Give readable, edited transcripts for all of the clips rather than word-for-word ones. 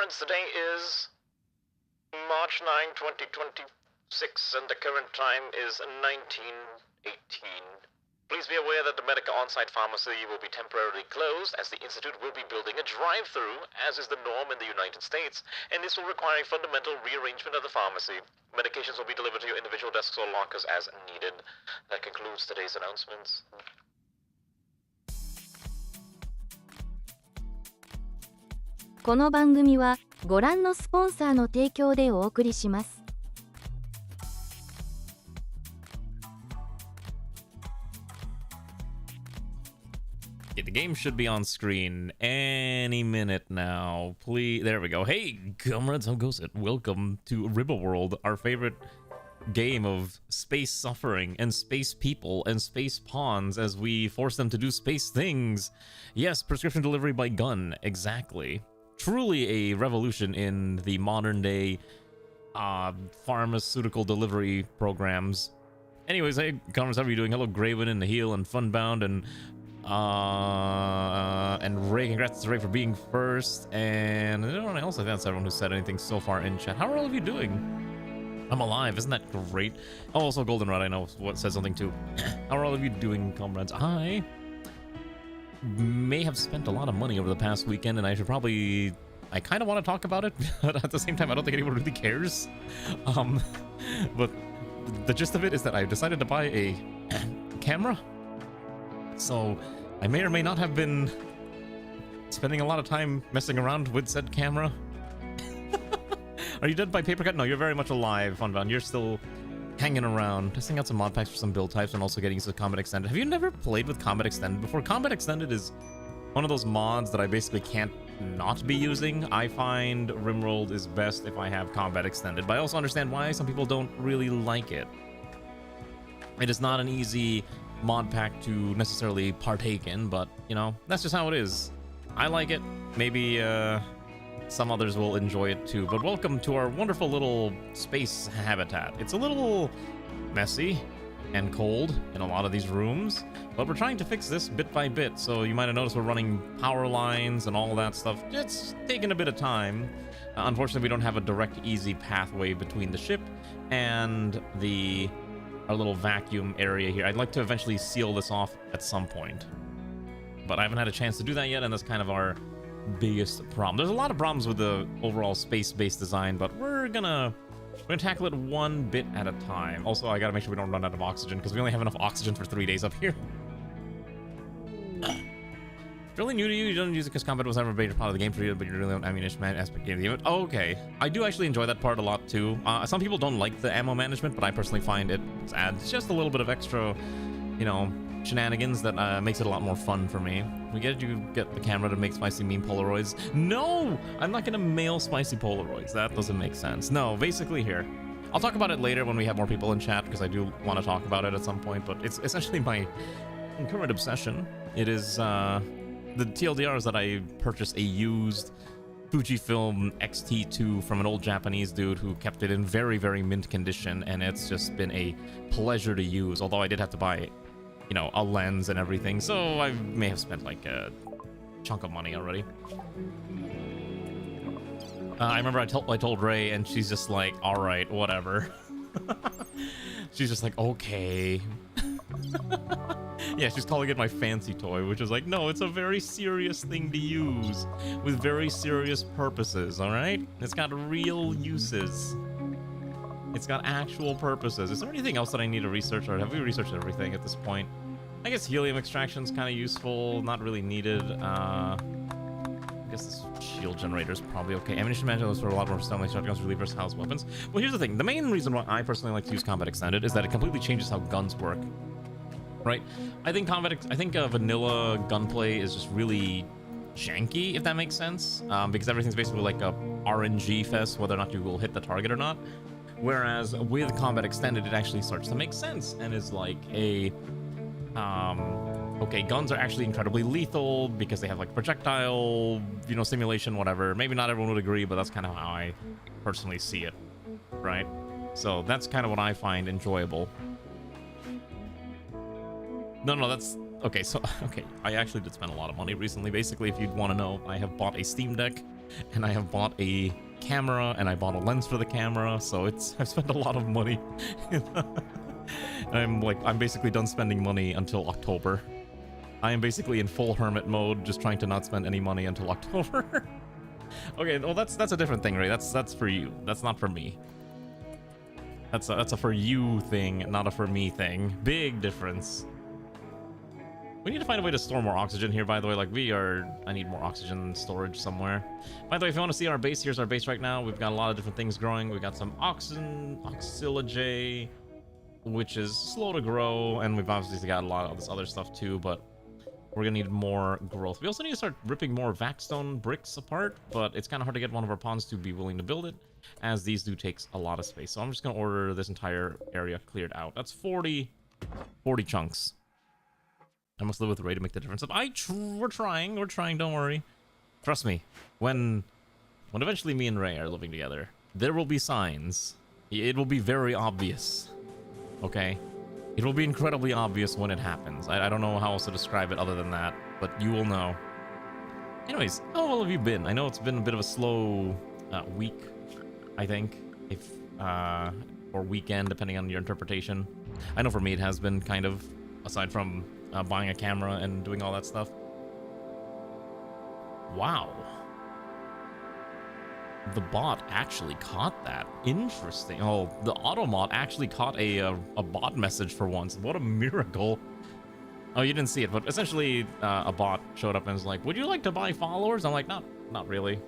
comrades, today is March 9, 2026, and the current time is 1918. Please be aware that the Medica on-site pharmacy will be temporarily closed, as the Institute will be building a drive-through, as is the norm in the United States, and this will require a fundamental rearrangement of the pharmacy. Medications will be delivered to your individual desks or lockers as needed. That concludes today's announcements. この番組はご覧のスポンサーの提供でお送りします。Okay, the game should be on screen any minute now. Please, there we go. Hey, comrades, how goes it? Welcome to Rimworld, our favorite game of space suffering and space people and space pawns as we force them to do space things. Yes, prescription delivery by gun, exactly. Truly a revolution in the modern day pharmaceutical delivery programs. Anyways, hey, comrades, how are you doing? Hello, Graven and Heel and Funbound and Ray, congrats to Ray for being first, and anyone else. I think that's everyone who said anything so far in chat. How are all of you doing? I'm alive, isn't that great? Oh, also Goldenrod, I know what said something too. How are all of you doing, comrades? I may have spent a lot of money over the past weekend, and I kind of want to talk about it, but at the same time I don't think anyone really cares. But the gist of it is that I decided to buy a camera, so I may or may not have been spending a lot of time messing around with said camera. Are you dead by paper cut? No, you're very much alive, Funbound. You're still hanging around, testing out some mod packs for some build types and also getting into Combat Extended. Have you never played with Combat Extended before? Combat Extended is one of those mods that I basically can't not be using. I find Rimworld is best if I have Combat Extended, but I also understand why some people don't really like it. It is not an easy mod pack to necessarily partake in, but you know, that's just how it is. I like it. Maybe some others will enjoy it too, but welcome to our wonderful little space habitat. It's a little messy and cold in a lot of these rooms, but we're trying to fix this bit by bit. So you might have noticed we're running power lines and all that stuff. It's taking a bit of time. Unfortunately, we don't have a direct easy pathway between the ship and our little vacuum area here. I'd like to eventually seal this off at some point, but I haven't had a chance to do that yet, and that's kind of our biggest problem. There's a lot of problems with the overall space-based design, but we're gonna tackle it one bit at a time. Also, I gotta make sure we don't run out of oxygen, because we only have enough oxygen for 3 days up here. Really new to you, you don't use it because combat was never a major part of the game for you, but you're really on ammunition man aspect of the game. Oh, okay, I do actually enjoy that part a lot too. Some people don't like the ammo management, but I personally find it adds just a little bit of extra, you know, shenanigans that makes it a lot more fun for me. You get the camera to make spicy meme Polaroids. No, I'm not gonna mail spicy Polaroids. That doesn't make sense. No, basically here. I'll talk about it later when we have more people in chat, because I do want to talk about it at some point, but it's essentially my current obsession. It is, the TLDR is that I purchased a used Fujifilm X-T2 from an old Japanese dude who kept it in very, very mint condition, and it's just been a pleasure to use, although I did have to buy, you know, a lens and everything, so I may have spent like a chunk of money already. I remember I told Ray, and she's just like, all right, whatever. She's just like, okay. Yeah, she's calling it my fancy toy, which is like, no, it's a very serious thing to use with very serious purposes, all right? It's got real uses. It's got actual purposes. Is there anything else that I need to research, or have we researched everything at this point? I guess helium extraction is kind of useful, not really needed. I guess this shield generator is probably okay. Ammunition management is for a lot more stun like shotguns, really versatile weapons. Well, here's the thing. The main reason why I personally like to use Combat Extended is that it completely changes how guns work. Right? I think vanilla gunplay is just really janky, if that makes sense, because everything's basically like a RNG fest, whether or not you will hit the target or not. Whereas with Combat Extended, it actually starts to make sense and is like a okay, guns are actually incredibly lethal because they have like projectile, you know, simulation, whatever. Maybe not everyone would agree, but that's kind of how I personally see it, right? So that's kind of what I find enjoyable. No, that's okay. So, okay, I actually did spend a lot of money recently. Basically, if you'd want to know, I have bought a Steam Deck and I have bought a camera, and I bought a lens for the camera, so I've spent a lot of money. And I'm basically done spending money until October. I am basically in full hermit mode, just trying to not spend any money until October. Okay, well that's a different thing, right? That's for you. That's not for me. That's a for you thing, not a for me thing. Big difference. We need to find a way to store more oxygen here, by the way. I need more oxygen storage somewhere. By the way, if you want to see our base, here's our base right now. We've got a lot of different things growing. We've got some oxylage, which is slow to grow, and we've obviously got a lot of this other stuff too, but we're gonna need more growth. We also need to start ripping more vaxstone bricks apart, but it's kind of hard to get one of our pawns to be willing to build it, as these do takes a lot of space. So I'm just gonna order this entire area cleared out. That's 40 chunks. I must live with Ray to make the difference. We're trying, don't worry. Trust me, when eventually me and Ray are living together, there will be signs. It will be very obvious, okay? It will be incredibly obvious when it happens. I don't know how else to describe it other than that, but you will know. Anyways, how well have you been? I know it's been a bit of a slow week, I think, or weekend, depending on your interpretation. I know for me it has been kind of, aside from buying a camera and doing all that stuff. Wow. The bot actually caught that. Interesting. Oh, the automod actually caught a bot message for once. What a miracle. Oh, you didn't see it, but essentially a bot showed up and was like, would you like to buy followers? I'm like, not really.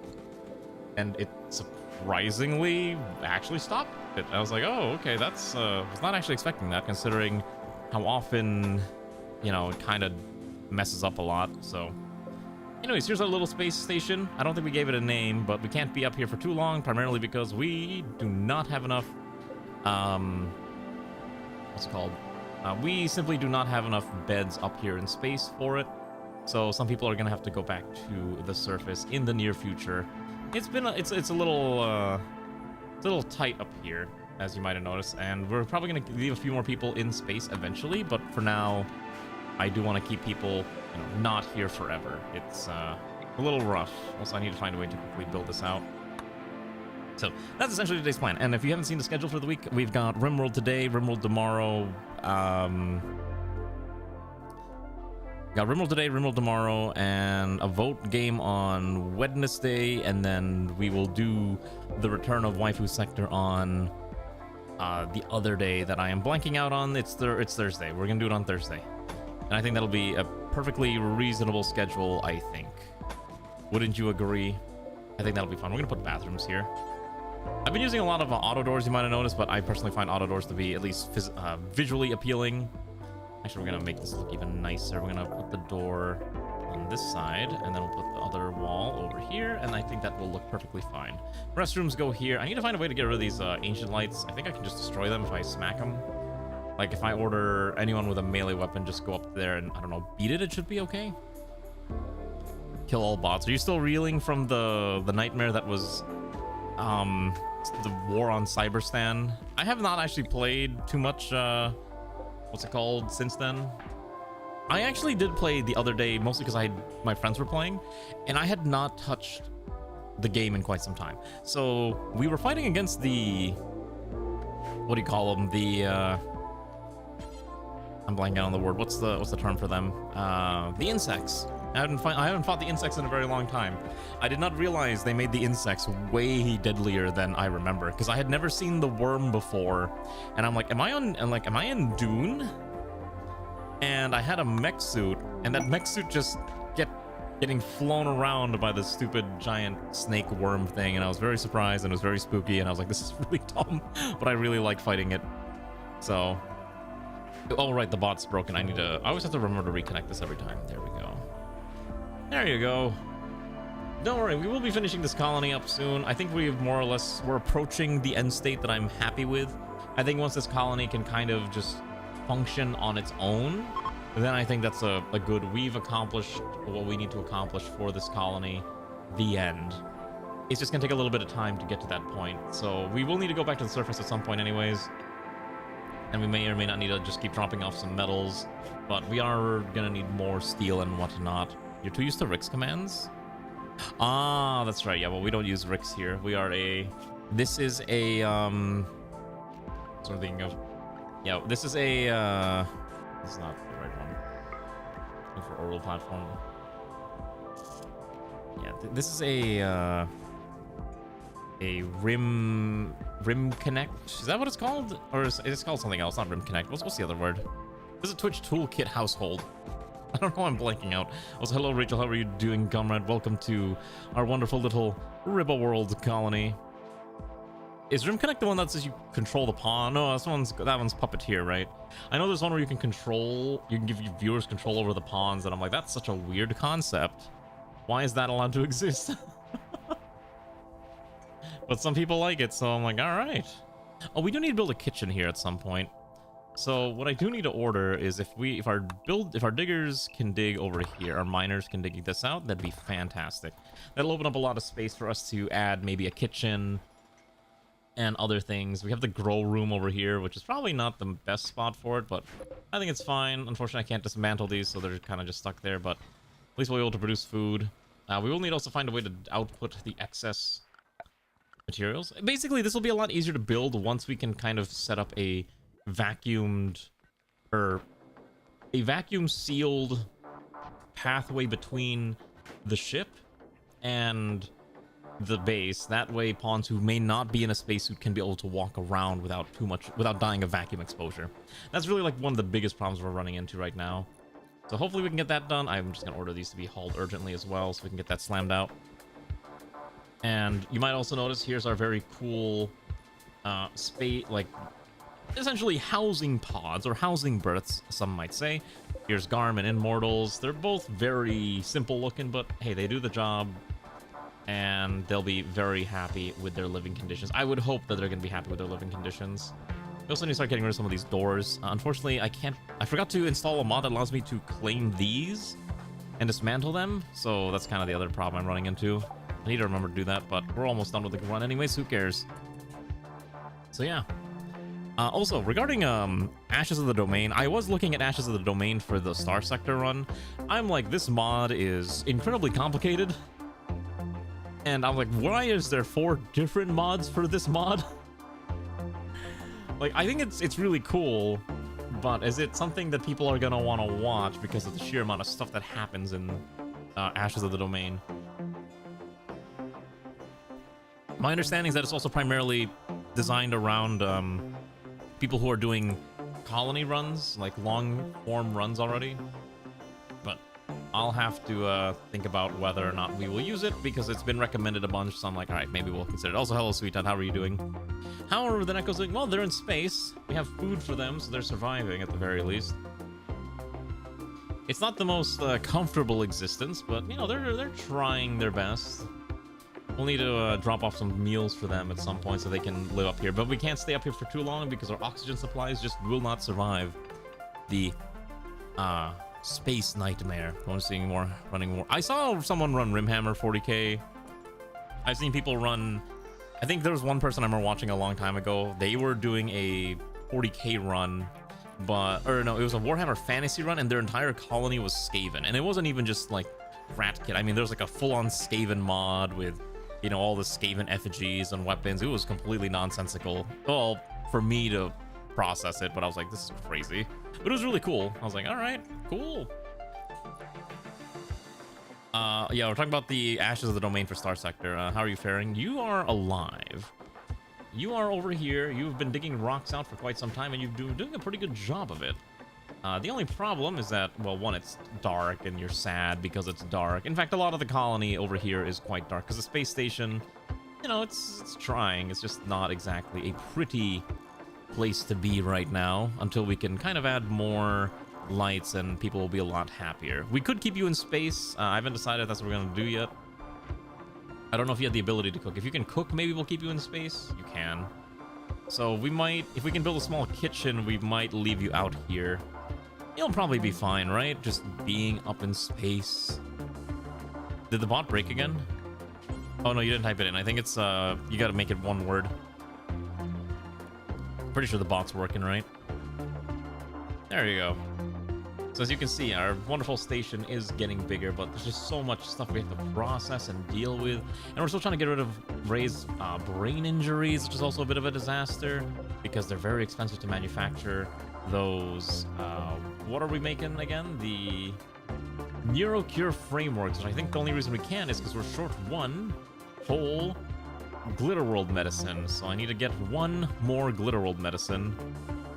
And it surprisingly actually stopped it. I was like, oh, okay, that's was not actually expecting that, considering how often, you know, it kind of messes up a lot. So anyways, here's our little space station. I don't think we gave it a name, but we can't be up here for too long, primarily because we do not have enough, what's it called? We simply do not have enough beds up here in space for it. So some people are gonna have to go back to the surface in the near future. It's a little tight up here, as you might have noticed, and we're probably gonna leave a few more people in space eventually, but for now, I do want to keep people, you know, not here forever. It's a little rough. Also, I need to find a way to quickly build this out. So that's essentially today's plan. And if you haven't seen the schedule for the week, we've got Rimworld today, Rimworld tomorrow. Got Rimworld today, Rimworld tomorrow, and a vote game on Wednesday, and then we will do the Return of Waifu Sector on the other day that I am blanking out on. It's Thursday. We're gonna do it on Thursday. And I think that'll be a perfectly reasonable schedule, I think. Wouldn't you agree? I think that'll be fun. We're going to put bathrooms here. I've been using a lot of auto doors, you might have noticed, but I personally find auto doors to be at least visually appealing. Actually, we're going to make this look even nicer. We're going to put the door on this side, and then we'll put the other wall over here, and I think that will look perfectly fine. Restrooms go here. I need to find a way to get rid of these ancient lights. I think I can just destroy them if I smack them. Like, if I order anyone with a melee weapon, just go up there and, I don't know, beat it, it should be okay. Kill all bots. Are you still reeling from the nightmare that was, the war on Cyberstan? I have not actually played too much, what's it called, since then. I actually did play the other day, mostly because my friends were playing, and I had not touched the game in quite some time. So, we were fighting against the, what do you call them, I'm blanking on the word. What's the term for them? The insects. I haven't fought the insects in a very long time. I did not realize they made the insects way deadlier than I remember, because I had never seen the worm before, and I'm like, am I in Dune? And I had a mech suit, and that mech suit just getting flown around by the stupid giant snake worm thing, and I was very surprised, and it was very spooky, and I was like, this is really dumb, but I really liked fighting it. So. Oh, right, the bot's broken. I always have to remember to reconnect this every time. There we go. There you go. Don't worry, we will be finishing this colony up soon. I think we're approaching the end state that I'm happy with. I think once this colony can kind of just function on its own, then I think that's a good, we've accomplished what we need to accomplish for this colony. The end. It's just gonna take a little bit of time to get to that point. So we will need to go back to the surface at some point anyways. And we may or may not need to just keep dropping off some metals, but we are gonna need more steel and whatnot. You're too used to Rick's commands? Ah, that's right. Yeah, well, we don't use Ricks here. We are a... This is a, sort of thinking of... Yeah, this is a, This is not the right one. Looking for oral platform. Yeah, this is a Rim Connect. Is that what it's called? Or is it's called something else? Not Rim Connect. What's the other word? This is a Twitch Toolkit household. I don't know, I'm blanking out. Also, hello Rachel, how are you doing, comrade? Welcome to our wonderful little Rimworld colony. Is Rim Connect the one that says you control the pawn? No, that one's Puppeteer, right? I know there's one where you can give your viewers control over the pawns, and I'm like, that's such a weird concept. Why is that allowed to exist? But some people like it, so I'm like, all right. Oh, we do need to build a kitchen here at some point. So what I do need to order is if our diggers can dig over here, our miners can dig this out, that'd be fantastic. That'll open up a lot of space for us to add maybe a kitchen and other things. We have the grow room over here, which is probably not the best spot for it, but I think it's fine. Unfortunately, I can't dismantle these, so they're kind of just stuck there, but at least we'll be able to produce food. We will need also find a way to output the excess materials. Basically, this will be a lot easier to build once we can kind of set up a vacuum sealed pathway between the ship and the base. That way pawns who may not be in a spacesuit can be able to walk around without dying of vacuum exposure. That's really like one of the biggest problems we're running into right now. So hopefully we can get that done. I'm just gonna order these to be hauled urgently as well, so we can get that slammed out. And you might also notice here's our very cool space, like essentially housing pods or housing berths, some might say. Here's Garm and Immortals. They're both very simple looking, but hey, they do the job, and they'll be very happy with their living conditions. I would hope that they're gonna be happy with their living conditions. We also need to start getting rid of some of these doors. Unfortunately, I forgot to install a mod that allows me to claim these and dismantle them, so that's kind of the other problem I'm running into. I need to remember to do that, but we're almost done with the run anyways, who cares? So yeah. Also, regarding Ashes of the Domain, I was looking at Ashes of the Domain for the Star Sector run. I'm like, this mod is incredibly complicated. And I'm like, why is there 4 different mods for this mod? Like, I think it's really cool, but is it something that people are gonna want to watch because of the sheer amount of stuff that happens in Ashes of the Domain? My understanding is that it's also primarily designed around people who are doing colony runs, like long form runs already. But I'll have to think about whether or not we will use it, because it's been recommended a bunch, so I'm like, all right, maybe we'll consider it. Also, hello, Sweetheart, how are you doing? How are the Nekos doing? Well, they're in space. We have food for them, so they're surviving at the very least. It's not the most comfortable existence, but, you know, they're trying their best. We'll need to drop off some meals for them at some point so they can live up here. But we can't stay up here for too long because our oxygen supplies just will not survive the space nightmare. I want to see more running more. I saw someone run Rimhammer 40k. I've seen people run... I think there was one person I remember watching a long time ago. They were doing a 40k run, but... Or no, it was a Warhammer Fantasy run, and their entire colony was Skaven. And it wasn't even just, like, Rat Kit. I mean, there's, like, a full-on Skaven mod with... You know, all the Skaven effigies and weapons. It was completely nonsensical. Well, for me to process it, but I was like, this is crazy. But it was really cool. I was like, all right, cool. Yeah, we're talking about the Ashes of the Domain for Star Sector. How are you faring? You are alive. You are over here. You've been digging rocks out for quite some time, and you're doing a pretty good job of it. The only problem is that, well, one, it's dark and you're sad because it's dark. In fact, a lot of the colony over here is quite dark because the space station, you know, it's trying. It's just not exactly a pretty place to be right now until we can kind of add more lights and people will be a lot happier. We could keep you in space. I haven't decided if that's what we're going to do yet. I don't know if you have the ability to cook. If you can cook, maybe we'll keep you in space. You can. So we might, if we can build a small kitchen, we might leave you out here. You'll probably be fine, right? Just being up in space. Did the bot break again? Oh, no, you didn't type it in. I think it's, you gotta make it one word. Pretty sure the bot's working, right? There you go. So as you can see, our wonderful station is getting bigger, but there's just so much stuff we have to process and deal with. And we're still trying to get rid of Ray's brain injuries, which is also a bit of a disaster because they're very expensive to manufacture. Those, what are we making again? The NeuroCure frameworks, which I think the only reason we can is because we're short one whole Glitterworld medicine. So I need to get one more Glitterworld medicine.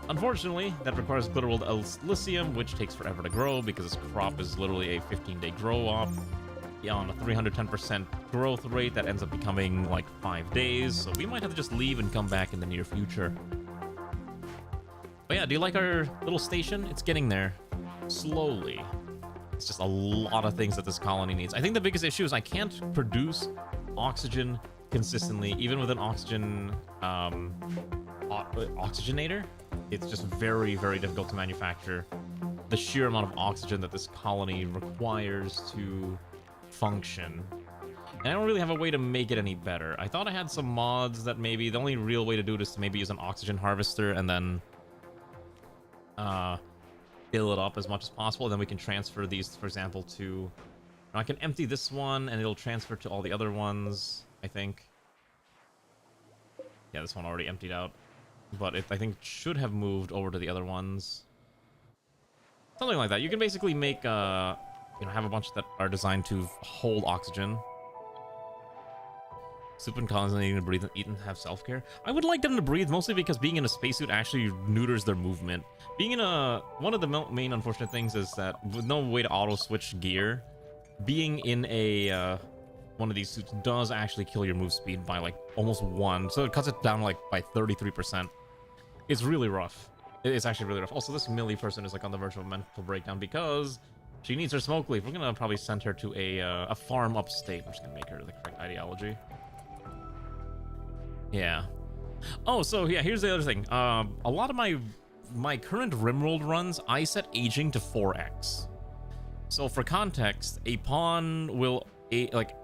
Unfortunately, that requires Glitterworld Elysium, which takes forever to grow because this crop is literally a 15-day grow-up. Yeah, on a 310% growth rate, that ends up becoming like 5 days. So we might have to just leave and come back in the near future. But yeah, do you like our little station? It's getting there. Slowly. It's just a lot of things that this colony needs. I think the biggest issue is I can't produce oxygen consistently, even with an oxygen oxygenator. It's just very, very difficult to manufacture the sheer amount of oxygen that this colony requires to function. And I don't really have a way to make it any better. I thought I had some mods that maybe the only real way to do it is to maybe use an oxygen harvester and then fill it up as much as possible. And then we can transfer these, for example, to... I can empty this one and it'll transfer to all the other ones, I think. Yeah, this one already emptied out. But it, I think, should have moved over to the other ones. Something like that. You can basically make, have a bunch that are designed to hold oxygen. Soup and colonies needing to breathe and eat and have self-care. I would like them to breathe, mostly because being in a spacesuit actually neuters their movement. Being in one of the main unfortunate things is that with no way to auto-switch gear, being in a... one of these suits does actually kill your move speed by like almost 1, so it cuts it down like by 33%. It's really rough. It's actually really rough. Also, this Millie person is like on the verge of a mental breakdown because she needs her smoke leave. We're gonna probably send her to a farm upstate. I'm just gonna make her the correct ideology. Yeah. Oh, so yeah, here's the other thing. A lot of my current Rimworld runs, I set aging to 4x. So for context, a pawn will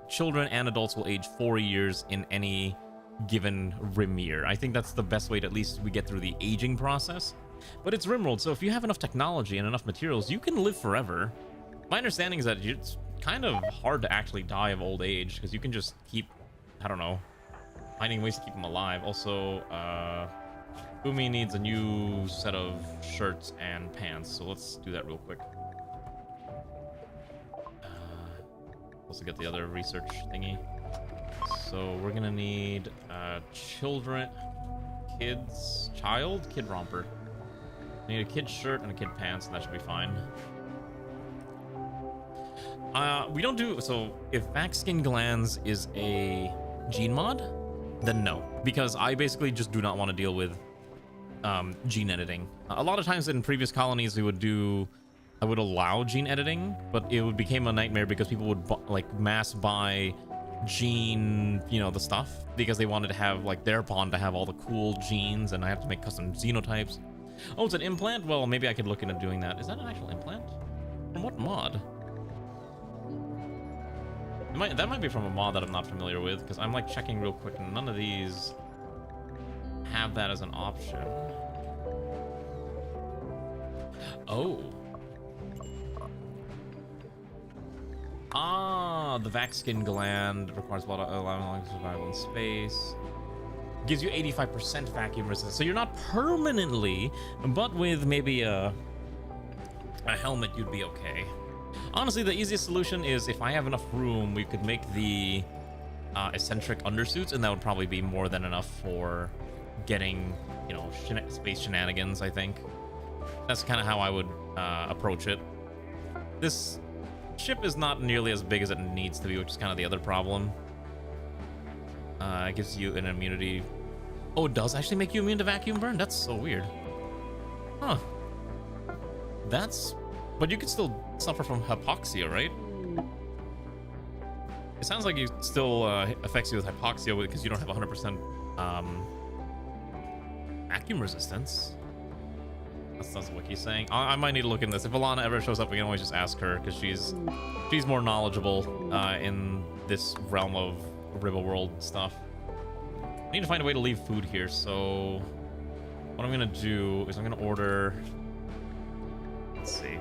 children and adults will age 4 years in any given Rim year. I think that's the best way to at least we get through the aging process. But it's Rimworld, so if you have enough technology and enough materials, you can live forever. My understanding is that it's kind of hard to actually die of old age, because you can just keep, I don't know, finding ways to keep them alive. Also, Umi needs a new set of shirts and pants, so let's do that real quick. Also get the other research thingy. So we're gonna need kid romper. I need a kid shirt and a kid pants, and that should be fine. We don't do, so if back skin glands is a gene mod, then no, because I basically just do not want to deal with gene editing. A lot of times in previous colonies I would allow gene editing, but it became a nightmare because people would mass buy gene, the stuff, because they wanted to have their pawn to have all the cool genes, and I have to make custom xenotypes. Oh, it's an implant? Well, maybe I could look into doing that. Is that an actual implant? From what mod? That might be from a mod that I'm not familiar with, because I'm checking real quick, and none of these have that as an option. Oh. Ah, the vac skin gland requires a lot of allowing survival in space. Gives you 85% vacuum resistance, so you're not permanently, but with maybe a helmet, you'd be okay. Honestly, the easiest solution is if I have enough room, we could make the eccentric undersuits, and that would probably be more than enough for getting, space shenanigans, I think. That's kind of how I would approach it. This ship is not nearly as big as it needs to be, which is kind of the other problem. It gives you an immunity. Oh, it does actually make you immune to vacuum burn? That's so weird. Huh. But you could still suffer from hypoxia, right? It sounds like it still affects you with hypoxia because you don't have 100% vacuum resistance. That's what he's saying. I might need to look in this. If Alana ever shows up, we can always just ask her, because she's more knowledgeable in this realm of Rimworld stuff. I need to find a way to leave food here, so what I'm gonna do is I'm gonna order, let's see,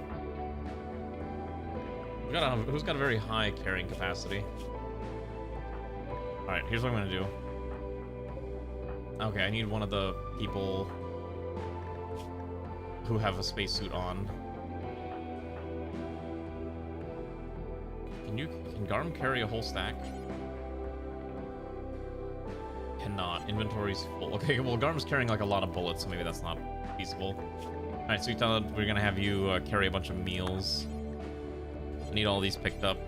Who's got a very high carrying capacity? Alright, here's what I'm gonna do. Okay, I need one of the people who have a spacesuit on. Can Garm carry a whole stack? Cannot. Inventory's full. Okay, well, Garm's carrying like a lot of bullets, so maybe that's not feasible. Alright, so we're gonna have you carry a bunch of meals. I need all these picked up.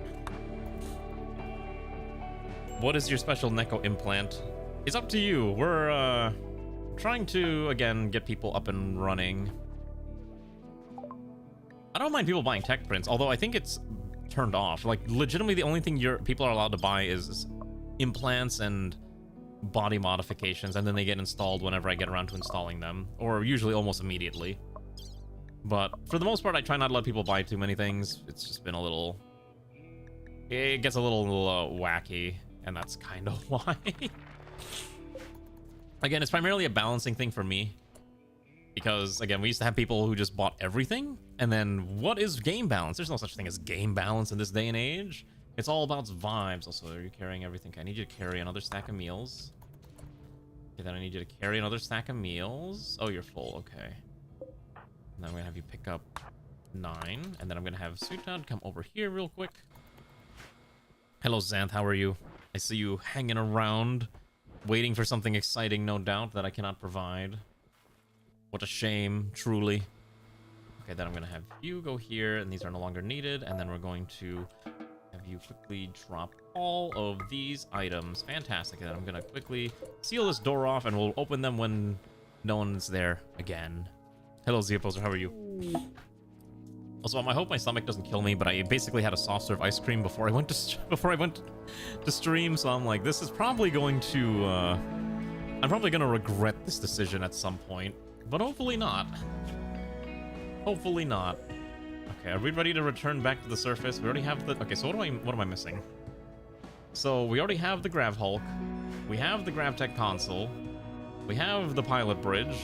What is your special Neko implant? It's up to you. We're trying to, again, get people up and running. I don't mind people buying tech prints, although I think it's turned off. Like, legitimately, the only thing people are allowed to buy is implants and body modifications, and then they get installed whenever I get around to installing them, or usually almost immediately. But for the most part, I try not to let people buy too many things. It's just been a little... It gets a little wacky, and that's kind of why. Again, it's primarily a balancing thing for me. Because, again, we used to have people who just bought everything, and then what is game balance? There's no such thing as game balance in this day and age. It's all about vibes. Also, are you carrying everything? Okay, I need you to carry another stack of meals. Okay, then I need you to carry another stack of meals. Oh, you're full. Okay. And then I'm gonna have you pick up 9, and then I'm gonna have Sutad come over here real quick. Hello, Xanth. How are you? I see you hanging around, waiting for something exciting, no doubt, that I cannot provide. What a shame, truly. Okay, then I'm gonna have you go here, and these are no longer needed, and then we're going to have you quickly drop all of these items. Fantastic. Then I'm gonna quickly seal this door off, and we'll open them when no one's there again. Hello, Zeoposer, how are you? Also, I hope my stomach doesn't kill me, but I basically had a soft serve ice cream before I went to stream, so I'm like, this is probably going to I'm probably gonna regret this decision at some point, but hopefully not. Hopefully not. Okay, are we ready to return back to the surface? We already have the... Okay, so what am I missing? So we already have the Grav Hulk. We have the GravTech console. We have the pilot bridge.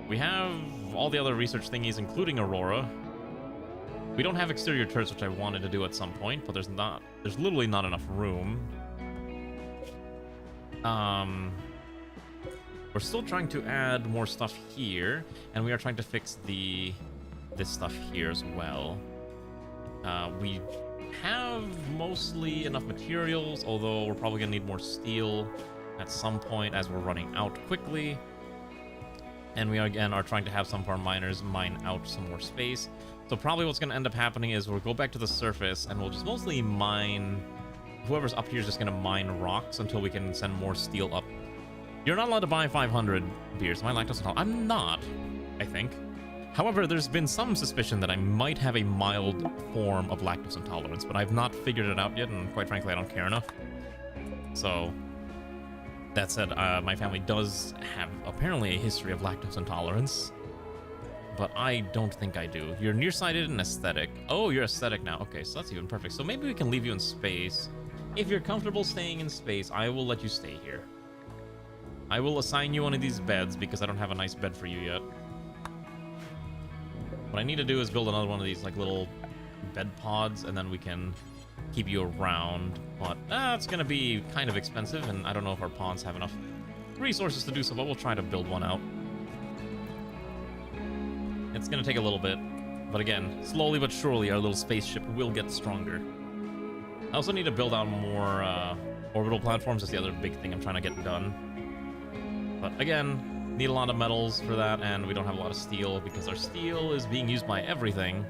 We have all the other research thingies, including Aurora. We don't have exterior turrets, which I wanted to do at some point, but there's literally not enough room. We're still trying to add more stuff here, and we are trying to fix this stuff here as well. We have mostly enough materials, although we're probably gonna need more steel at some point as we're running out quickly. And we again are trying to have some of our miners mine out some more space. So probably what's gonna end up happening is we'll go back to the surface and we'll just mostly mine... Whoever's up here is just gonna mine rocks until we can send more steel up. You're not allowed to buy 500 beers. Am I lactose intolerant? I'm not, I think. However, there's been some suspicion that I might have a mild form of lactose intolerance, but I've not figured it out yet, and quite frankly, I don't care enough. So, that said, my family does have apparently a history of lactose intolerance, but I don't think I do. You're nearsighted and aesthetic. Oh, you're aesthetic now. Okay, so that's even perfect. So maybe we can leave you in space. If you're comfortable staying in space, I will let you stay here. I will assign you one of these beds because I don't have a nice bed for you yet. What I need to do is build another one of these like little bed pods, and then we can keep you around. But it's gonna be kind of expensive, and I don't know if our pawns have enough resources to do so, but we'll try to build one out. It's gonna take a little bit, but again, slowly but surely our little spaceship will get stronger. I also need to build out more orbital platforms. That's the other big thing I'm trying to get done. But again, need a lot of metals for that, and we don't have a lot of steel because our steel is being used by everything.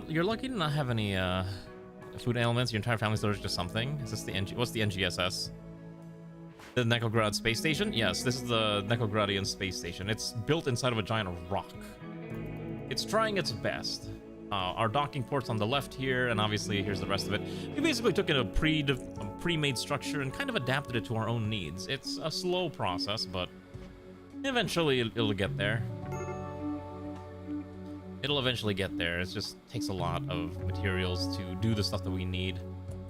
You're lucky to not have any food elements. Your entire family's allergic to something. Is this the what's the NGSS? The NEKOGRAD space station? Yes, this is the NEKOGRADian space station. It's built inside of a giant rock. It's trying its best. Our docking port's on the left here, and obviously here's the rest of it. We basically took in a pre-made structure and kind of adapted it to our own needs. It's a slow process, but eventually it'll get there. It'll eventually get there. It just takes a lot of materials to do the stuff that we need.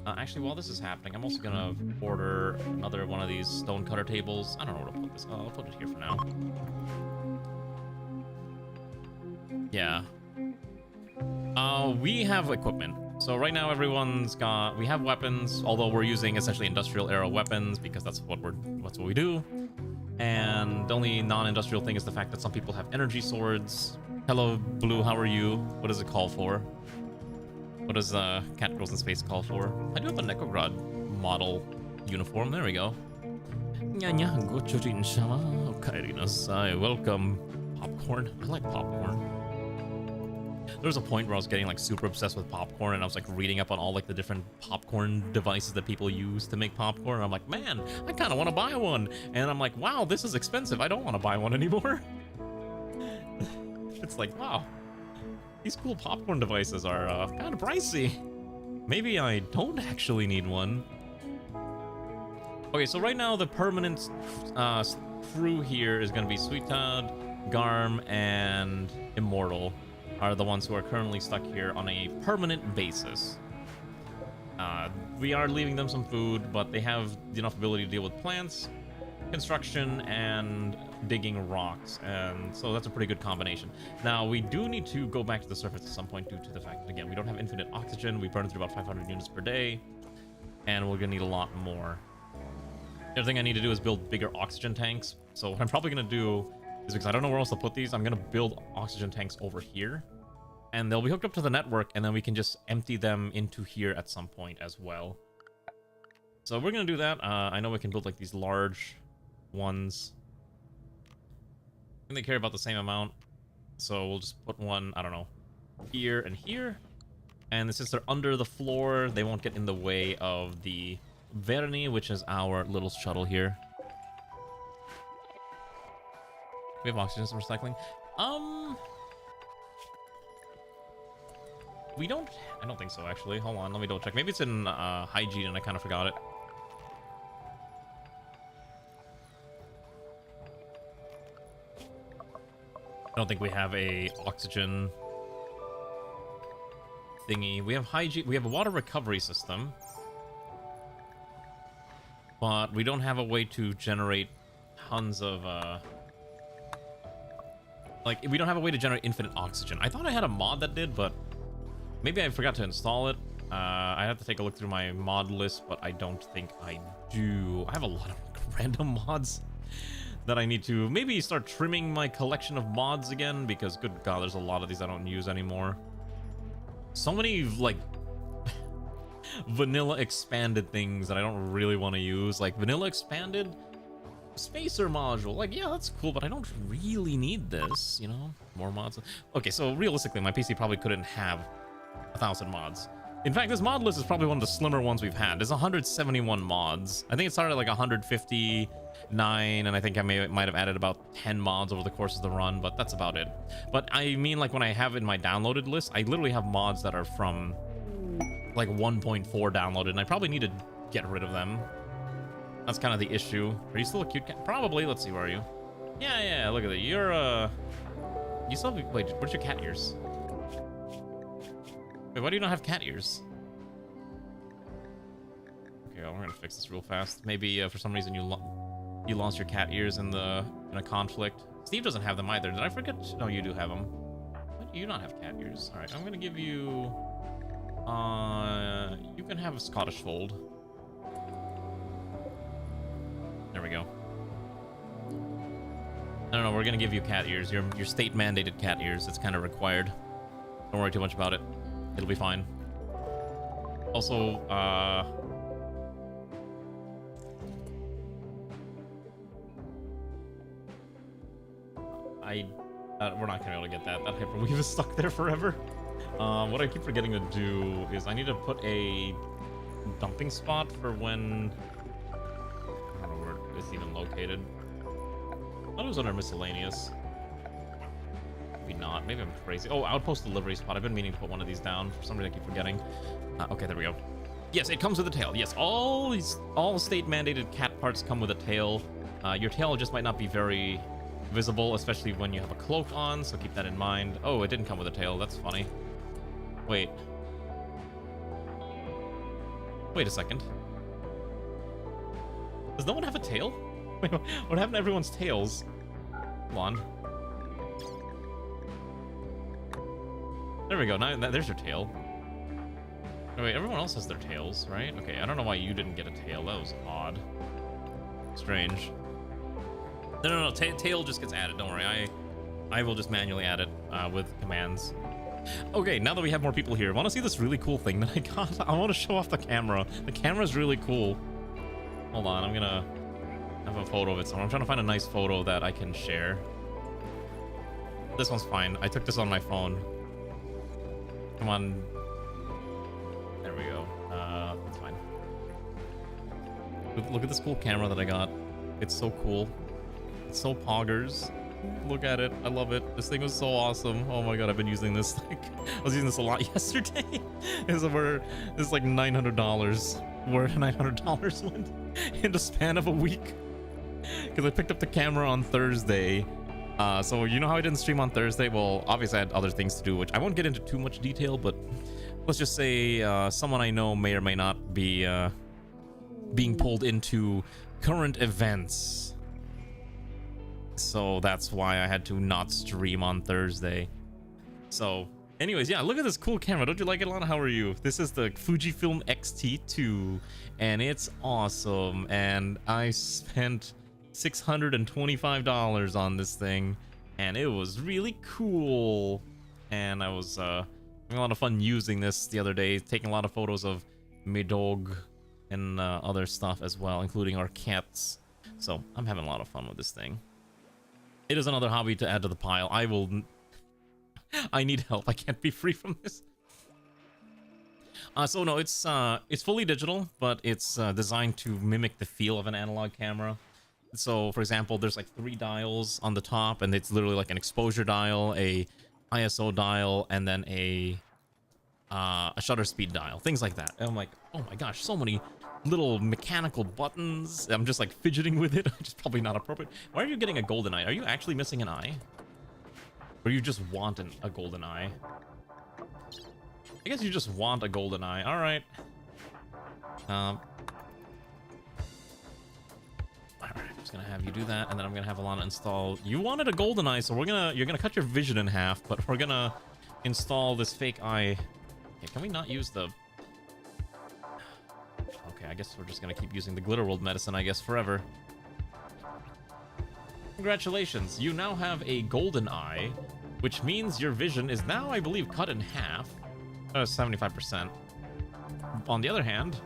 Actually, while this is happening, I'm also gonna order another one of these stone cutter tables. I don't know where to put this. I'll put it here for now. We have equipment. So right now we have weapons, although we're using essentially industrial era weapons because that's what we do. And the only non-industrial thing is the fact that some people have energy swords. Hello, Blue, how are you? What does it call for? What does CATGIRLS in Space call for? I do have a NEKOGRAD model uniform. There we go. Welcome. Popcorn. I like popcorn. There was a point where I was getting like super obsessed with popcorn, and I was like reading up on all like the different popcorn devices that people use to make popcorn. And I'm like, man, I kind of want to buy one. And I'm like, wow, this is expensive. I don't want to buy one anymore. It's like, wow, these cool popcorn devices are kind of pricey. Maybe I don't actually need one. Okay, so right now the permanent crew here is going to be Sweetad, Garm, and Immortal are the ones who are currently stuck here on a permanent basis. We are leaving them some food, but they have enough ability to deal with plants, construction, and digging rocks, and so that's a pretty good combination. Now, we do need to go back to the surface at some point due to the fact that, again, we don't have infinite oxygen. We burn through about 500 units per day, and we're gonna need a lot more. The other thing I need to do is build bigger oxygen tanks. So what I'm probably gonna do is, because I don't know where else to put these, I'm gonna build oxygen tanks over here, and they'll be hooked up to the network, and then we can just empty them into here at some point as well. So we're gonna do that. I know we can build like these large ones. I think they care about the same amount, so we'll just put one, I don't know, here and here. And since they're under the floor, they won't get in the way of the Verni, which is our little shuttle here. We have oxygen recycling. We don't. I don't think so, actually. Hold on, let me double check. Maybe it's in hygiene, and I kind of forgot it. I don't think we have a oxygen thingy. We have hygiene. We have a water recovery system, but we don't have a way to generate tons of like, we don't have a way to generate infinite oxygen. I thought I had a mod that did, but maybe I forgot to install it. I have to take a look through my mod list, but I don't think I do. I have a lot of random mods that I need to maybe start trimming my collection of mods again, because good god, there's a lot of these I don't use anymore. So many like vanilla expanded things that I don't really want to use, like vanilla expanded spacer module. Like, yeah, that's cool, but I don't really need this, you know? More mods. Okay, so realistically, my PC probably couldn't have 1,000 mods. In fact, this mod list is probably one of the slimmer ones we've had. There's 171 mods. I think it started at like 159, and I think I might have added about 10 mods over the course of the run, but that's about it. But I mean, like, when I have in my downloaded list, I literally have mods that are from like 1.4 downloaded, and I probably need to get rid of them. That's kind of the issue. Are you still a cute cat? Probably. Let's see, where are you? Yeah, look at that. You're you still have, wait, where's your cat ears? Wait, why do you not have cat ears? Okay, well, we're gonna fix this real fast. Maybe for some reason you lost your cat ears in a conflict. Steve doesn't have them either. Did I forget? No, you do have them. Why do you not have cat ears? All right, I'm gonna give you. You can have a Scottish fold. There we go. No, we're gonna give you cat ears. Your state mandated cat ears. It's kind of required. Don't worry too much about it. It'll be fine. Also, we're not gonna be able to get that. That hyperweave is stuck there forever. What I keep forgetting to do is I need to put a dumping spot for when, I don't know where it's even located. I thought it was under miscellaneous. Maybe not. Maybe I'm crazy. Oh, outpost delivery spot. I've been meaning to put one of these down. For some reason, I keep forgetting. Okay, there we go. Yes, it comes with a tail. Yes, all state mandated cat parts come with a tail. Your tail just might not be very visible, especially when you have a cloak on, so keep that in mind. Oh, it didn't come with a tail. That's funny. Wait a second. Does no one have a tail? Wait, what happened to everyone's tails? Hold on. There we go. Now there's your tail. Oh, wait, everyone else has their tails, right? Okay, I don't know why you didn't get a tail. That was odd. Strange. No. Tail just gets added. Don't worry. I will just manually add it with commands. Okay, now that we have more people here, want to see this really cool thing that I got? I want to show off the camera. The camera's really cool. Hold on, I'm gonna have a photo of it somewhere. I'm trying to find a nice photo that I can share. This one's fine. I took this on my phone. Come on. There we go. That's fine. Look at this cool camera that I got. It's so cool. It's so poggers. Look at it. I love it. This thing was so awesome. Oh my god, I've been using this. Like, I was using this a lot yesterday. It's like $900. Where $900 went in the span of a week. Because I picked up the camera on Thursday. So you know how I didn't stream on Thursday? Well, obviously I had other things to do, which I won't get into too much detail, but let's just say someone I know may or may not be being pulled into current events. So that's why I had to not stream on Thursday. So anyways, yeah, look at this cool camera. Don't you like it, Lana? How are you? This is the Fujifilm X-T2 and it's awesome. And I spent $625 on this thing and it was really cool. And I was having a lot of fun using this the other day, taking a lot of photos of my dog and other stuff as well, including our cats. So I'm having a lot of fun with this thing. It is another hobby to add to the pile. I need help. I can't be free from this. So no, it's fully digital, but it's designed to mimic the feel of an analog camera. So for example, there's like 3 dials on the top, and it's literally like an exposure dial, a ISO dial, and then a shutter speed dial, things like that. And I'm like, oh my gosh, so many little mechanical buttons. I'm just like fidgeting with it, which is probably not appropriate. Why are you getting a golden eye? Are you actually missing an eye? Or you just want a golden eye? I guess you just want a golden eye. All right. All right, I'm just gonna have you do that, and then I'm gonna have Alana install. You wanted a golden eye, so you're gonna cut your vision in half, but we're gonna install this fake eye. Okay, can we not use the? Okay, I guess we're just gonna keep using the Glitter World medicine, I guess, forever. Congratulations, you now have a golden eye, which means your vision is now, I believe, cut in half. 75%. On the other hand,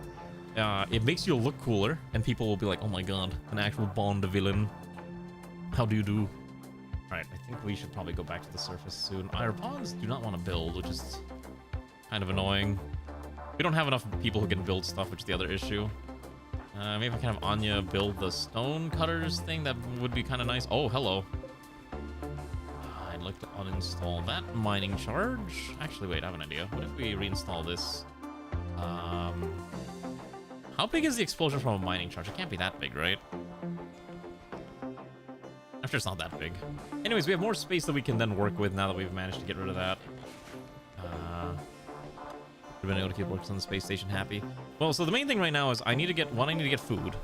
it makes you look cooler, and people will be like, oh my god, an actual Bond villain. How do you do? Alright, I think we should probably go back to the surface soon. Our pawns do not want to build, which is kind of annoying. We don't have enough people who can build stuff, which is the other issue. Maybe I can have Anya build the stone cutters thing. That would be kind of nice. Oh, hello. I'd like to uninstall that mining charge. Actually, wait, I have an idea. What if we reinstall this? How big is the explosion from a mining charge? It can't be that big, right? I'm sure it's not that big. Anyways, we have more space that we can then work with now that we've managed to get rid of that. We've been able to keep working on the space station happy. Well, so the main thing right now is I need to get food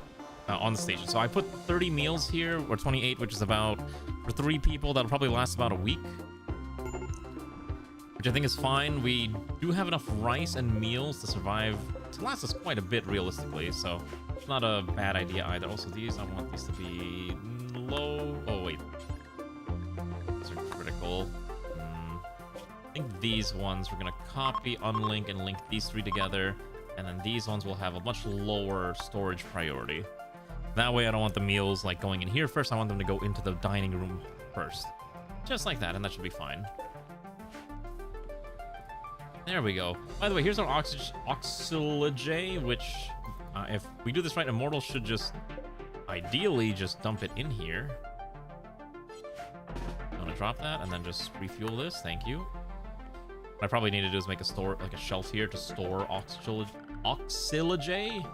on the station. So I put 30 meals here, or 28, which is about, for 3 people, that'll probably last about a week. Which I think is fine. We do have enough rice and meals to survive, to last us quite a bit realistically, so it's not a bad idea either. Also, these, I want these to be low. Oh, wait. These are critical. I think these ones we're gonna copy, unlink, and link these 3 together, and then these ones will have a much lower storage priority. That way I don't want the meals like going in here first. I want them to go into the dining room first. Just like that, and that should be fine. There we go. By the way, here's our auxiliary, which if we do this right, Immortal should just ideally just dump it in here. I'm gonna drop that and then just refuel this. Thank you. What I probably need to do is make a store, like a shelf here to store auxiliary,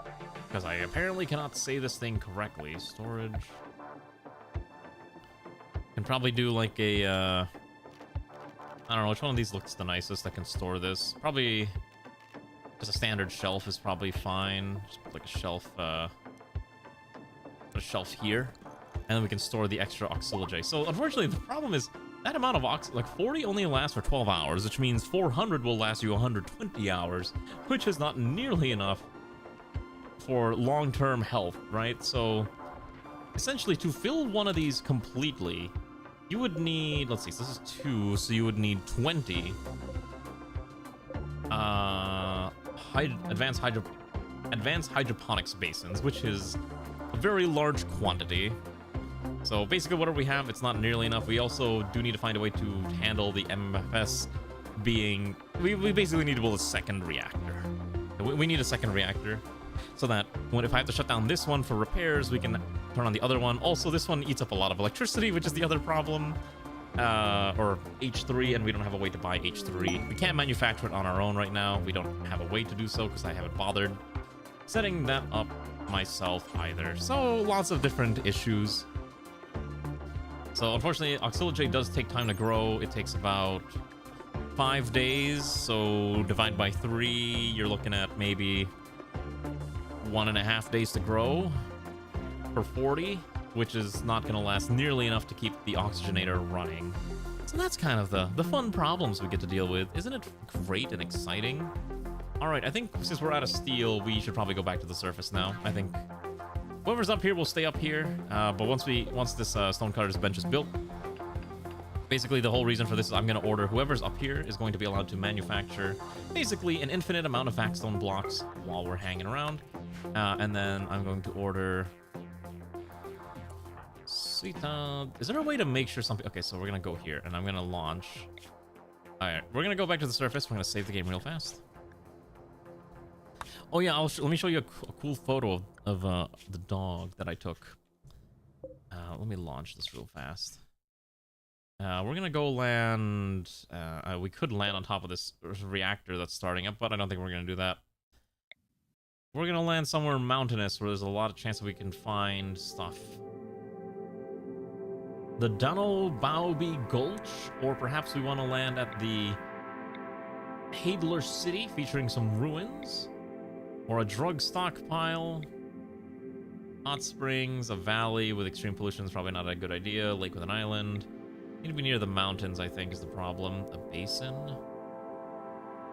because I apparently cannot say this thing correctly. Storage. Can probably do like a, I don't know which one of these looks the nicest that can store this. Probably just a standard shelf is probably fine. Just put like a shelf, put a shelf here, and then we can store the extra auxiliary. So unfortunately, the problem is that amount of like 40 only lasts for 12 hours, which means 400 will last you 120 hours, which is not nearly enough for long-term health, right? So essentially, to fill one of these completely, you would need, let's see, so this is 2, so you would need 20 advanced hydroponics basins, which is a very large quantity. So basically whatever we have, it's not nearly enough. We also do need to find a way to handle the MFS being, we basically need to build a second reactor. We need a second reactor so that if I have to shut down this one for repairs, we can turn on the other one. Also, this one eats up a lot of electricity, which is the other problem. Or H3, and we don't have a way to buy H3. We can't manufacture it on our own right now. We don't have a way to do so because I haven't bothered setting that up myself either. So lots of different issues. So unfortunately, Auxiliary does take time to grow. It takes about 5 days. So divide by 3, you're looking at maybe 1.5 days to grow for 40, which is not going to last nearly enough to keep the oxygenator running. So that's kind of the fun problems we get to deal with. Isn't it great and exciting? All right, I think since we're out of steel, we should probably go back to the surface now. I think whoever's up here will stay up here. But once this stonecutter's bench is built, basically the whole reason for this is I'm going to order whoever's up here is going to be allowed to manufacture basically an infinite amount of vaxstone blocks while we're hanging around. And then I'm going to order... Sweet. Is there a way to make sure something... Okay, so we're going to go here, and I'm going to launch. All right, we're going to go back to the surface. We're going to save the game real fast. Oh, yeah, let me show you a cool photo of the dog that I took. Let me launch this real fast. We're going to go land... we could land on top of this reactor that's starting up, but I don't think we're going to do that. We're going to land somewhere mountainous where there's a lot of chance that we can find stuff. The Dunnel Baobi Gulch, or perhaps we want to land at the Hadler City featuring some ruins, or a drug stockpile, hot springs, a valley with extreme pollution is probably not a good idea, lake with an island. Need to be near the mountains, I think, is the problem. A basin.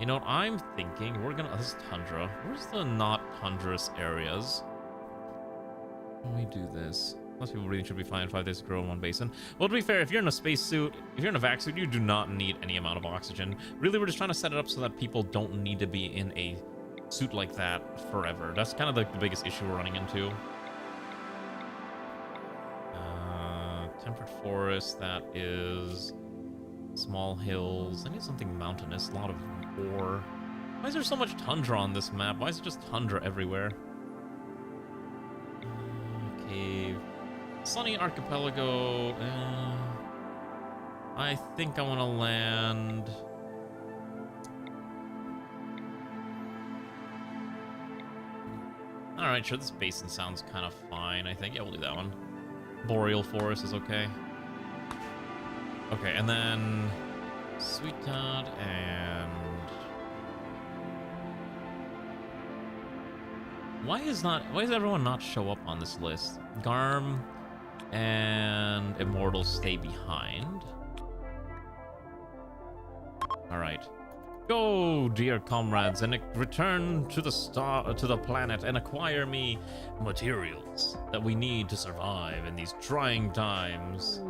You know what I'm thinking? This is tundra. Where's the not tundrous areas? When we do this, most people really should be fine. 5 days to grow in one basin. Well, to be fair, if you're in a spacesuit, if you're in a vac suit, you do not need any amount of oxygen. Really, we're just trying to set it up so that people don't need to be in a suit like that forever. That's kind of the biggest issue we're running into. Temperate forest, that is small hills. I need something mountainous, a lot of ore. Why is there so much tundra on this map? Why is it just tundra everywhere? Cave. Sunny archipelago. I think I want to land... Alright, sure, this basin sounds kind of fine, I think. Yeah, we'll do that one. Boreal forest is okay. Okay, and then... Sweet Todd and... Why does everyone not show up on this list? Garm and Immortal stay behind. Alright. Go, dear comrades, and return to the planet and acquire me materials that we need to survive in these trying times.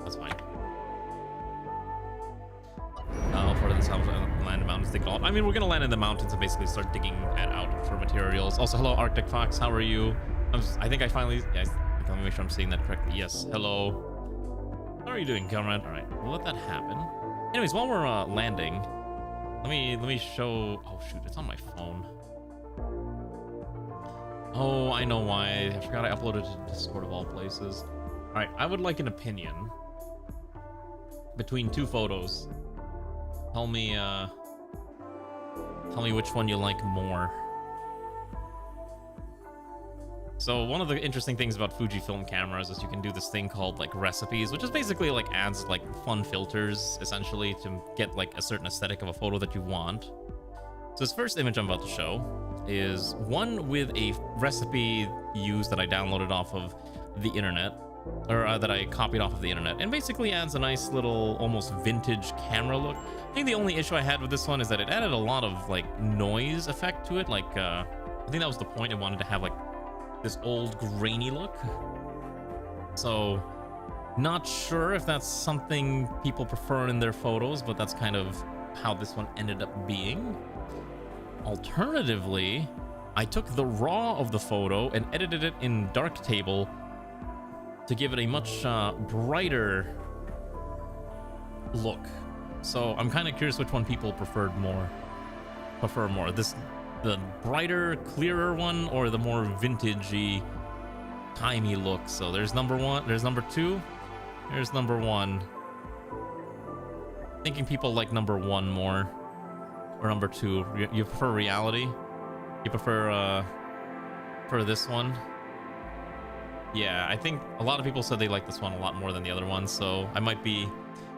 That's fine. Part of this house, land in mountains, dig it all. I mean, we're gonna land in the mountains and basically start digging out for materials. Also, hello, Arctic Fox. How are you? I think I finally. Yes, let me make sure I'm saying that correctly. Yes, hello. How are you doing, comrade? All right, we'll let that happen. Anyways, while we're landing, let me show. Oh shoot, it's on my phone. Oh, I know why. I forgot I uploaded to Discord of all places. All right, I would like an opinion between two photos. Tell me which one you like more. So one of the interesting things about Fujifilm cameras is you can do this thing called like recipes, which is basically like adds like fun filters essentially to get like a certain aesthetic of a photo that you want. So this first image I'm about to show is one with a recipe used that I downloaded off of the internet. or that I copied off of the internet, and basically adds a nice little almost vintage camera look. I think the only issue I had with this one is that it added a lot of like noise effect to it. Like I think that was the point. It wanted to have like this old grainy look. So not sure if that's something people prefer in their photos, but that's kind of how this one ended up being. Alternatively, I took the raw of the photo and edited it in Darktable to give it a much brighter look. So I'm kind of curious which one people prefer more. The brighter, clearer one, or the more vintagey, timey look. So there's number one, there's number two, there's number one. Thinking people like number one more, or number two. You prefer reality? You prefer for this one? Yeah, I think a lot of people said they like this one a lot more than the other one, so I might be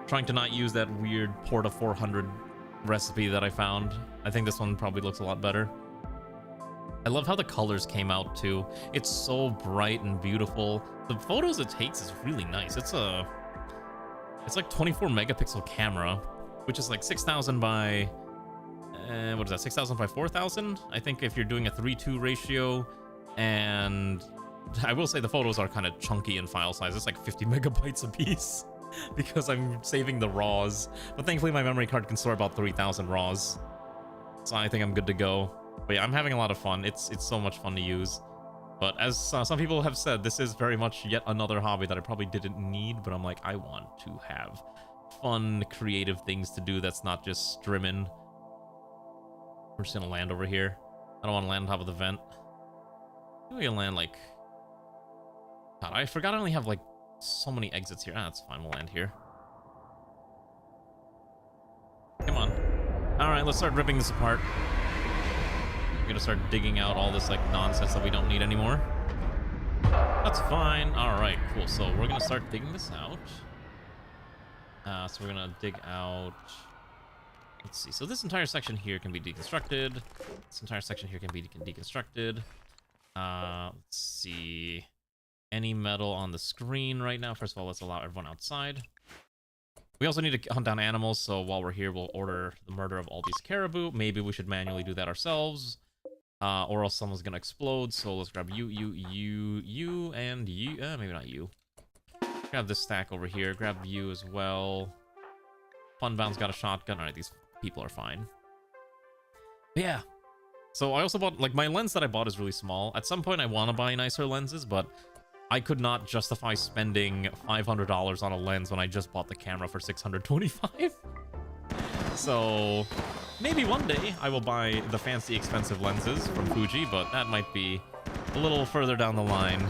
trying to not use that weird Porta 400 recipe that I found. I think this one probably looks a lot better. I love how the colors came out too. It's so bright and beautiful. The photos it takes is really nice. It's like 24 megapixel camera, which is like 6,000 by what is that? 6,000 by 4,000? I think if you're doing a 3:2 ratio, and I will say the photos are kind of chunky in file size. It's like 50 megabytes a piece because I'm saving the RAWs. But thankfully my memory card can store about 3,000 RAWs. So I think I'm good to go. But yeah, I'm having a lot of fun. It's so much fun to use. But as some people have said, this is very much yet another hobby that I probably didn't need, but I'm like, I want to have fun, creative things to do that's not just strimming. We're just gonna land over here. I don't want to land on top of the vent. Maybe we can land like... God, I forgot I only have like so many exits here. Ah, that's fine, we'll land here. Come on. Alright, let's start ripping this apart. We're gonna start digging out all this like nonsense that we don't need anymore. That's fine. Alright, cool. So we're gonna start digging this out. So we're gonna dig out... Let's see. So this entire section here can be deconstructed. This entire section here can be deconstructed. Let's see. Any metal on the screen right now. First of all, let's allow everyone outside. We also need to hunt down animals, so while we're here, we'll order the murder of all these caribou. Maybe we should manually do that ourselves. Or else someone's gonna explode. So let's grab you, and you. Maybe not you. Grab this stack over here. Grab you as well. Funbound's got a shotgun. Alright, these people are fine. But yeah. So I also bought, like, my lens that I bought is really small. At some point I want to buy nicer lenses, but I could not justify spending $500 on a lens when I just bought the camera for $625. So maybe one day I will buy the fancy expensive lenses from Fuji, but that might be a little further down the line.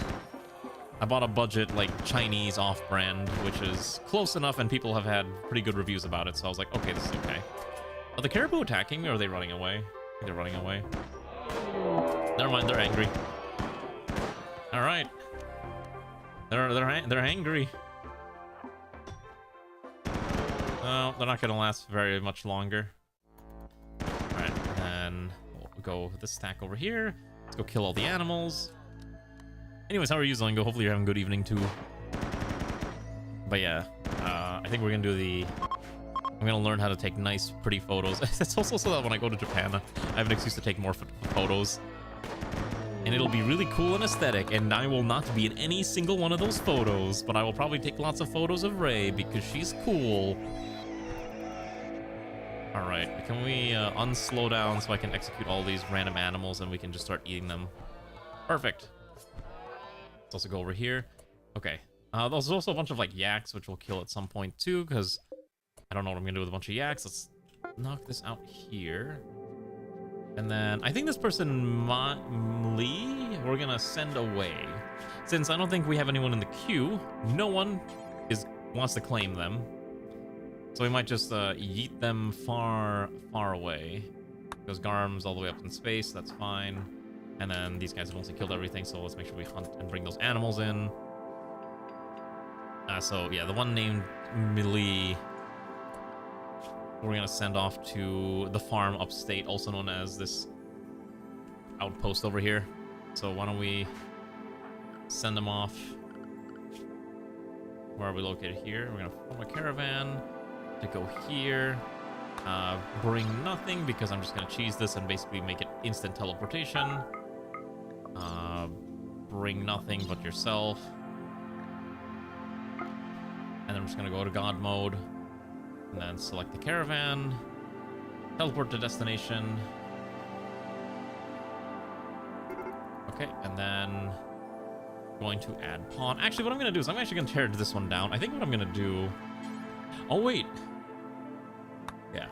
I bought a budget, like, Chinese off-brand, which is close enough, and people have had pretty good reviews about it, so I was like, okay, this is okay. Are the caribou attacking me, or are they running away? I think they're running away. Never mind, they're angry. Alright. They're angry. Oh, they're not gonna last very much longer. Alright, and then we'll go with this stack over here. Let's go kill all the animals. Anyways, how are you, Zongo? Hopefully you're having a good evening too. But yeah, I think we're gonna do the... I'm gonna learn how to take nice, pretty photos. It's also so that when I go to Japan, I have an excuse to take more photos. And it'll be really cool and aesthetic, and I will not be in any single one of those photos, but I will probably take lots of photos of Rei because she's cool. Alright, can we unslow down so I can execute all these random animals and we can just start eating them? Perfect. Let's also go over here. Okay. There's also a bunch of, like, yaks, which we'll kill at some point, too, because I don't know what I'm gonna do with a bunch of yaks. Let's knock this out here. And then, I think this person, Lee, we're gonna send away. Since I don't think we have anyone in the queue, no one wants to claim them. So we might just yeet them far, far away. Because Garm's all the way up in space, that's fine. And then these guys have mostly killed everything, so let's make sure we hunt and bring those animals in. So yeah, the one named Millie, we're gonna send off to the farm upstate, also known as this outpost over here. So why don't we send them off Where are we located here? We're gonna form a caravan to go here. Bring nothing because I'm just gonna cheese this and basically make it instant teleportation. Bring nothing but yourself. And then I'm just gonna go to God mode. And then select the caravan. Teleport to destination. Okay, and then going to add pawn. Actually, what I'm gonna do is I'm actually gonna tear this one down. I think what I'm gonna do... Oh, wait. Yeah.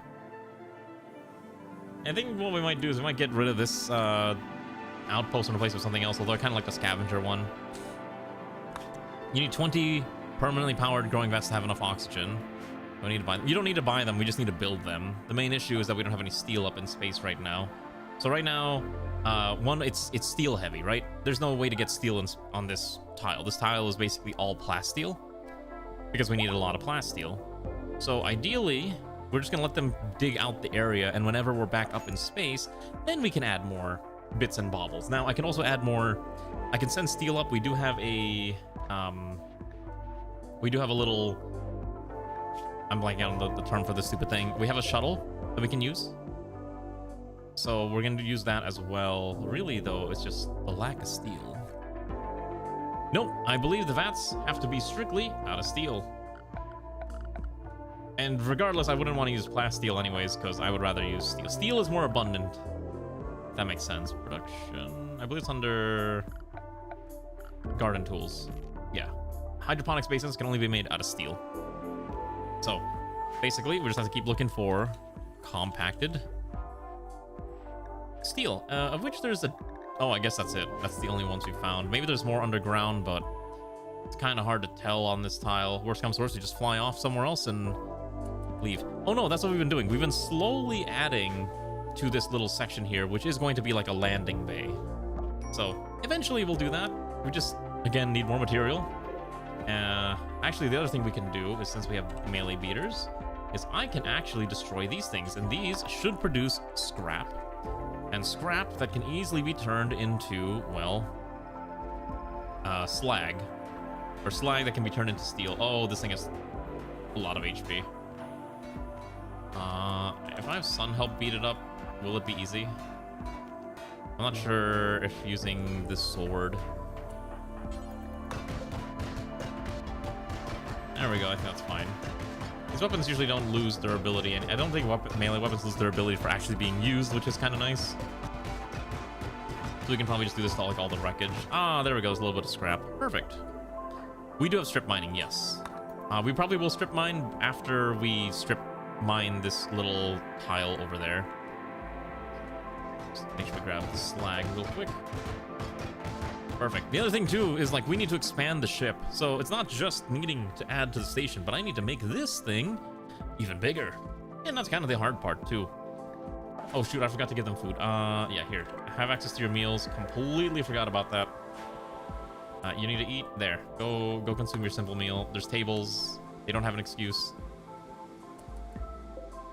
I think what we might do is we might get rid of this outpost and replace it with something else, although I kind of like the scavenger one. You need 20 permanently powered growing vets to have enough oxygen. Don't need to buy them. You don't need to buy them, we just need to build them. The main issue is that we don't have any steel up in space right now. So right now, one, it's steel heavy, right? There's no way to get steel on this tile. This tile is basically all plasteel because we need a lot of plasteel. So ideally, we're just gonna let them dig out the area, and whenever we're back up in space, then we can add more bits and baubles. Now, I can also add more... I can send steel up. We do have a... we do have a little... I'm blanking out on the term for this stupid thing. We have a shuttle that we can use. So we're going to use that as well. Really, though, it's just the lack of steel. Nope, I believe the vats have to be strictly out of steel. And regardless, I wouldn't want to use plasteel anyways, because I would rather use steel. Steel is more abundant. If that makes sense. Production. I believe it's under garden tools. Yeah. Hydroponics basins can only be made out of steel. So, basically, we just have to keep looking for compacted steel, of which there's a... Oh, I guess that's it. That's the only ones we found. Maybe there's more underground, but it's kind of hard to tell on this tile. Worst comes to worst, you just fly off somewhere else and leave. Oh no, that's what we've been doing. We've been slowly adding to this little section here, which is going to be like a landing bay. So, eventually we'll do that. We just, again, need more material. Actually, the other thing we can do is, since we have melee beaters, is I can actually destroy these things, and these should produce scrap. And scrap that can easily be turned into, well, slag. Or slag that can be turned into steel. Oh, this thing has a lot of HP. If I have Sun help beat it up, will it be easy? I'm not sure if using this sword... There we go, I think that's fine. These weapons usually don't lose durability, and I don't think melee weapons lose durability for actually being used, which is kind of nice. So we can probably just do this to like all the wreckage. Ah, there we go, there's a little bit of scrap. Perfect. We do have strip mining, yes. We probably will strip mine after we strip mine this little tile over there. Just make sure we grab the slag real quick. Perfect. The other thing too is like we need to expand the ship. So it's not just needing to add to the station, but I need to make this thing even bigger. And that's kind of the hard part too. Oh shoot, I forgot to give them food. Yeah, here. Have access to your meals. Completely forgot about that. You need to eat. There. Go consume your simple meal. There's tables. They don't have an excuse.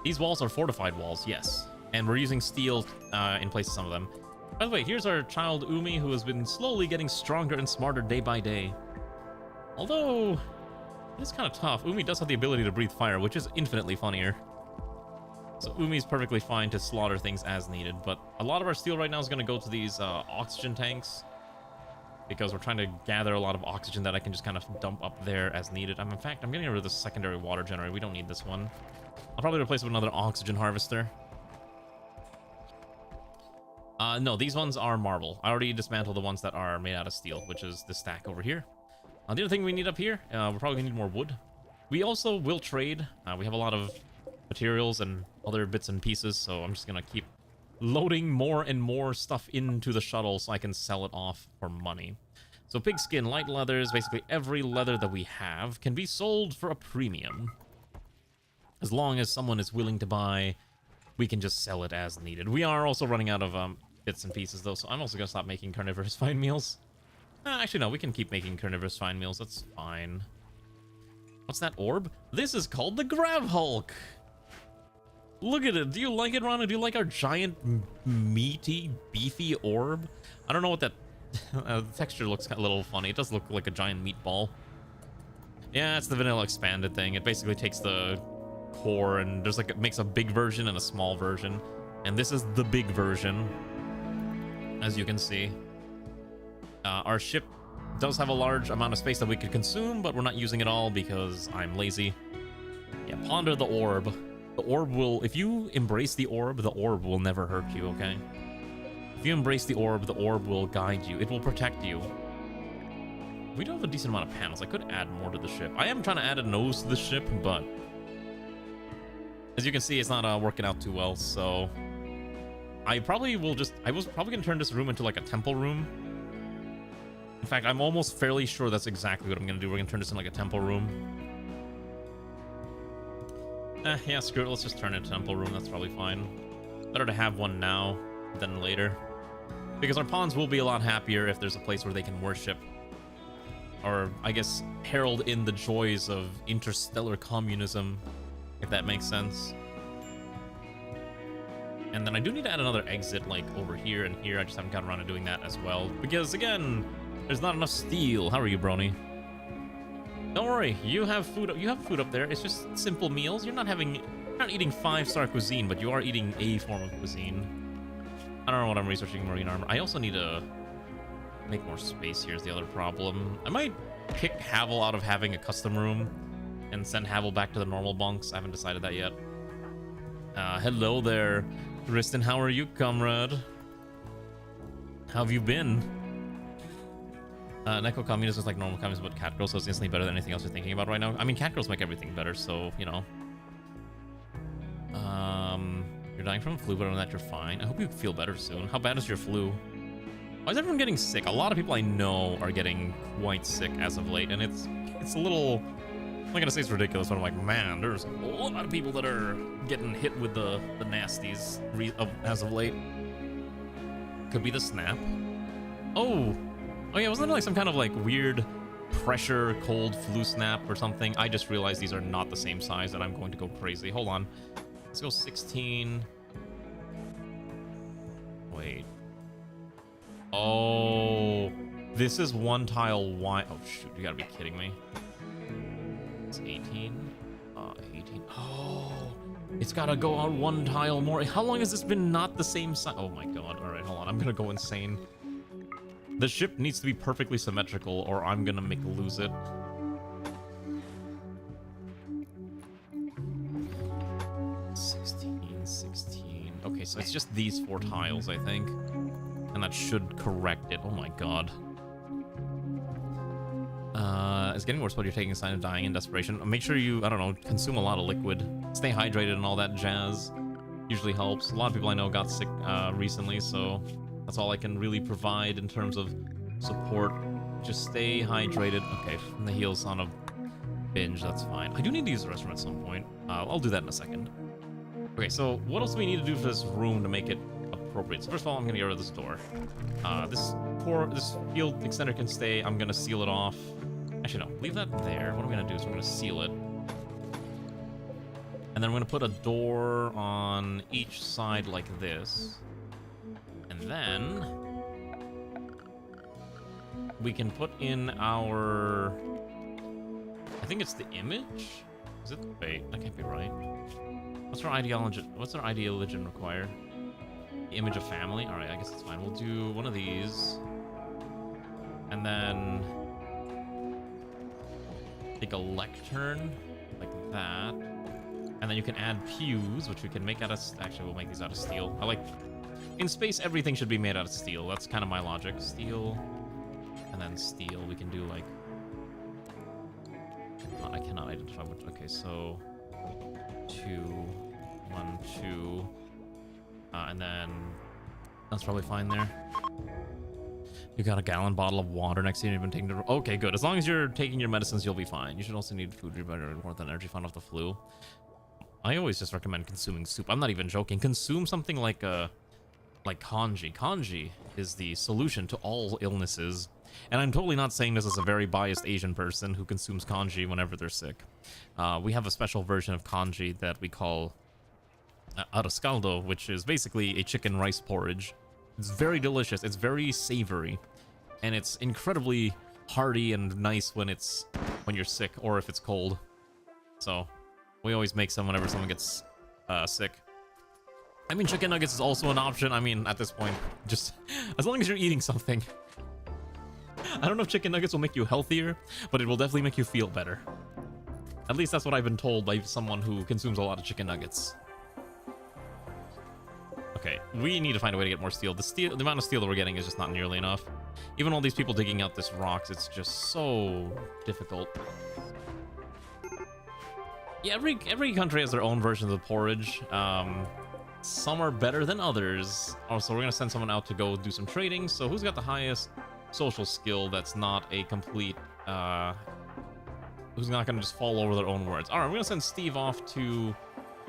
These walls are fortified walls, yes. And we're using steel in place of some of them. By the way, here's our child Umi, who has been slowly getting stronger and smarter day by day. Although, it's kind of tough. Umi does have the ability to breathe fire, which is infinitely funnier. So Umi's perfectly fine to slaughter things as needed, but a lot of our steel right now is going to go to these oxygen tanks, because we're trying to gather a lot of oxygen that I can just kind of dump up there as needed. In fact, I'm getting rid of the secondary water generator. We don't need this one. I'll probably replace it with another oxygen harvester. No, these ones are marble. I already dismantled the ones that are made out of steel, which is the stack over here. The other thing we need up here, we're probably gonna need more wood. We also will trade. We have a lot of materials and other bits and pieces, so I'm just gonna keep loading more and more stuff into the shuttle so I can sell it off for money. So pigskin, light leathers, basically every leather that we have can be sold for a premium. As long as someone is willing to buy, we can just sell it as needed. We are also running out of bits and pieces though, so I'm also gonna stop making carnivorous fine meals. Actually no, we can keep making carnivorous fine meals, that's fine. What's that orb? This is called the Grav Hulk! Look at it, do you like it, Rana? Do you like our giant, meaty, beefy orb? I don't know what that... the texture looks a little funny, it does look like a giant meatball. Yeah, it's the vanilla expanded thing. It basically takes the core and there's like it makes a big version and a small version, and this is the big version. As you can see, our ship does have a large amount of space that we could consume, but we're not using it all because I'm lazy. Yeah, ponder the orb. The orb will, if you embrace the orb will never hurt you, okay? If you embrace the orb will guide you. It will protect you. We do have a decent amount of panels. I could add more to the ship. I am trying to add a nose to the ship, but as you can see, it's not working out too well, so I probably will just, I was probably gonna turn this room into like a temple room. In fact, I'm almost fairly sure that's exactly what I'm gonna do. We're gonna turn this into like a temple room. Yeah, screw it. Let's just turn it into a temple room. That's probably fine. Better to have one now than later, because our pawns will be a lot happier if there's a place where they can worship, or I guess herald in the joys of interstellar communism, if that makes sense. And then I do need to add another exit like over here and here. I just haven't gotten around to doing that as well, because again, there's not enough steel. How are you, Brony? Don't worry, you have food. You have food up there. It's just simple meals. You're not eating 5-star cuisine, but you are eating a form of cuisine. I don't know what I'm researching marine armor. I also need to make more space here is the other problem. I might kick Havel out of having a custom room and send Havel back to the normal bunks. I haven't decided that yet. Hello there, Tristan. How are you, comrade? How have you been? Neko communism is like normal communism, but CATGIRLS, so it's instantly better than anything else you're thinking about right now. I mean, CATGIRLS make everything better, so, you know. You're dying from a flu, but other than that, you're fine. I hope you feel better soon. How bad is your flu? Why is everyone getting sick? A lot of people I know are getting quite sick as of late, and it's a little, I'm not gonna say it's ridiculous, but I'm like, man, there's a lot of people that are getting hit with the nasties as of late. Could be the snap. Oh yeah, wasn't there like some kind of like weird pressure cold flu snap or something? I just realized these are not the same size and I'm going to go crazy. Hold on. Let's go 16. Wait. Oh, this is one tile wide. Oh shoot, you gotta be kidding me. It's 18. 18. Oh, it's gotta go out one tile more. How long has this been not the same size? Oh my god. All right, hold on. I'm gonna go insane. The ship needs to be perfectly symmetrical or I'm gonna lose it. Okay, so it's just these 4 tiles, I think. And that should correct it. Oh my god. It's getting worse, but you're taking a sign of dying in desperation. Make sure you, I don't know, consume a lot of liquid. Stay hydrated and all that jazz. Usually helps. A lot of people I know got sick recently, so that's all I can really provide in terms of support. Just stay hydrated. Okay, from the heels on a binge, that's fine. I do need to use the restroom at some point. I'll do that in a second. Okay, so what else do we need to do for this room to make it appropriate? So first of all, I'm gonna get rid of this door. This field extender can stay. I'm gonna seal it off. Actually, no, leave that there. What I'm gonna do is we're gonna seal it. And then we're gonna put a door on each side like this. And then we can put in our, I think it's the image? Is it? Wait, that can't be right. What's our ideology require? The image of family? Alright, I guess that's fine. We'll do one of these. And then take a lectern like that. And then you can add pews, which we can make out of, actually we'll make these out of steel. I like, in space everything should be made out of steel. That's kind of my logic. Steel, and then steel. We can do like, I cannot identify which, okay, so 2, 1, 2, and then that's probably fine there. You got a gallon bottle of water next to you. You've been taking the, okay, good. As long as you're taking your medicines, you'll be fine. You should also need food. You're better more than energy fund off the flu. I always just recommend consuming soup. I'm not even joking. Consume something like kanji. Kanji is the solution to all illnesses. And I'm totally not saying this as a very biased Asian person who consumes kanji whenever they're sick. We have a special version of kanji that we call arroscaldo, which is basically a chicken rice porridge. It's very delicious. It's very savory. And it's incredibly hearty and nice when it's when you're sick or if it's cold. So we always make some whenever someone gets sick. I mean, chicken nuggets is also an option. I mean, at this point, just as long as you're eating something. I don't know if chicken nuggets will make you healthier, but it will definitely make you feel better. At least that's what I've been told by someone who consumes a lot of chicken nuggets. Okay, we need to find a way to get more steel. The amount of steel that we're getting is just not nearly enough. Even all these people digging out this rocks, it's just so difficult. Yeah, every country has their own version of the porridge. Some are better than others. Also, we're gonna send someone out to go do some trading. So who's got the highest social skill that's not a complete who's not gonna just fall over their own words? All right, we're gonna send Steve off to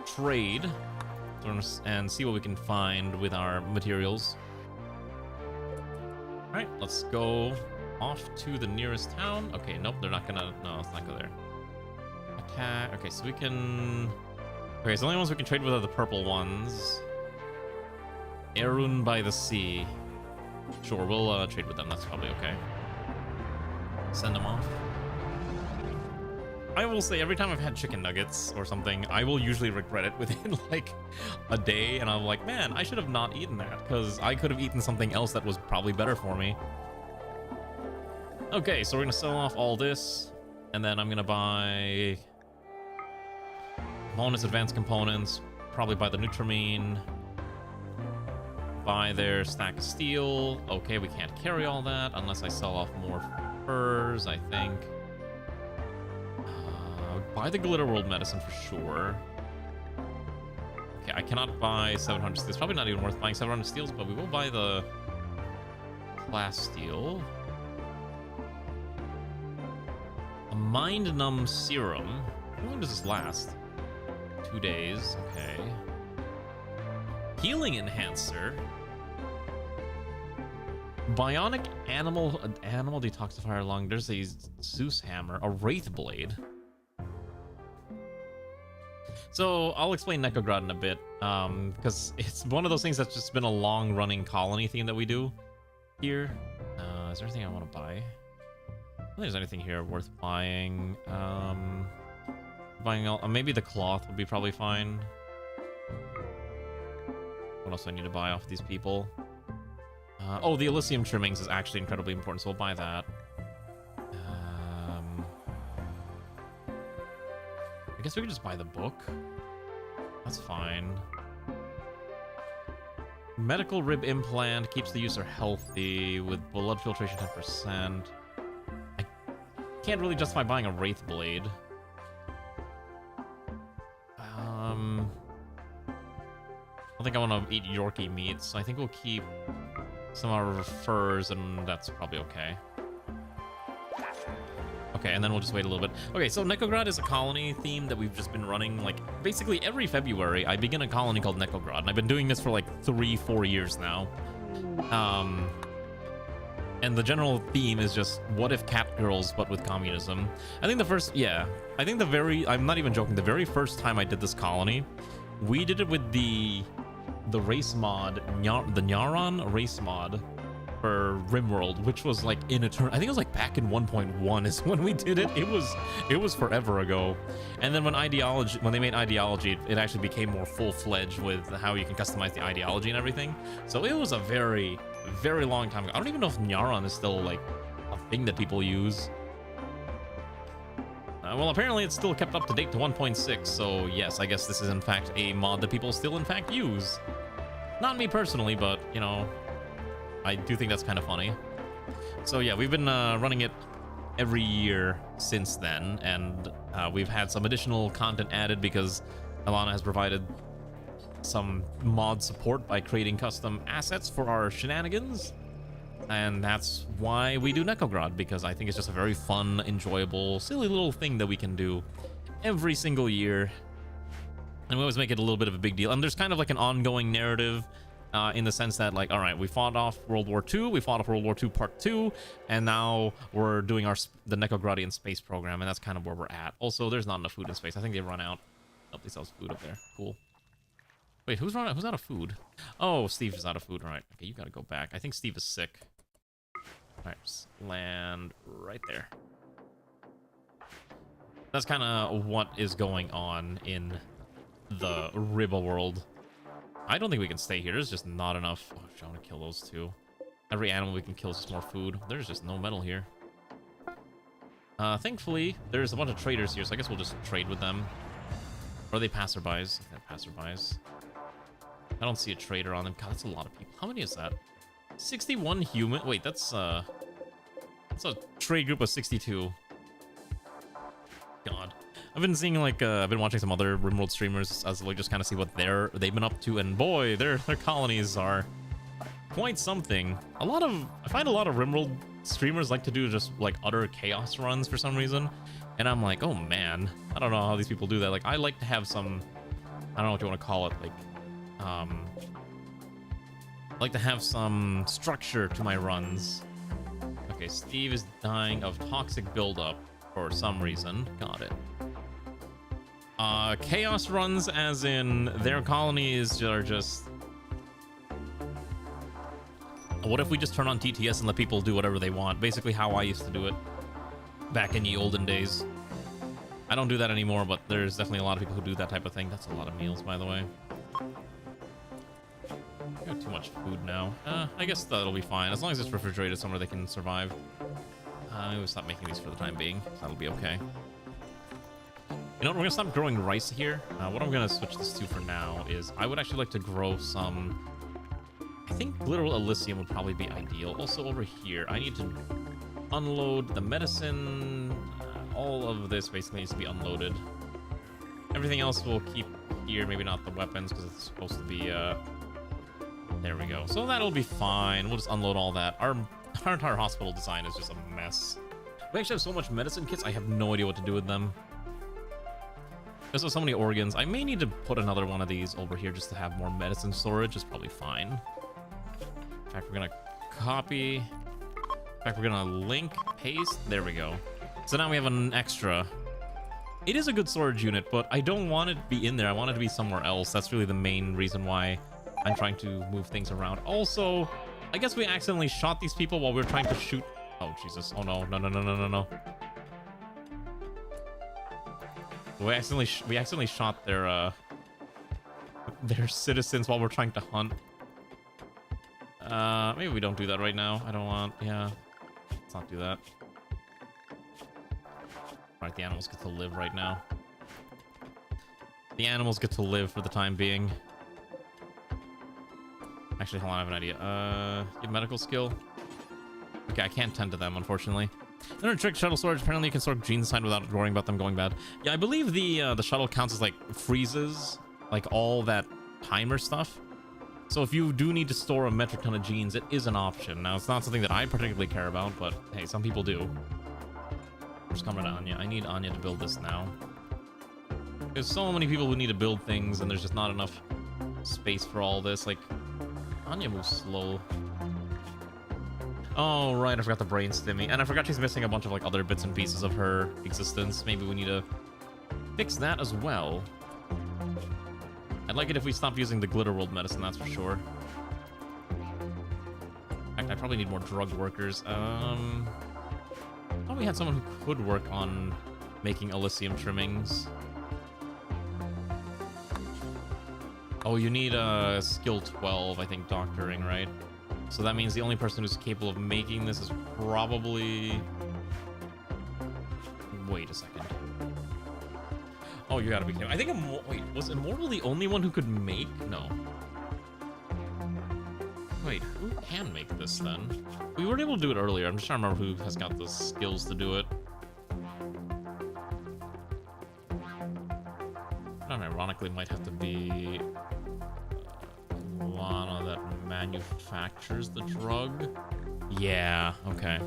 trade and see what we can find with our materials. All right, let's go off to the nearest town. Okay, nope, they're not gonna. No, let's not go there. Attack. Okay, so we can. Okay, so the only ones we can trade with are the purple ones. Erun by the sea. Sure, we'll trade with them. That's probably okay. Send them off. I will say, every time I've had chicken nuggets or something, I will usually regret it within like a day, and I'm like, man, I should have not eaten that, because I could have eaten something else that was probably better for me. Okay, so we're gonna sell off all this, and then I'm gonna buy bonus advanced components, probably buy the Nutramine, buy their stack of steel. Okay, we can't carry all that unless I sell off more furs, I think. Buy the Glitter World medicine for sure. Okay, I cannot buy 700 steels. Probably not even worth buying 700 steels, but we will buy the class steel. A Mind Numb Serum. How long does this last? 2 days. Okay. Healing Enhancer. Bionic Animal Detoxifier Lung. There's a Zeus Hammer. A Wraith Blade. So I'll explain NEKOGRAD in a bit, because it's one of those things that's just been a long-running colony theme that we do here. Is there anything I want to buy? I don't think there's anything here worth buying. Maybe the cloth would be probably fine. What else do I need to buy off these people? Oh, the Elysium trimmings is actually incredibly important, so we'll buy that. I guess we could just buy the book. That's fine. Medical rib implant keeps the user healthy with blood filtration 10%. I can't really justify buying a Wraith Blade. I don't think I want to eat Yorkie meat, so I think we'll keep some of our furs, and that's probably okay. Okay, and then we'll just wait a little bit. Okay, so NEKOGRAD is a colony theme that we've just been running, like, basically every February, I begin a colony called NEKOGRAD, and I've been doing this for, like, 3-4 years now. And the general theme is just, what if CATGIRLS, but with communism? I think I'm not even joking, the very first time I did this colony, we did it with the race mod, the Nyaran race mod, for Rimworld, which was like I think it was like back in 1.1 is when we did it. It was forever ago. And then when they made ideology, it actually became more full-fledged with how you can customize the ideology and everything. So it was a very, very long time ago. I don't even know if Nyaran is still like a thing that people use. Well, apparently it's still kept up to date to 1.6, so yes, I guess this is in fact a mod that people still in fact use. Not me personally, but, you know, I do think that's kind of funny. So yeah, we've been running it every year since then, and we've had some additional content added because Alana has provided some mod support by creating custom assets for our shenanigans. And that's why we do NEKOGRAD, because I think it's just a very fun, enjoyable, silly little thing that we can do every single year. And we always make it a little bit of a big deal. And there's kind of like an ongoing narrative in the sense that, like, all right, we fought off World War II, we fought off World War II Part 2, and now we're doing the NEKOGRADian space program, and that's kind of where we're at. Also, there's not enough food in space. I think they run out. Oh, they sell food up there. Cool. Wait, who's out of food? Oh, Steve is out of food. All right. Okay, you gotta go back. I think Steve is sick. All right, just land right there. That's kind of what is going on in the Rimworld. I don't think we can stay here. There's just not enough. Oh, I want to kill those two. Every animal we can kill is just more food. There's just no metal here. Thankfully, there's a bunch of traders here, so I guess we'll just trade with them. Or are they passerbys? I think they're passerbys. I don't see a trader on them. God, that's a lot of people. How many is that? 61 human. Wait, that's a trade group of 62. God. I've been seeing like I've been watching some other Rimworld streamers as like just kind of see what they've been up to, and boy, their colonies are quite something. I find a lot of Rimworld streamers like to do just like utter chaos runs for some reason, and I'm like, oh man, I don't know how these people do that. Like I like to have some, I don't know what you want to call it, like I like to have some structure to my runs. Okay, Steve is dying of toxic buildup for some reason. Got it. Chaos runs as in their colonies are just... What if we just turn on TTS and let people do whatever they want? Basically how I used to do it back in the olden days. I don't do that anymore, but there's definitely a lot of people who do that type of thing. That's a lot of meals, by the way. I got too much food now. I guess that'll be fine. As long as it's refrigerated somewhere they can survive. I'm gonna stop making these for the time being. That'll be okay. You know what? We're gonna stop growing rice here. What I'm gonna switch this to for now is I would actually like to grow some... I think literal Elysium would probably be ideal. Also over here, I need to unload the medicine. All of this basically needs to be unloaded. Everything else we'll keep here. Maybe not the weapons because it's supposed to be... There we go. So that'll be fine. We'll just unload all that. Our entire hospital design is just a mess. We actually have so much medicine kits, I have no idea what to do with them. There's so many organs. I may need to put another one of these over here just to have more medicine storage. It's probably fine. In fact, we're gonna copy. In fact, we're gonna link, paste. There we go. So now we have an extra. It is a good storage unit, but I don't want it to be in there. I want it to be somewhere else. That's really the main reason why I'm trying to move things around. Also, I guess we accidentally shot these people while we were trying to shoot. Oh, Jesus. Oh, no. No, no, no, no, no, no. We accidentally shot their citizens while we're trying to hunt. Maybe we don't do that right now. I don't want... Yeah. Let's not do that. Alright, the animals get to live right now. The animals get to live for the time being. Actually, hold on, I have an idea. Get medical skill. Okay, I can't tend to them, unfortunately. Another trick, shuttle storage. Apparently you can store genes inside without worrying about them going bad. Yeah, I believe the shuttle counts as, like, freezes, like, all that timer stuff. So if you do need to store a metric ton of genes, it is an option. Now, it's not something that I particularly care about, but, hey, some people do. Where's Comrade Anya? I need Anya to build this now. There's so many people who need to build things, and there's just not enough space for all this. Like, Anya moves slow. Oh, right, I forgot the brain stimmy. And I forgot she's missing a bunch of, like, other bits and pieces of her existence. Maybe we need to fix that as well. I'd like it if we stopped using the Glitter World medicine, that's for sure. In fact, I probably need more drug workers. I thought we had someone who could work on making Elysium trimmings. Oh, you need a skill 12, I think, doctoring, right? So that means the only person who's capable of making this is probably... Wait a second. Oh, you gotta be kidding. I think wait, was Immortal the only one who could make? No. Wait, who can make this then? We weren't able to do it earlier. I'm just trying to remember who has got the skills to do it. And ironically, might have to be Lana that manufactures the drug. Yeah, okay.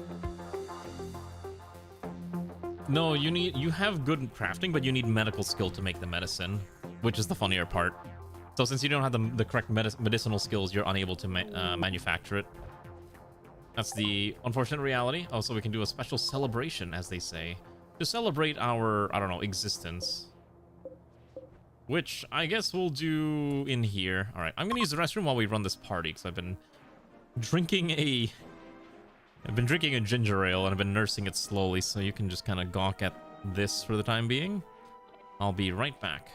No, you have good crafting, but you need medical skill to make the medicine, which is the funnier part. So since you don't have the correct medicinal skills, you're unable to manufacture it. That's the unfortunate reality. Also, we can do a special celebration, as they say, to celebrate our, I don't know, existence. Which I guess we'll do in here. All right, I'm gonna use the restroom while we run this party, because I've been drinking a ginger ale and I've been nursing it slowly, so you can just kind of gawk at this for the time being. I'll be right back.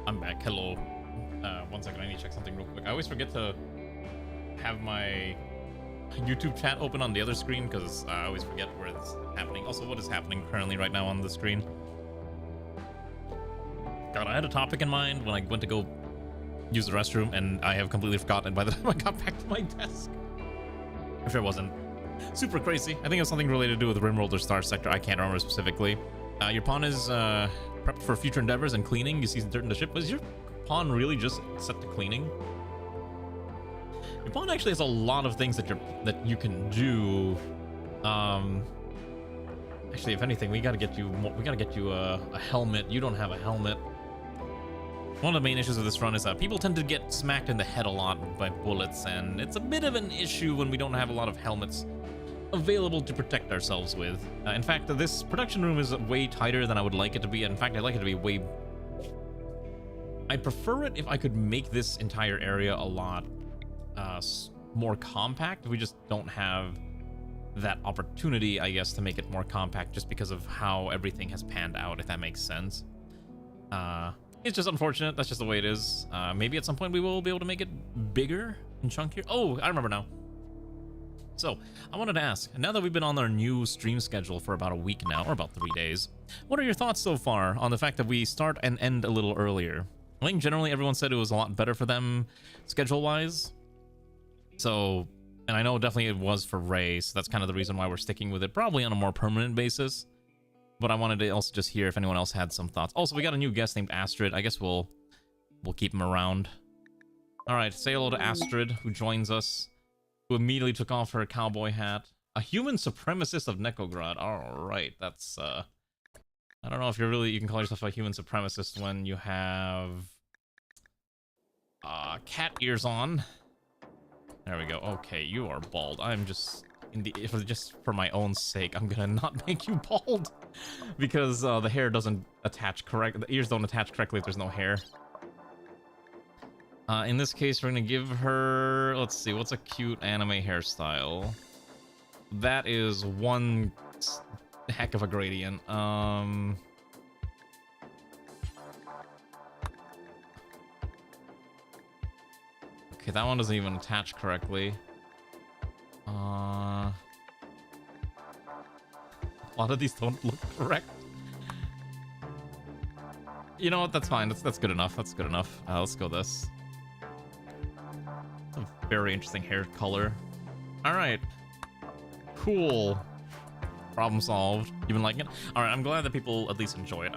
I'm back. Hello. One second, I need to check something real quick. I always forget to have my YouTube chat open on the other screen because I always forget where it's happening. Also, what is happening currently right now on the screen? God, I had a topic in mind when I went to go use the restroom, and I have completely forgotten by the time I got back to my desk. I'm sure it wasn't super crazy. I think it was something related to do with Rimworld or Star Sector. I can't remember specifically. Your pawn is prepped for future endeavors and cleaning. You see dirt in the ship. Was your pawn really just set to cleaning? Your pawn actually has a lot of things that you can do. Actually, if anything, we gotta get you a helmet. You don't have a helmet. One of the main issues of this run is that people tend to get smacked in the head a lot by bullets, and it's a bit of an issue when we don't have a lot of helmets available to protect ourselves with. In fact, this production room is way tighter than I would like it to be. In fact, I'd like it to be way... I'd prefer it if I could make this entire area a lot more compact. We just don't have that opportunity, I guess, to make it more compact just because of how everything has panned out, if that makes sense. It's just unfortunate. That's just the way it is. Maybe at some point we will be able to make it bigger and chunkier. Oh, I remember now. So, I wanted to ask, now that we've been on our new stream schedule for about a week now, or about 3 days, what are your thoughts so far on the fact that we start and end a little earlier? I think generally everyone said it was a lot better for them schedule-wise. So, and I know definitely it was for Ray, so that's kind of the reason why we're sticking with it, probably on a more permanent basis. But I wanted to also just hear if anyone else had some thoughts. Also, we got a new guest named Astrid. I guess we'll keep him around. All right, say hello to Astrid, who joins us, who immediately took off her cowboy hat. A human supremacist of NEKOGRAD. Alright, that's, I don't know if you can call yourself a human supremacist when you have, cat ears on. There we go. Okay, you are bald. I'm just, just for my own sake, I'm gonna not make you bald. Because, the hair doesn't attach the ears don't attach correctly if there's no hair. In this case, we're gonna give her, let's see, what's a cute anime hairstyle? That is one heck of a gradient. Okay, that one doesn't even attach correctly. A lot of these don't look correct. You know what? That's fine. That's good enough. That's good enough. Let's go this. It's a very interesting hair color. All right. Cool. Problem solved. You've been liking it? Alright, I'm glad that people at least enjoy it.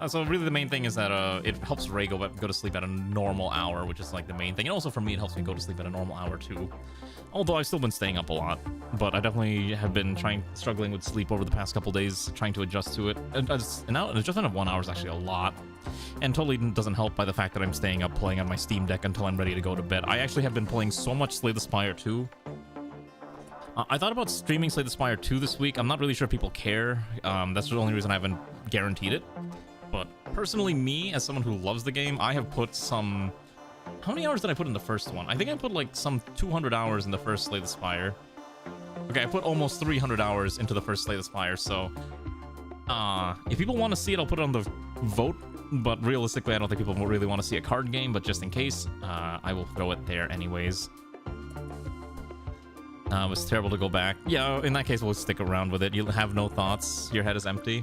So really the main thing is that it helps Ray go to sleep at a normal hour, which is like the main thing. And also for me, it helps me go to sleep at a normal hour too. Although I've still been staying up a lot. But I definitely have been struggling with sleep over the past couple days, trying to adjust to it. And now an adjustment of 1 hour is actually a lot. And totally doesn't help by the fact that I'm staying up playing on my Steam Deck until I'm ready to go to bed. I actually have been playing so much Slay the Spire 2. I thought about streaming Slay the Spire 2 this week. I'm not really sure if people care. That's the only reason I haven't guaranteed it. But personally, me, as someone who loves the game, I have put some... How many hours did I put in the first one? I think I put like some 200 hours in the first Slay the Spire. Okay, I put almost 300 hours into the first Slay the Spire, so... if people want to see it, I'll put it on the vote. But realistically, I don't think people really want to see a card game, but just in case, I will throw it there anyways. It was terrible to go back. Yeah, in that case, we'll stick around with it. You'll have no thoughts. Your head is empty.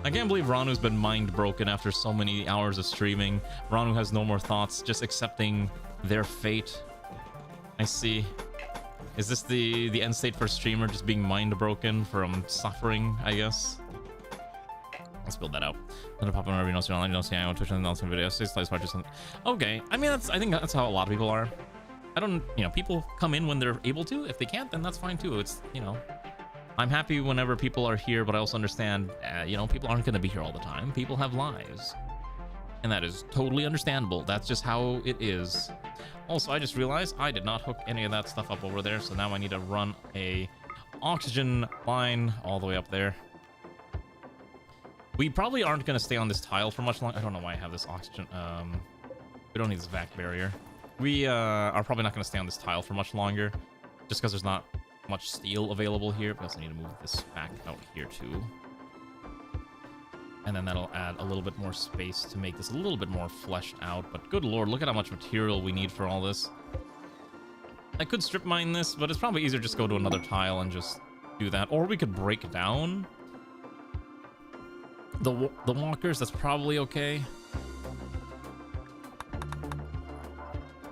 I can't believe Ranu's been mind broken after so many hours of streaming. Ranu has no more thoughts, just accepting their fate. I see. Is this the end state for a streamer, just being mind broken from suffering, I guess? Let's build that out. Then pop on every notes online, you don't see anyone Twitch and announcing videos. Okay, I mean, I think that's how a lot of people are. I don't, people come in when they're able to. If they can't, then that's fine too. It's, I'm happy whenever people are here, but I also understand, people aren't going to be here all the time. People have lives. And that is totally understandable. That's just how it is. Also, I just realized I did not hook any of that stuff up over there, so now I need to run a oxygen line all the way up there. We probably aren't going to stay on this tile for much longer. I don't know why I have this oxygen. We don't need this vac barrier. We are probably not going to stay on this tile for much longer, just because there's not much steel available here. We also need to move this back out here too. And then that'll add a little bit more space to make this a little bit more fleshed out. But good lord, look at how much material we need for all this. I could strip mine this, but it's probably easier just go to another tile and just do that. Or we could break down the walkers. That's probably okay.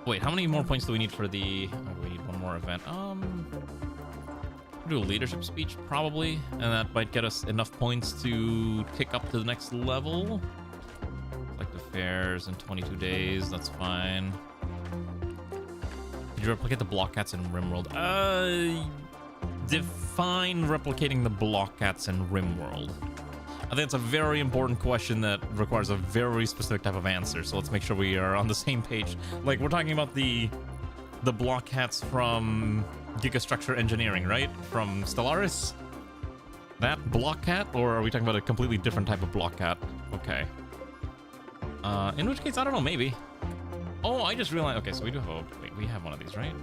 Wait, how many more points do we need for the... Oh, we need one more event. Do a leadership speech, probably. And that might get us enough points to tick up to the next level. Like the fairs in 22 days, that's fine. Did you replicate the block cats in Rimworld? Define replicating the block cats in Rimworld. I think it's a very important question that requires a very specific type of answer, so let's make sure we are on the same page. Like, we're talking about the block cats from Gigastructure Engineering, right? From Stellaris? That block cat? Or are we talking about a completely different type of block cat? Okay. In which case, I don't know, maybe. Oh, I just realized... Okay, so we do have a... Wait, we have one of these, right?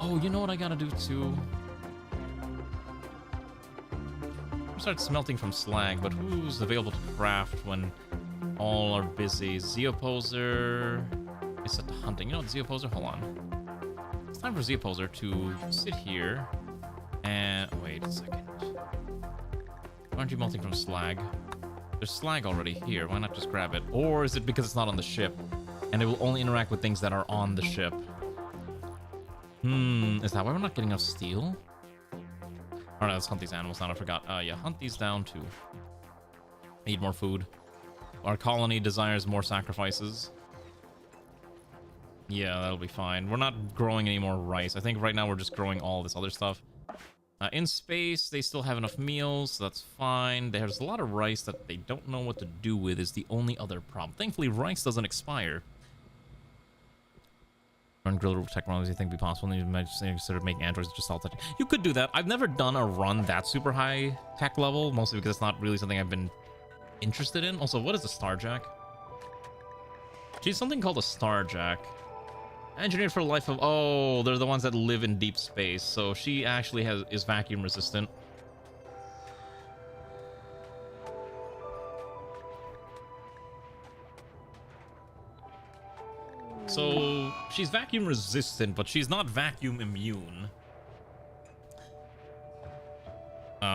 Oh, you know what I gotta do, too? Start smelting from slag, but who's available to craft when all are busy? Zeoposer is set to hunting. You know what, Zeoposer? Hold on. It's time for Zeoposer to sit here and... Wait a second. Why aren't you melting from slag? There's slag already here. Why not just grab it? Or is it because it's not on the ship and it will only interact with things that are on the ship? Is that why we're not getting enough steel? Alright, let's hunt these animals down. I forgot. Yeah, hunt these down too. Need more food. Our colony desires more sacrifices. Yeah, that'll be fine. We're not growing any more rice. I think right now we're just growing all this other stuff. In space, they still have enough meals, so that's fine. There's a lot of rice that they don't know what to do with is the only other problem. Thankfully, rice doesn't expire. Run grill technology, you think be possible? You might consider making androids just all touch. You could do that. I've never done a run that super high tech level, mostly because it's not really something I've been interested in. Also, what is a Starjack? She's something called a Starjack. Engineered for life of... Oh, they're the ones that live in deep space. So she actually is vacuum resistant. So she's vacuum resistant, but she's not vacuum immune.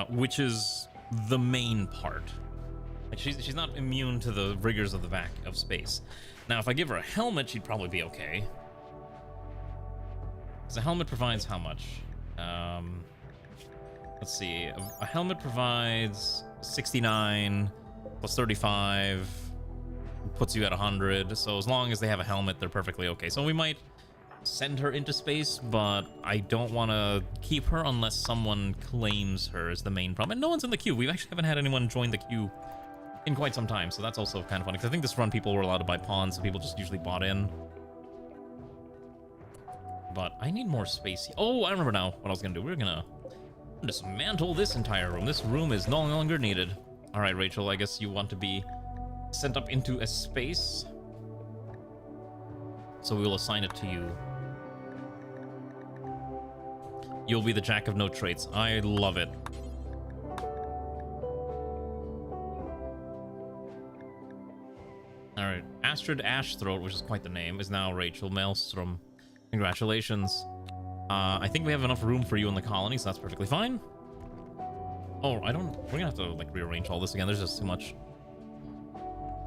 Which is the main part. Like she's not immune to the rigors of of space. Now, if I give her a helmet, she'd probably be okay. Because a helmet provides how much? Let's see. A helmet provides 69 plus 35. Puts you at 100. So as long as they have a helmet, they're perfectly okay. So we might send her into space, but I don't want to keep her unless someone claims her as the main problem. And no one's in the queue. We actually haven't had anyone join the queue in quite some time, so that's also kind of funny. Because I think this run people were allowed to buy pawns, so people just usually bought in. But I need more space. Oh, I remember now what I was gonna do. We're gonna dismantle this entire room. This room is no longer needed. All right, Rachel, I guess you want to be sent up into a space. So we will assign it to you. You'll be the jack of no trades. I love it. All right, Astrid Ashthroat, which is quite the name, is now Rachel Maelstrom. Congratulations. I think we have enough room for you in the colony, so that's perfectly fine. Oh, we're gonna have to like rearrange all this again. There's just too much.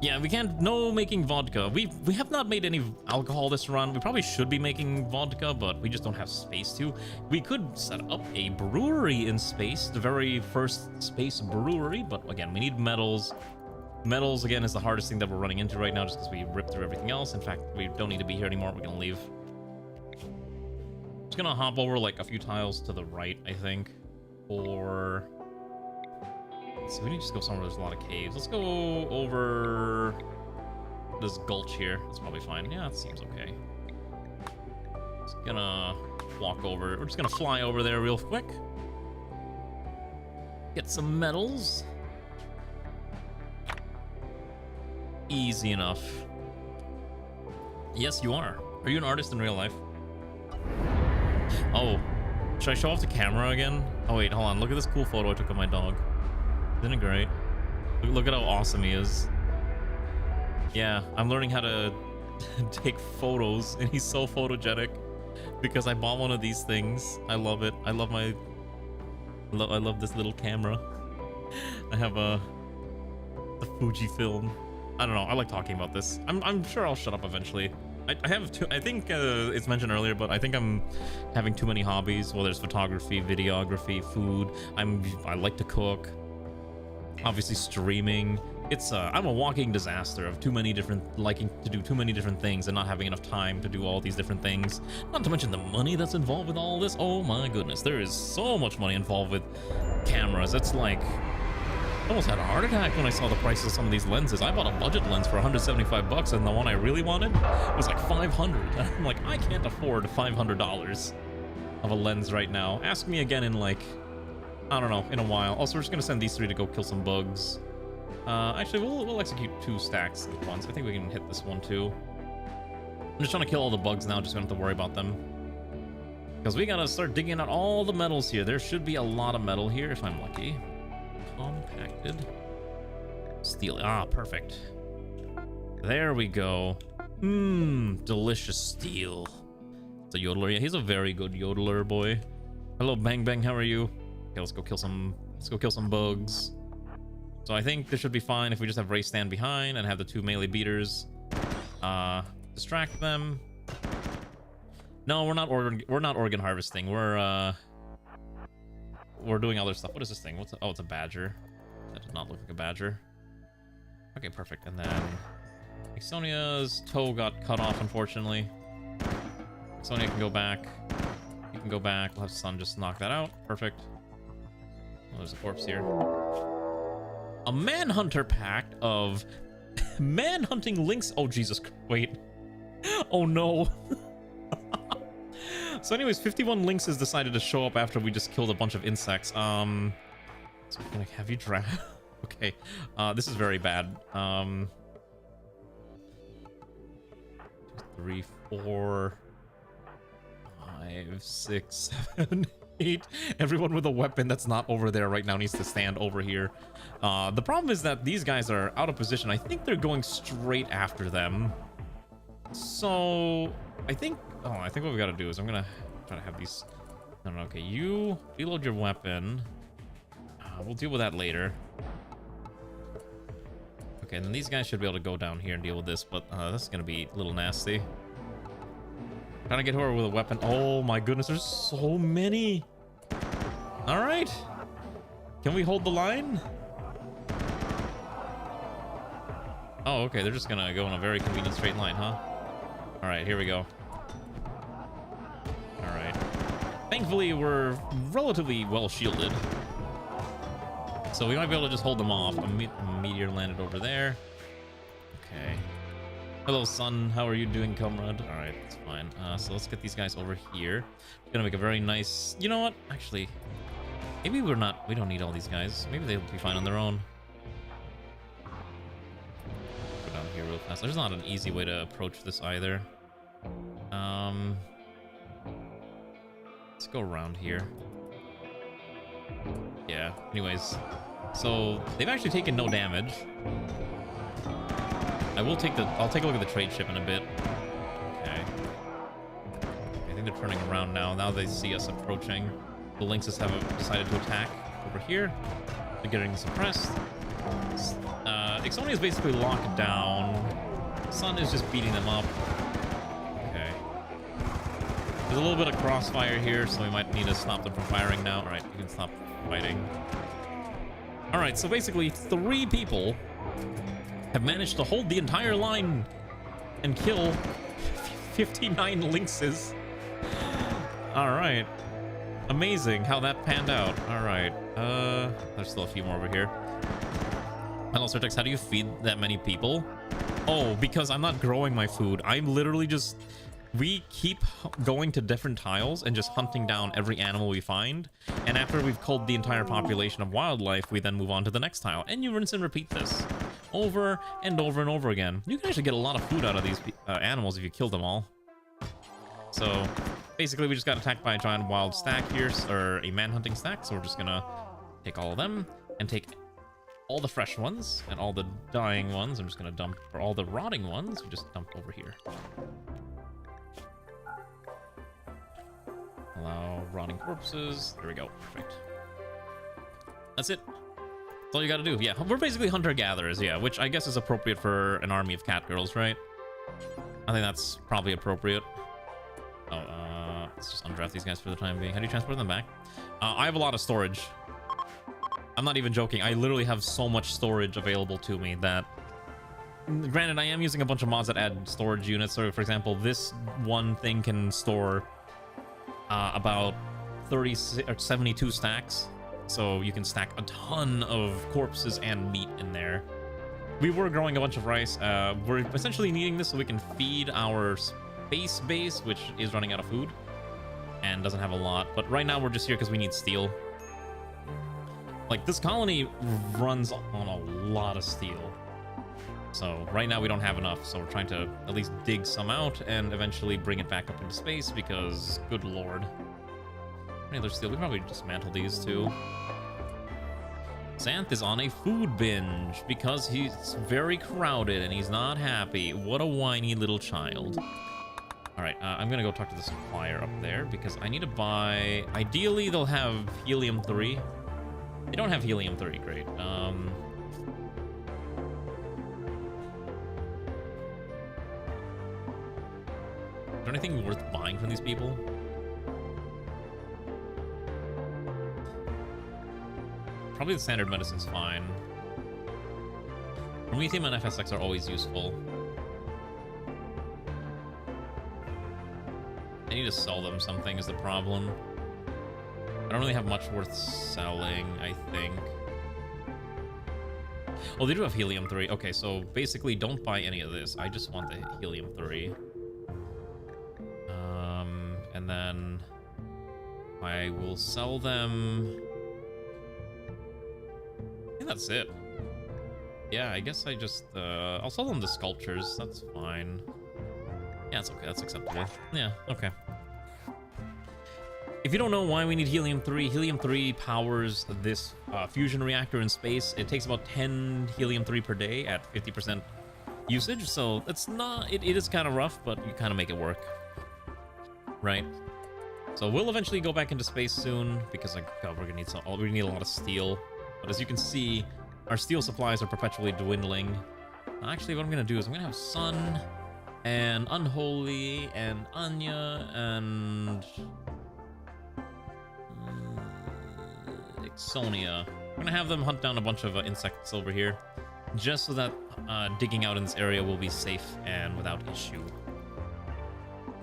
Yeah, we can't, no making vodka. We have not made any alcohol this run. We probably should be making vodka, but we just don't have space to. We could set up a brewery in space, the very first space brewery, but again, we need metals. Metals, again, is the hardest thing that we're running into right now just because we ripped through everything else. In fact, we don't need to be here anymore. We're gonna leave. Just gonna hop over like a few tiles to the right, I think. Or... So we need to just go somewhere there's a lot of caves. Let's go over this gulch here. That's probably fine. Yeah, that seems okay. Just gonna walk over. We're just gonna fly over there real quick. Get some metals. Easy enough. Yes, you are. Are you an artist in real life? Oh, should I show off the camera again? Oh wait, hold on. Look at this cool photo I took of my dog. Isn't it great? Look at how awesome he is. Yeah, I'm learning how to take photos, and he's so photogenic because I bought one of these things. I love it. I love this little camera. I have the Fujifilm. I don't know. I like talking about this. I'm sure I'll shut up eventually. I have two. I think it's mentioned earlier, but I think I'm having too many hobbies. Well, there's photography, videography, food. I like to cook. Obviously streaming. I'm a walking disaster of liking to do too many different things and not having enough time to do all these different things. Not to mention the money that's involved with all this. Oh my goodness, there is so much money involved with cameras. It's like, I almost had a heart attack when I saw the prices of some of these lenses. I bought a budget lens for 175 bucks, and the one I really wanted was like 500. I'm like, I can't afford $500 of a lens right now. Ask me again in like, I don't know, in a while. Also, we're just gonna send these three to go kill some bugs. Actually, we'll execute 2 stacks at once. I think we can hit this one too. I'm just trying to kill all the bugs now, just don't have to worry about them. Because we gotta start digging out all the metals here. There should be a lot of metal here if I'm lucky. Compacted. Steel. Ah, perfect. There we go. Delicious steel. It's a yodeler. Yeah, he's a very good yodeler, boy. Hello, Bang Bang. How are you? Okay, let's go kill some bugs. So I think this should be fine if we just have Ray stand behind and have the 2 melee beaters distract them. No, we're not organ harvesting. We're doing other stuff. What is this thing? Oh, it's a badger. That does not look like a badger. Okay, perfect. And then Exonia's toe got cut off, unfortunately. Exonia can go back. You can go back. We'll have Sun just knock that out. Perfect. Oh, there's a corpse here. A manhunter pack of man-hunting lynx. Oh, Jesus. Wait. Oh, no. So anyways, 51 lynxes decided to show up after we just killed a bunch of insects. So we're gonna have you drown. Okay. This is very bad. 2, 3, 4, 5, 6, 7, 8. Everyone with a weapon that's not over there right now needs to stand over here. The problem is that these guys are out of position. I think they're going straight after them. So I think what we gotta do is I'm gonna try to have these. No, okay, you reload your weapon. We'll deal with that later. Okay, and then these guys should be able to go down here and deal with this, but this is gonna be a little nasty. Trying to get her with a weapon. Oh my goodness, there's so many. All right, can we hold the line? Oh, okay, they're just gonna go in a very convenient straight line, huh? All right, here we go. All right. Thankfully, we're relatively well shielded, so we might be able to just hold them off. A meteor landed over there. Okay. Hello, son. How are you doing, comrade? All right, it's fine. So let's get these guys over here. Gonna make a very nice. You know what? Actually, maybe we're not. We don't need all these guys. Maybe they'll be fine on their own. Go down here real fast. There's not an easy way to approach this either. Let's go around here. Yeah. Anyways, so they've actually taken no damage. I'll take a look at the trade ship in a bit. Okay. I think they're turning around now. Now they see us approaching. The lynxes have decided to attack over here. They're getting suppressed. Ixonia is basically locked down. Sun is just beating them up. Okay. There's a little bit of crossfire here, so we might need to stop them from firing now. All right, you can stop fighting. All right, so basically 3 people have managed to hold the entire line and kill 59 lynxes. All right. Amazing how that panned out. All right. There's still a few more over here. Hello, Certex. How do you feed that many people? Oh, because I'm not growing my food. I'm literally just... We keep going to different tiles and just hunting down every animal we find. And after we've culled the entire population of wildlife, we then move on to the next tile. And you rinse and repeat this over and over and over again. You can actually get a lot of food out of these animals if you kill them all. So basically, we just got attacked by a giant wild stack here, or a man-hunting stack. So we're just gonna take all of them and take all the fresh ones and all the dying ones. I'm just gonna dump, for all the rotting ones, we just dump over here. Allow rotting corpses. There we go. Perfect. That's it. That's all you gotta do. Yeah, we're basically hunter-gatherers, yeah, which I guess is appropriate for an army of cat girls, right? I think that's probably appropriate. Oh, let's just undraft these guys for the time being. How do you transport them back? I have a lot of storage. I'm not even joking. I literally have so much storage available to me that... Granted, I am using a bunch of mods that add storage units. So, for example, this one thing can store... about 72 stacks, so you can stack a ton of corpses and meat in there. We were growing a bunch of rice. We're essentially needing this so we can feed our space base, which is running out of food and doesn't have a lot. But right now we're just here because we need steel. Like, this colony runs on a lot of steel. So right now we don't have enough, so we're trying to at least dig some out and eventually bring it back up into space because, good lord. Any other steel? We can probably dismantle these too. Xanth is on a food binge because he's very crowded and he's not happy. What a whiny little child. All right, I'm gonna go talk to the supplier up there because I need to buy... Ideally, they'll have helium-3. They don't have helium-3, great. Is there anything worth buying from these people? Probably the standard medicine's fine. Promethium and FSX are always useful. I need to sell them something is the problem. don't really have much worth selling, I think. Oh, they do have helium-3. Okay, so basically don't buy any of this. I just want the helium-3. And then I will sell them. I think that's it. Yeah, I guess I just, I'll sell them the sculptures. That's fine. Yeah, it's okay. That's acceptable. Yeah, okay. If you don't know why we need helium-3, helium-3 powers this fusion reactor in space. It takes about 10 helium-3 per day at 50% usage, so it's not, it is kind of rough, but you kind of make it work. Right? So we'll eventually go back into space soon, because like, God, we're gonna need we need a lot of steel. But as you can see, our steel supplies are perpetually dwindling. Actually, what I'm gonna do is I'm gonna have Sun and Unholy and Anya and Ixonia. I'm gonna have them hunt down a bunch of insects over here, just so that digging out in this area will be safe and without issue.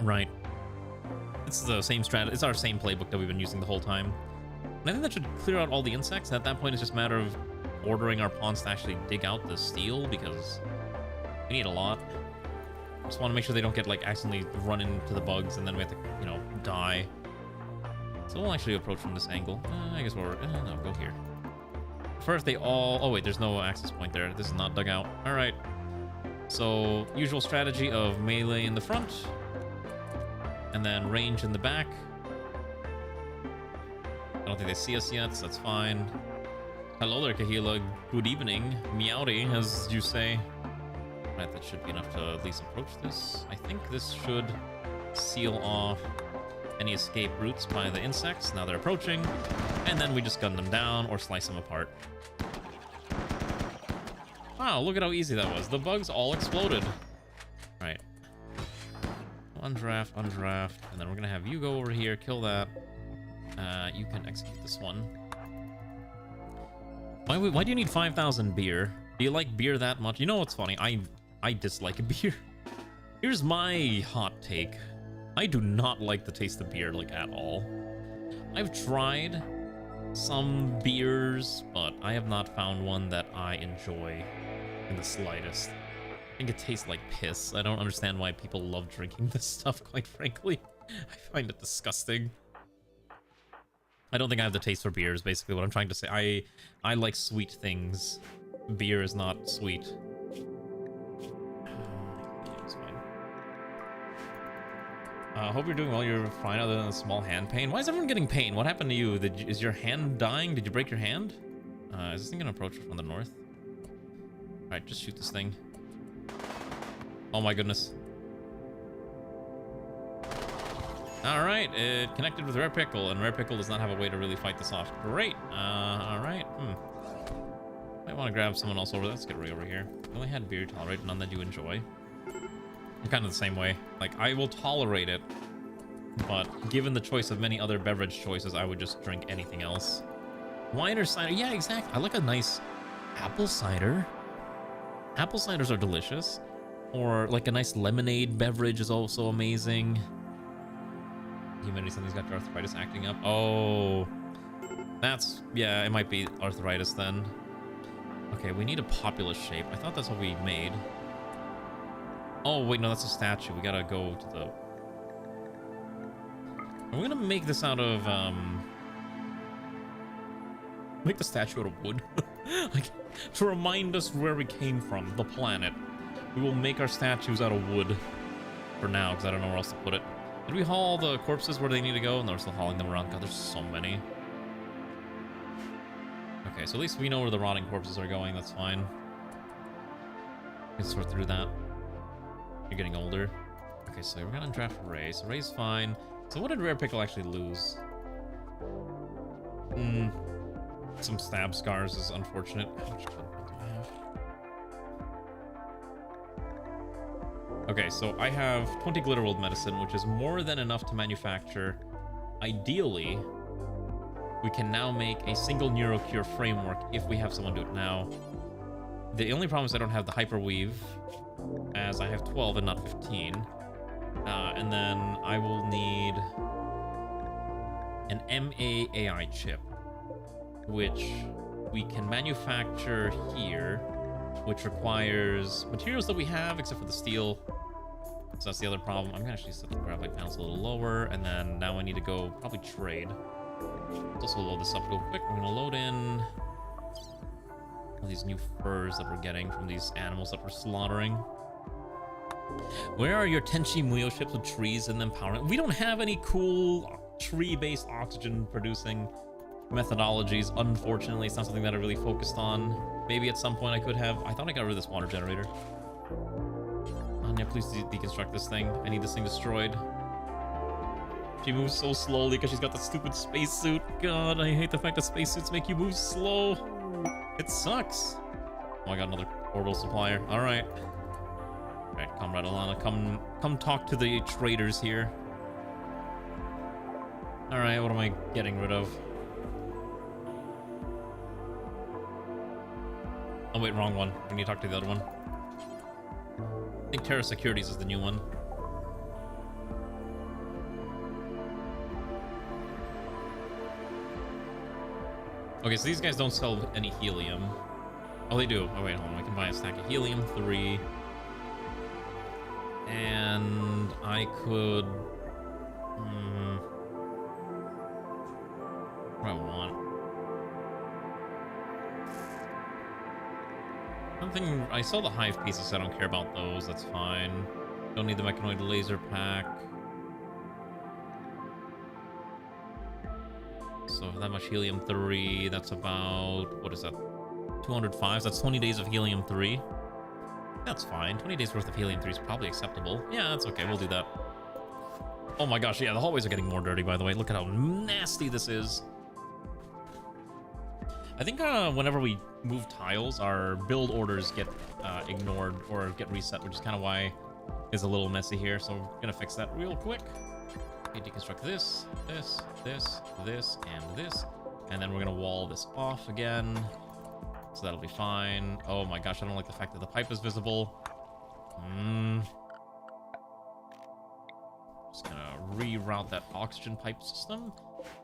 Right. It's the same strategy. It's our same playbook that we've been using the whole time. And I think that should clear out all the insects. At that point, it's just a matter of ordering our pawns to actually dig out the steel, because we need a lot. Just want to make sure they don't get, like, accidentally run into the bugs, and then we have to, you know, die. So we'll actually approach from this angle. I guess we'll... no, go here. First, they all... Oh, wait, there's no access point there. This is not dug out. All right. So, usual strategy of melee in the front, and then range in the back. I don't think they see us yet, so that's fine. Hello there, Kahila. Good evening. Meowdy, as you say. Right, that should be enough to at least approach this. I think this should seal off any escape routes by the insects. Now they're approaching, and then we just gun them down or slice them apart. Wow, look at how easy that was. The bugs all exploded. Right. Undraft, undraft, and then we're gonna have you go over here, kill that. You can execute this one. Why do you need 5,000 beer? Do you like beer that much? You know what's funny? I dislike beer. Here's my hot take. I do not like the taste of beer, like, at all. I've tried some beers, but I have not found one that I enjoy in the slightest. I think it tastes like piss. I don't understand why people love drinking this stuff, quite frankly. I find it disgusting. I don't think I have the taste for beer, is basically what I'm trying to say. I like sweet things. Beer is not sweet. Hope you're doing well. You're fine other than a small hand pain. Why is everyone getting pain? What happened to you? Is your hand dying? Did you break your hand? Is this thing gonna approach from the north? Alright, just shoot this thing. Oh my goodness. Alright, it connected with Rare Pickle, and Rare Pickle does not have a way to really fight this off. Great. Alright. Might want to grab someone else over. Let's get Ray over here. I only had beer tolerate, none that you enjoy. I'm kind of the same way. Like, I will tolerate it, but given the choice of many other beverage choices, I would just drink anything else. Wine or cider? Yeah, exactly. I like a nice apple cider. Apple ciders are delicious. Or like a nice lemonade beverage is also amazing. Humidity, something's got your arthritis acting up. Oh, that's, yeah, it might be arthritis then. Okay, we need a populous shape. I thought that's what we made. Oh, wait, no, that's a statue. We gotta go to the... We're gonna make this out of, make the statue out of wood. Like, to remind us where we came from, the planet. We will make our statues out of wood. For now, because I don't know where else to put it. Did we haul the corpses where they need to go? No, we're still hauling them around. God, there's so many. Okay, so at least we know where the rotting corpses are going. That's fine. We can sort through that. You're getting older. Okay, so we're gonna draft Ray. So Ray's fine. So what did Rare Pickle actually lose? Some stab scars is unfortunate. How much blood do I have? Okay, so I have 20 Glitterworld medicine, which is more than enough to manufacture. Ideally, we can now make a single NeuroCure framework if we have someone do it now. The only problem is I don't have the Hyperweave, as I have 12 and not 15. And then I will need an MAAI chip, which we can manufacture here, which requires materials that we have, except for the steel. So that's the other problem. I'm gonna actually set the graphite panels a little lower, and then now I need to go probably trade. Let's also load this up real quick. We're gonna load in all these new furs that we're getting from these animals that we're slaughtering. Where are your Tenchi Muyo ships with trees and them powering? We don't have any cool tree-based oxygen producing methodologies. Unfortunately, it's not something that I really focused on. Maybe at some point I could have. I thought I got rid of this water generator. Anya, please deconstruct this thing. I need this thing destroyed. She moves so slowly because she's got that stupid spacesuit. God, I hate the fact that spacesuits make you move slow. It sucks. Oh, I got another orbital supplier. All right. All right, Comrade Alana, come talk to the traders here. All right, what am I getting rid of? Oh wait, wrong one. We need to talk to the other one. I think Terra Securities is the new one. Okay, so these guys don't sell any helium. Oh, they do. Oh wait, hold on. I can buy a stack of helium 3. And I could... what do I want? Something... I saw the hive pieces, so I don't care about those. That's fine. Don't need the mechanoid laser pack. So that much helium 3, that's about... what is that? 205? That's 20 days of helium 3. That's fine. 20 days worth of helium 3 is probably acceptable. Yeah, that's okay. We'll do that. Oh my gosh, yeah, the hallways are getting more dirty, by the way. Look at how nasty this is. I think whenever we move tiles, our build orders get ignored or get reset, which is kind of why it's a little messy here. So we're going to fix that real quick. Okay, deconstruct this, this, this, this, and this. And then we're going to wall this off again. So that'll be fine. Oh my gosh, I don't like the fact that the pipe is visible. Just gonna reroute that oxygen pipe system.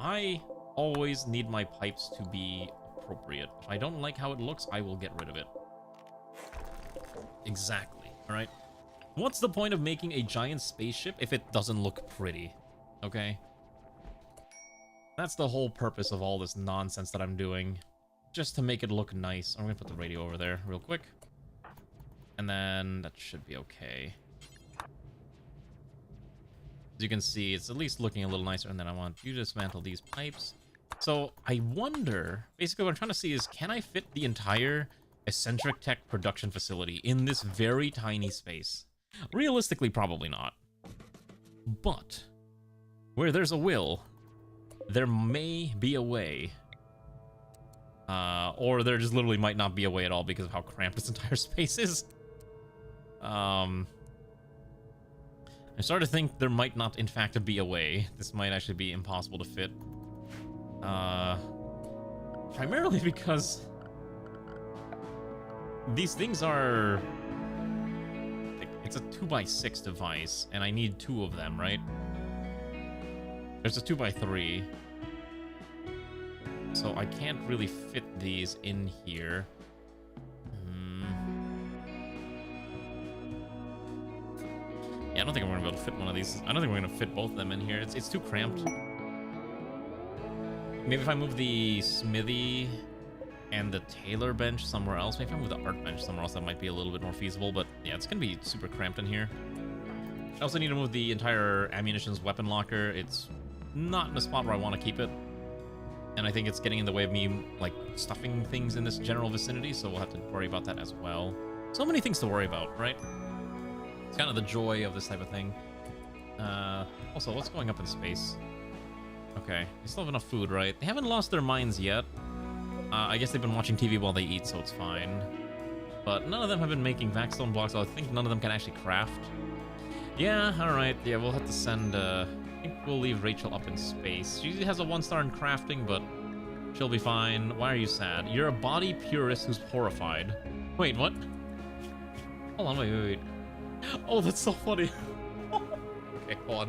I always need my pipes to be appropriate. If I don't like how it looks, I will get rid of it. Exactly, alright? What's the point of making a giant spaceship if it doesn't look pretty? Okay? That's the whole purpose of all this nonsense that I'm doing. Just to make it look nice. I'm gonna put the radio over there real quick. And then that should be okay. As you can see, it's at least looking a little nicer. And then I want you to dismantle these pipes. So I wonder, basically what I'm trying to see is, can I fit the entire Eccentric Tech production facility in this very tiny space? Realistically, probably not. But where there's a will, there may be a way. Or there just literally might not be a way at all because of how cramped this entire space is. I'm starting to think there might not, in fact, be a way. This might actually be impossible to fit. Primarily because these things are... It's a 2x6 device, and I need 2 of them, right? There's a 2x3. So I can't really fit these in here. Yeah, I don't think I'm gonna be able to fit one of these. I don't think we're gonna fit both of them in here. It's too cramped. Maybe if I move the smithy and the tailor bench somewhere else. Maybe if I move the art bench somewhere else, that might be a little bit more feasible. But yeah, it's gonna be super cramped in here. I also need to move the entire ammunitions weapon locker. It's not in a spot where I want to keep it. And I think it's getting in the way of me, like, stuffing things in this general vicinity, so we'll have to worry about that as well. So many things to worry about, right? It's kind of the joy of this type of thing. Also, what's going up in space? Okay, they still have enough food, right? They haven't lost their minds yet. I guess they've been watching TV while they eat, so it's fine. But none of them have been making vaxstone blocks, so I think none of them can actually craft. Yeah, alright, yeah, we'll have to send, I think we'll leave Rachel up in space. She has a 1-star in crafting, but she'll be fine. Why are you sad? You're a body purist who's horrified. Wait, what? Hold on, wait. Oh, that's so funny. Okay. Go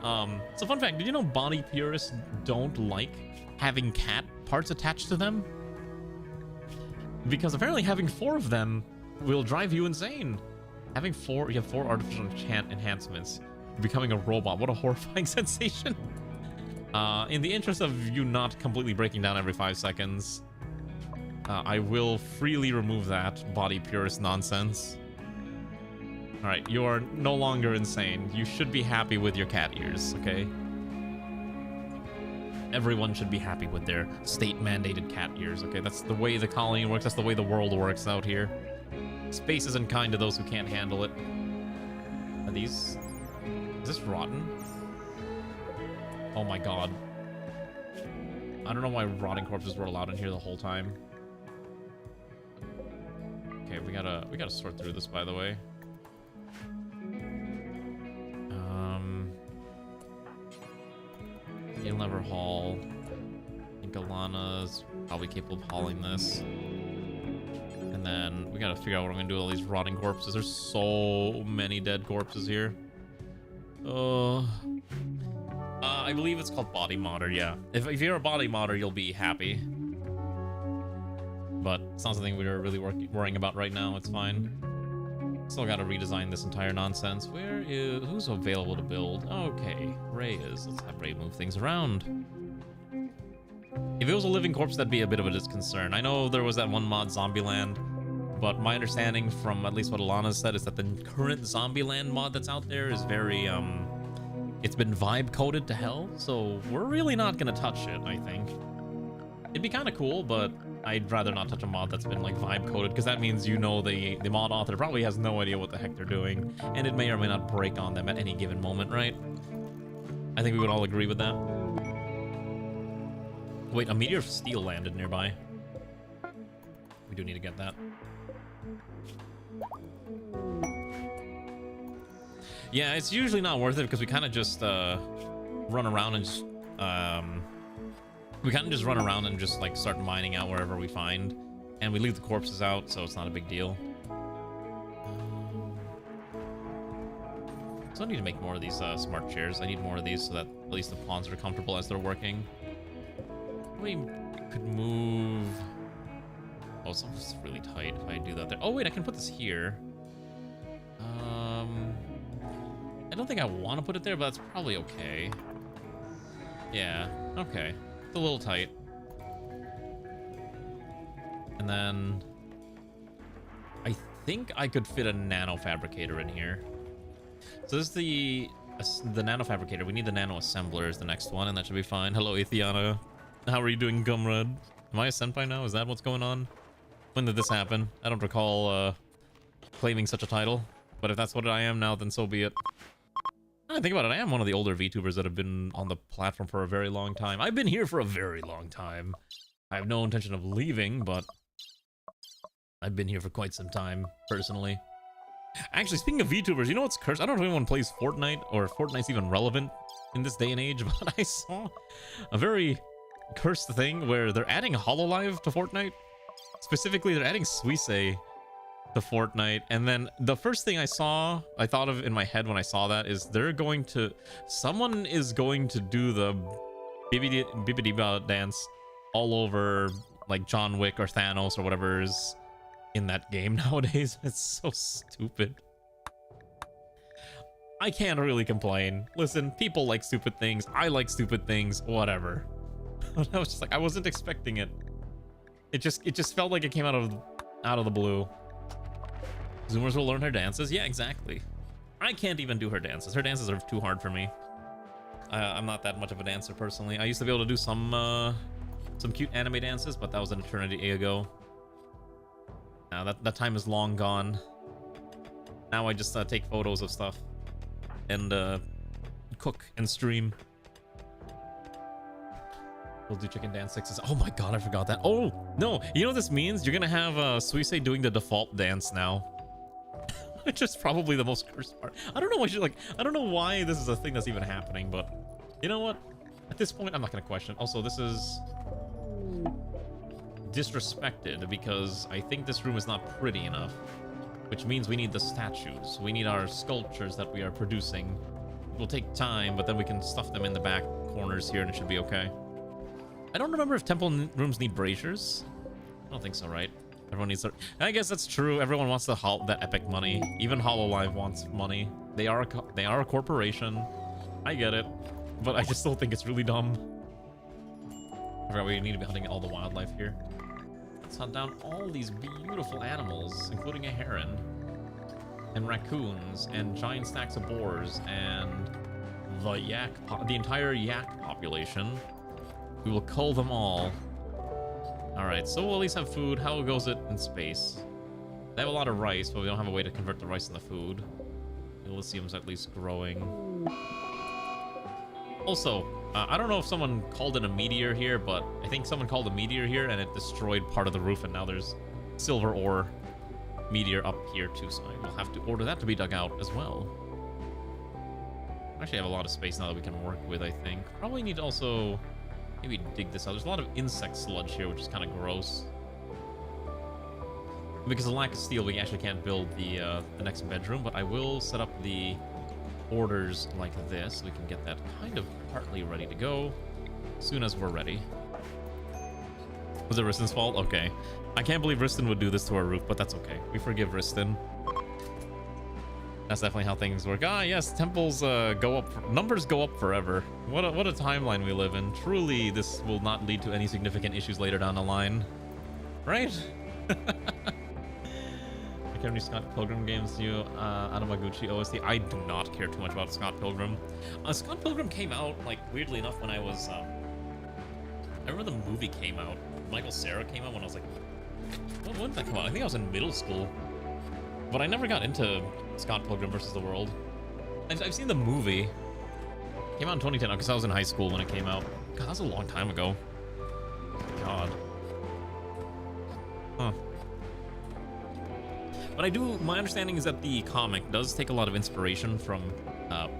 on. So fun fact, did you know body purists don't like having cat parts attached to them? Because apparently having 4 of them will drive you insane. You have 4 artificial enhancements. Becoming a robot, what a horrifying sensation. In the interest of you not completely breaking down every 5 seconds, I will freely remove that body purist nonsense. Alright, you are no longer insane. You should be happy with your cat ears, okay? Everyone should be happy with their state-mandated cat ears, okay? That's the way the colony works. That's the way the world works out here. Space isn't kind to those who can't handle it. Are these... Is this rotten? Oh my god. I don't know why rotting corpses were allowed in here the whole time. Okay, we gotta sort through this, by the way. You'll never haul. I think Alana's probably capable of hauling this. And then we gotta figure out what I'm gonna do with all these rotting corpses. There's so many dead corpses here. I believe it's called body modder, yeah. If you're a body modder, you'll be happy. But it's not something we're really worrying about right now. It's fine. Still gotta redesign this entire nonsense. Who's available to build? Okay, Ray is. Let's have Ray move things around. If it was a living corpse, that'd be a bit of a disconcern. I know there was that one mod, Zombieland, but my understanding from at least what Alana said is that the current Zombieland mod that's out there is very, it's been vibe coded to hell, so we're really not gonna touch it, I think. It'd be kind of cool, but I'd rather not touch a mod that's been like vibe coded, because that means, you know, the mod author probably has no idea what the heck they're doing, and it may or may not break on them at any given moment, right? I think we would all agree with that. Wait, a meteor of steel landed nearby. We do need to get that. Yeah, it's usually not worth it because we kind of just run around and just like start mining out wherever we find, and we leave the corpses out, so it's not a big deal. So I need to make more of these smart chairs. I need more of these so that at least the pawns are comfortable as they're working. We could move. Oh, it's really tight if I do that there. Oh wait, I can put this here. I don't think I want to put it there, but that's probably okay. Yeah, okay. It's a little tight. And then I think I could fit a nano fabricator in here. So this is the nano fabricator. We need the nano assembler is the next one, and that should be fine. Hello, Ethiana. How are you doing, Gumrad? Am I a senpai now? Is that what's going on? When did this happen? I don't recall claiming such a title, but if that's what I am now, then so be it. I think about it, I am one of the older VTubers that have been on the platform for a very long time. I've been here for a very long time. I have no intention of leaving, but I've been here for quite some time, personally. Actually, speaking of VTubers, you know what's cursed? I don't know if anyone plays Fortnite, or if Fortnite's even relevant in this day and age, but I saw a very cursed thing where they're adding HoloLive to Fortnite. Specifically, they're adding Suisse to Fortnite, and then the first thing I thought of in my head when I saw that is someone is going to do the Bibidi dance all over like John Wick or Thanos or whatever is in that game nowadays. It's so stupid. I can't really complain. Listen, people like stupid things. I like stupid things. Whatever. I was just like, I wasn't expecting it. It just felt like it came out of the blue. Zoomers will learn her dances. Yeah, exactly. I can't even do her dances. Her dances are too hard for me. I'm not that much of a dancer personally. I used to be able to do some cute anime dances, but that was an eternity ago. Now that time is long gone. Now I just take photos of stuff and cook and stream. We'll do chicken dance 6s. Oh my god, I forgot that. Oh no, you know what this means? You're gonna have Suisse doing the default dance now. Which is probably the most cursed part. I don't know why this is a thing that's even happening, but you know what? At this point, I'm not gonna question. Also, this is disrespected because I think this room is not pretty enough, which means we need the statues. We need our sculptures that we are producing will take time, but then we can stuff them in the back corners here and it should be okay. I don't remember if temple rooms need braziers. I don't think so, right? Everyone needs to... I guess that's true. Everyone wants that epic money. Even HoloLive wants money. They are a corporation. I get it. But I just still think it's really dumb. I forgot we need to be hunting all the wildlife here. Let's hunt down all these beautiful animals, including a heron, and raccoons, and giant stacks of boars, and the entire yak population. We will cull them all. Alright, so we'll at least have food. How goes it in space? They have a lot of rice, but we don't have a way to convert the rice into food. Elysium's at least growing. Also, I don't know if someone called in a meteor here, but I think someone called a meteor here and it destroyed part of the roof, and now there's silver ore meteor up here too, so we'll have to order that to be dug out as well. Actually, I have a lot of space now that we can work with, I think. Probably need to also maybe dig this out. There's a lot of insect sludge here, which is kind of gross. Because of lack of steel, we actually can't build the next bedroom, but I will set up the orders like this so we can get that kind of partly ready to go as soon as we're ready. Was it Riston's fault? Okay. I can't believe Riston would do this to our roof, but that's okay. We forgive Riston. That's definitely how things work. Ah, yes, temples go up. Numbers go up forever. What a timeline we live in. Truly, this will not lead to any significant issues later down the line. Right? How many Scott Pilgrim games do you Anamaguchi OST? I do not care too much about Scott Pilgrim. Scott Pilgrim came out, like, weirdly enough, when I was I remember the movie came out. Michael Cera came out when I was like, when did that come out? I think I was in middle school. But I never got into Scott Pilgrim vs. the World. I've seen the movie. It came out in 2010 because I was in high school when it came out. God, that was a long time ago. God. Huh. But my understanding is that the comic does take a lot of inspiration from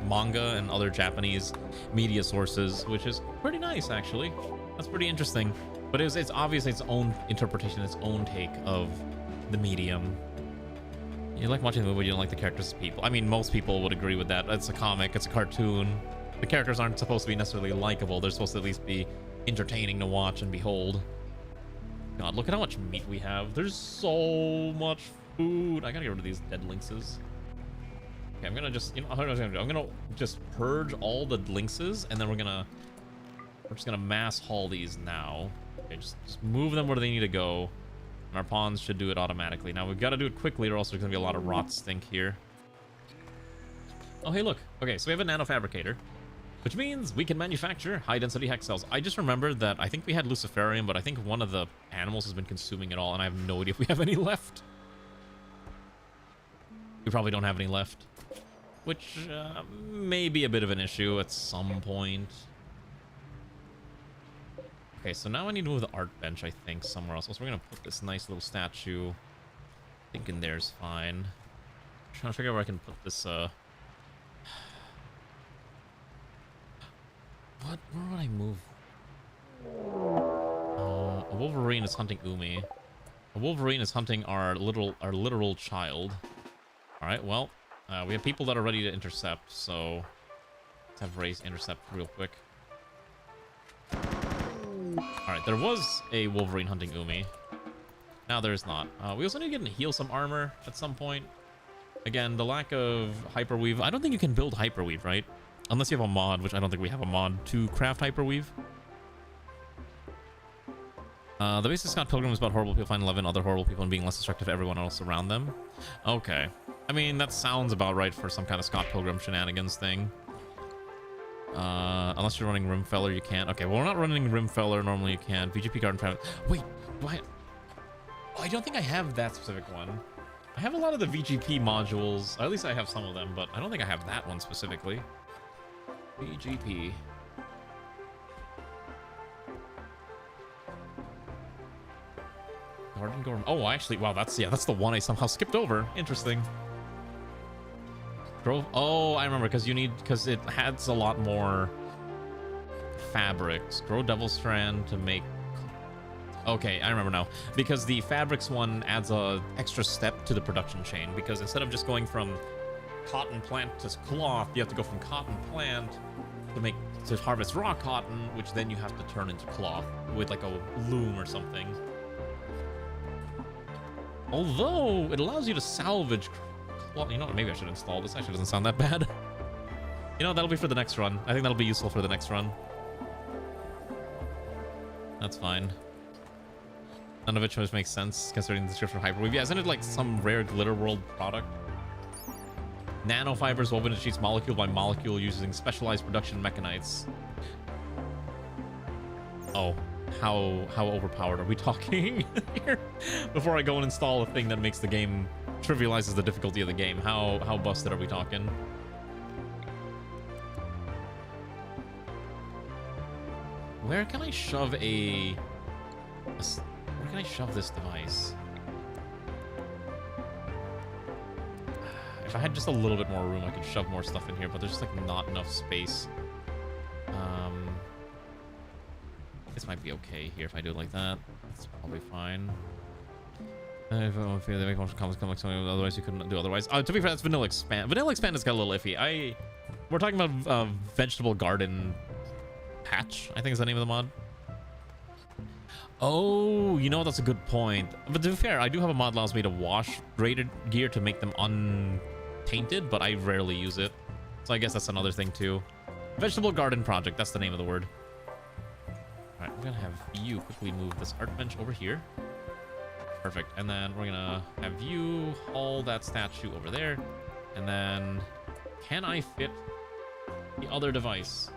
manga and other Japanese media sources, which is pretty nice, actually. That's pretty interesting. But it's obviously its own interpretation, its own take of the medium. You like watching the movie, you don't like the characters as people. I mean, most people would agree with that. It's a comic, it's a cartoon. The characters aren't supposed to be necessarily likable. They're supposed to at least be entertaining to watch and behold. God, look at how much meat we have. There's so much food. I gotta get rid of these dead lynxes. Okay, I'm gonna just, I'm gonna just purge all the lynxes, and then we're just gonna mass haul these now. Okay, just move them where they need to go. And our pawns should do it automatically. Now, we've got to do it quickly or else there's going to be a lot of rot stink here. Oh, hey, look. Okay, so we have a nanofabricator, which means we can manufacture high-density hex cells. I just remembered that I think we had Luciferium, but I think one of the animals has been consuming it all, and I have no idea if we have any left. We probably don't have any left, which may be a bit of an issue at some point. Okay, so now I need to move the art bench, I think, somewhere else. So we're going to put this nice little statue. I think in there's fine. I'm trying to figure out where I can put this, Where would I move? A Wolverine is hunting Umi. A Wolverine is hunting our literal child. Alright, well, we have people that are ready to intercept, so let's have Race intercept real quick. Alright, there was a Wolverine hunting Umi. Now there's not. We also need to heal some armor at some point. Again, the lack of hyperweave. I don't think you can build hyperweave, right? Unless you have a mod, which I don't think we have a mod to craft hyperweave. The basic Scott Pilgrim is about horrible people finding love in other horrible people and being less destructive to everyone else around them. Okay. I mean, that sounds about right for some kind of Scott Pilgrim shenanigans thing. Unless you're running Rimfeller, you can't. Okay, well, we're not running Rimfeller. Normally you can. VGP Garden Private. Wait, do I... Oh, I don't think I have that specific one. I have a lot of the VGP modules. Or at least I have some of them, but I don't think I have that one specifically. VGP. Garden Gorm. Oh, actually, wow, that's the one I somehow skipped over. Interesting. Oh, I remember, because it adds a lot more fabrics. Grow Devil Strand to make... Okay, I remember now. Because the fabrics one adds a extra step to the production chain. Because instead of just going from cotton plant to cloth, you have to go from cotton plant to harvest raw cotton, which then you have to turn into cloth with like a loom or something. Although it allows you to salvage cloth. You know what? Maybe I should install this. Actually, doesn't sound that bad. You know, that'll be for the next run. I think that'll be useful for the next run. That's fine. None of it makes sense considering the description of Hyperweave. Yeah, isn't it like some rare Glitter World product? Nanofibers woven into sheets molecule by molecule using specialized production mechanites. Oh, how overpowered are we talking here? Before I go and install a thing that makes the game, trivializes the difficulty of the game, how busted are we talking? Where can I shove where can I shove this device? If I had just a little bit more room, I could shove more stuff in here, but there's just like not enough space. This might be okay here if I do it like that. It's probably fine. If I feel they make more comments come like something otherwise you couldn't do otherwise. To be fair, that's Vanilla Expand. Vanilla Expand has got a little iffy. We're talking about vegetable garden patch, I think is the name of the mod. Oh, you know, that's a good point. But to be fair, I do have a mod that allows me to wash graded gear to make them untainted, but I rarely use it. So I guess that's another thing too. Vegetable garden project, that's the name of the word. All right, we're gonna have you quickly move this art bench over here. Perfect, and then we're gonna have you haul that statue over there. And then, can I fit the other device?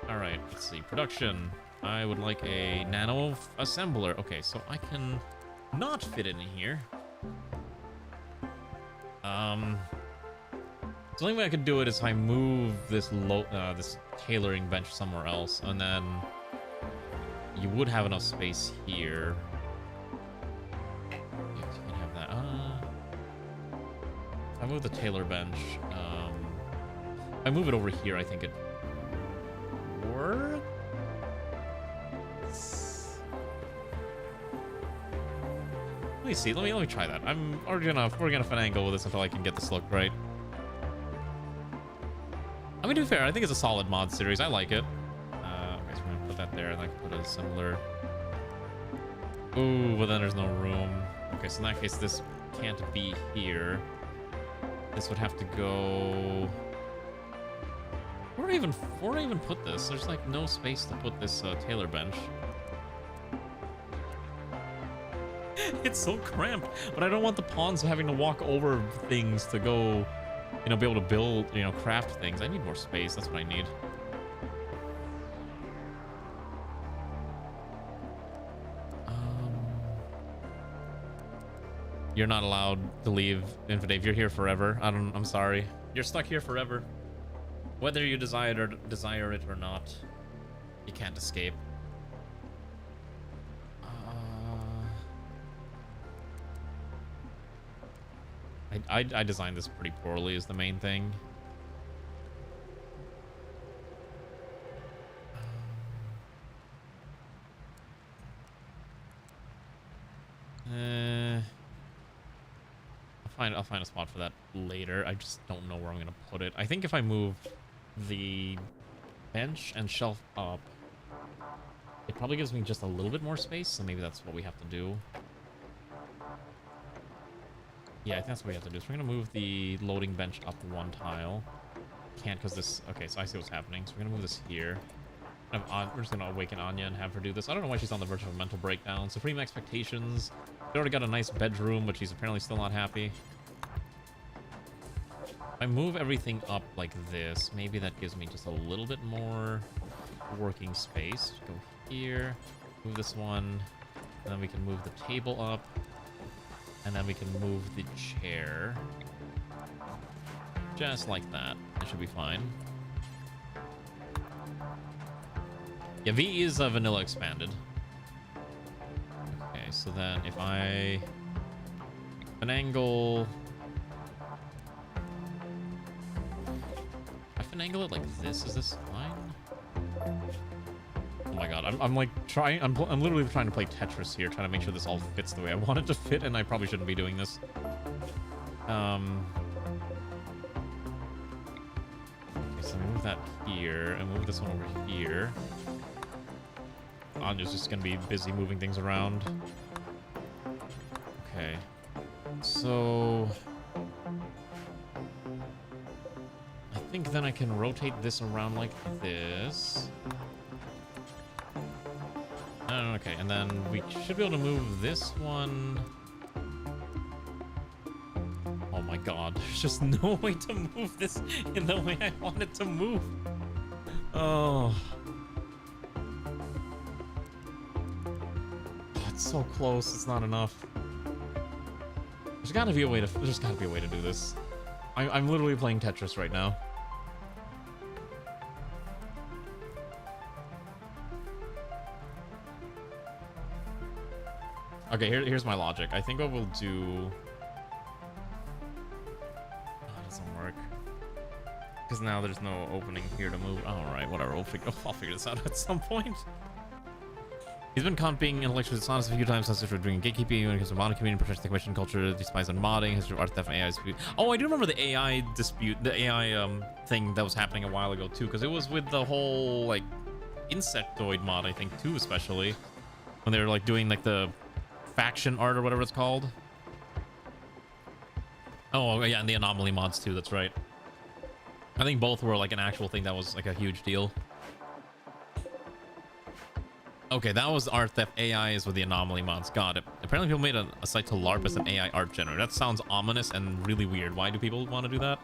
All right, let's see, production. I would like a nano assembler. Okay, so I can not fit it in here. So the only way I could do it is if I move this this tailoring bench somewhere else, and then you would have enough space here. Yeah, so you can have that. If I move the tailor bench, if I move it over here, I think it works. Let me see. Let me try that. We're gonna finagle with this until I can get this look right. I mean, to be fair, I think it's a solid mod series. I like it. Okay, so we're gonna put that there, and I can put a similar. Ooh, but then there's no room. Okay, so in that case, this can't be here. This would have to go. Where do I even put this? There's like no space to put this tailor bench. It's so cramped, but I don't want the pawns having to walk over things to go, you know, be able to build, you know, craft things. I need more space. That's what I need. You're not allowed to leave, Infidave. You're here forever. I'm sorry. You're stuck here forever. Whether you desire it or not, you can't escape. I designed this pretty poorly is the main thing. I'll find a spot for that later. I just don't know where I'm gonna put it. I think if I move the bench and shelf up, it probably gives me just a little bit more space, so maybe that's what we have to do. Yeah, I think that's what we have to do. So we're gonna move the loading bench up one tile. Can't because this. Okay, so I see what's happening. So we're gonna move this here. We're just gonna awaken Anya and have her do this. I don't know why she's on the verge of a mental breakdown. Supreme expectations. She already got a nice bedroom, but she's apparently still not happy. If I move everything up like this, maybe that gives me just a little bit more working space. Go here, move this one, and then we can move the table up. And then we can move the chair. Just like that. It should be fine. Yeah, V is vanilla expanded. Okay, so then if I... an angle... If I finagle it like this, is this fine? Oh my god, I'm like trying, I'm literally trying to play Tetris here, trying to make sure this all fits the way I want it to fit, and I probably shouldn't be doing this. So move that here and move this one over here. Anya's just gonna be busy moving things around. Okay. So I think then I can rotate this around like this. Okay, and then we should be able to move this one. Oh my god, there's just no way to move this in the way I want it to move. Oh. It's so close, it's not enough. There's gotta be a way to do this. I'm literally playing Tetris right now. Okay, here's my logic. I think what we'll do... Oh, it doesn't work. Because now there's no opening here to move. Alright, whatever. I'll figure this out at some point. He's been copying intellectually dishonest a few times since we're doing gatekeeping when it comes to modding community, protects the commission culture, despises on modding, history of art theft, and AI dispute. Oh, I do remember the AI dispute, the AI thing that was happening a while ago too, because it was with the whole like insectoid mod, I think too, especially when they were like doing like the faction art or whatever it's called. Oh yeah, and the anomaly mods too. That's right. I think both were like an actual thing that was like a huge deal. Okay, that was art theft. AI is with the anomaly mods. Got it. Apparently people made a site to LARP as an AI art generator. That sounds ominous and really weird. Why do people want to do that?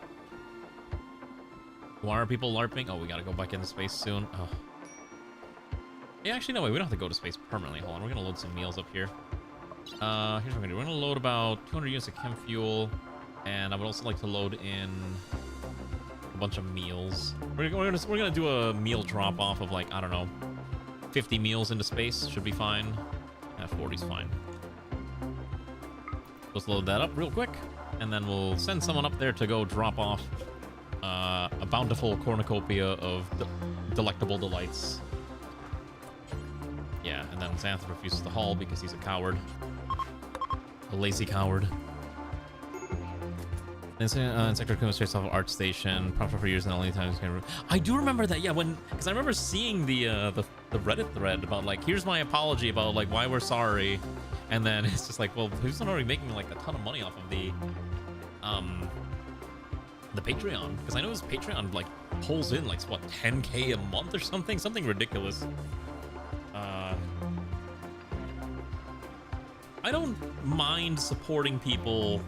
Why are people LARPing? Oh, we gotta go back into space soon. Oh. Yeah, actually, no, wait. We don't have to go to space permanently. Hold on. We're gonna load some meals up here. Here's what we're gonna do. We're gonna load about 200 units of chem fuel. And I would also like to load in a bunch of meals. We're gonna do a meal drop off of like, I don't know, 50 meals into space. Should be fine. 40's fine. Let's load that up real quick, and then we'll send someone up there to go drop off a bountiful cornucopia of delectable delights. Yeah, and then Xanth refuses to haul because he's a coward. A lazy coward. Insector comes straight off of Art Station. Proper for years and only times. I do remember that. Yeah, because I remember seeing the Reddit thread about like, here's my apology about like why we're sorry, and then it's just like, well, who's not already making like a ton of money off of the Patreon? Because I know his Patreon like pulls in like what 10K a month or something ridiculous. I don't mind supporting people,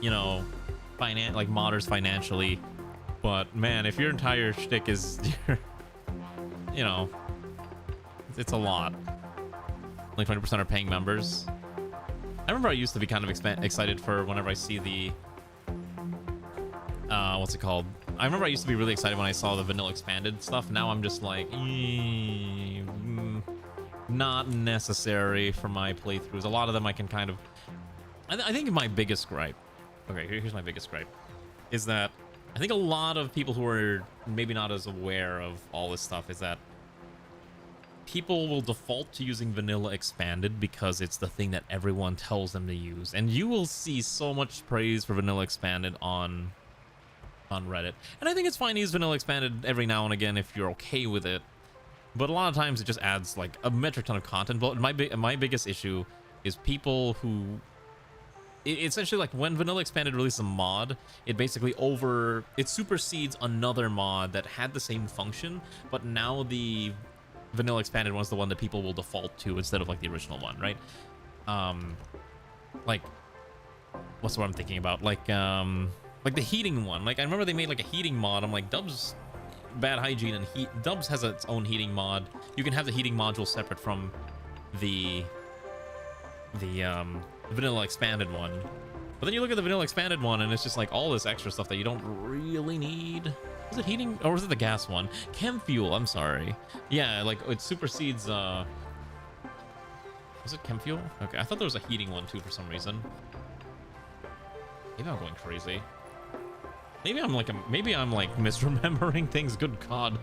you know, like modders financially, but man, if your entire shtick is, you know, it's a lot. Only 20% are paying members. I remember I used to be kind of excited for whenever I see the what's it called? I remember I used to be really excited when I saw the vanilla expanded stuff. Now I'm just like, not necessary for my playthroughs. A lot of them I can kind of... I think my biggest gripe... Okay, here's my biggest gripe. Is that I think a lot of people who are maybe not as aware of all this stuff is that people will default to using vanilla expanded because it's the thing that everyone tells them to use. And you will see so much praise for vanilla expanded on Reddit. And I think it's fine to use vanilla expanded every now and again if you're okay with it. But a lot of times it just adds like a metric ton of content. But my biggest issue is people who... essentially, like when vanilla expanded releases a mod, it basically it supersedes another mod that had the same function, but now the vanilla expanded one is the one that people will default to instead of like the original one, right? Like what's the one I'm thinking about? Like the heating one. Like I remember they made like a heating mod. I'm like, Dubs bad hygiene, and Dubs has its own heating mod. You can have the heating module separate from the vanilla expanded one, but then you look at the vanilla expanded one and it's just like all this extra stuff that you don't really need. Is it heating, or was it the gas one? Chem fuel, I'm sorry. Yeah, like it supersedes was it chem fuel? Okay, I thought there was a heating one too for some reason. Maybe I'm going crazy. Maybe I'm like misremembering things. Good god.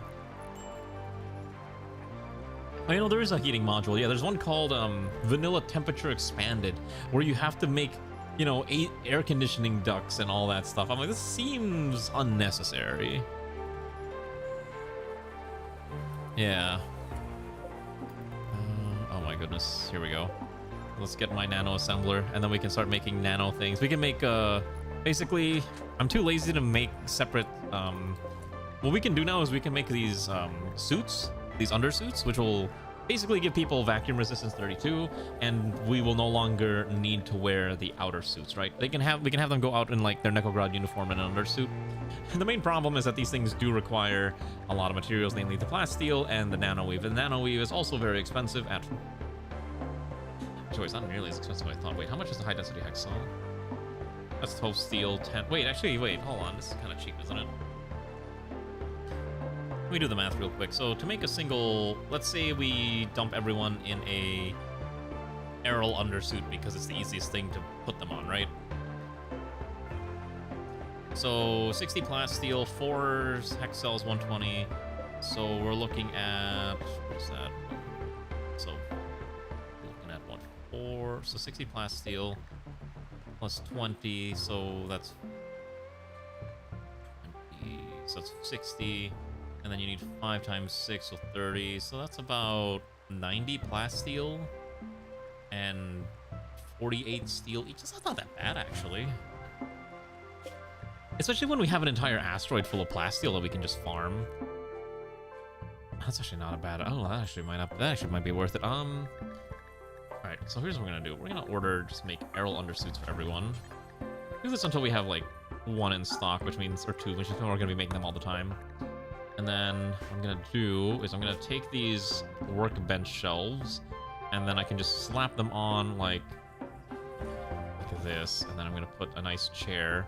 Oh, you know, there is a heating module. Yeah, there's one called Vanilla Temperature Expanded, where you have to make, you know, 8 air conditioning ducts and all that stuff. I'm like, this seems unnecessary. Yeah. Oh my goodness. Here we go. Let's get my nano assembler, and then we can start making nano things. We can make, basically, I'm too lazy to make separate, what we can do now is we can make these, suits, these undersuits, which will basically give people vacuum resistance 32, and we will no longer need to wear the outer suits, right? We can have them go out in, like, their NEKOGRAD uniform and an undersuit. And the main problem is that these things do require a lot of materials, namely the plasteel and the nanoweave. And nanoweave is also very expensive at... Actually, it's not nearly as expensive as I thought. Wait, how much is the high-density hexol? That's 12 steel, 10... Wait, actually, wait, hold on. This is kind of cheap, isn't it? Let me do the math real quick. So, to make a single... Let's say we dump everyone in a Errol undersuit because it's the easiest thing to put them on, right? So, 60 plasteel, 4 hexels, 120. So, we're looking at... What's that? So... What, 4, so 60 plasteel plus 20, so that's 20, so that's 60, and then you need 5 times 6, so 30, so that's about 90 plasteel and 48 steel each. That's not that bad, actually. Especially when we have an entire asteroid full of plasteel that we can just farm. That's actually not a bad... Oh, that actually might be worth it. Alright, so here's what we're gonna do. We're gonna order, just make Errol undersuits for everyone. Do this until we have, like, 1 in stock, which means, or 2, which means we're gonna be making them all the time. And then what I'm gonna do is I'm gonna take these workbench shelves, and then I can just slap them on, like this, and then I'm gonna put a nice chair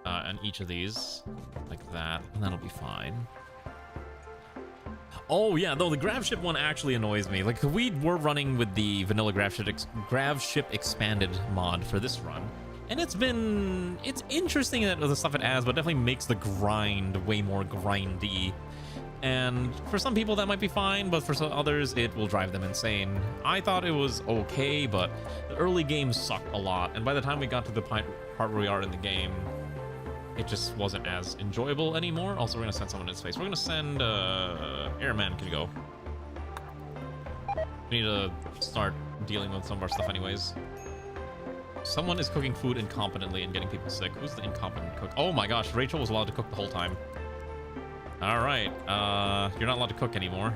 on each of these, like that, and that'll be fine. Oh yeah, though the Gravship one actually annoys me. Like, we were running with the vanilla Gravship expanded mod for this run, and it's interesting that the stuff it adds, but definitely makes the grind way more grindy. And for some people that might be fine, but for some others it will drive them insane. I thought it was okay, but the early game sucked a lot, and by the time we got to the part where we are in the game, it just wasn't as enjoyable anymore. Also, we're gonna send someone in space. We're gonna send Airman can go. We need to start dealing with some of our stuff anyways. Someone is cooking food incompetently and getting people sick. Who's the incompetent cook? Oh my gosh, Rachel was allowed to cook the whole time. All right, you're not allowed to cook anymore.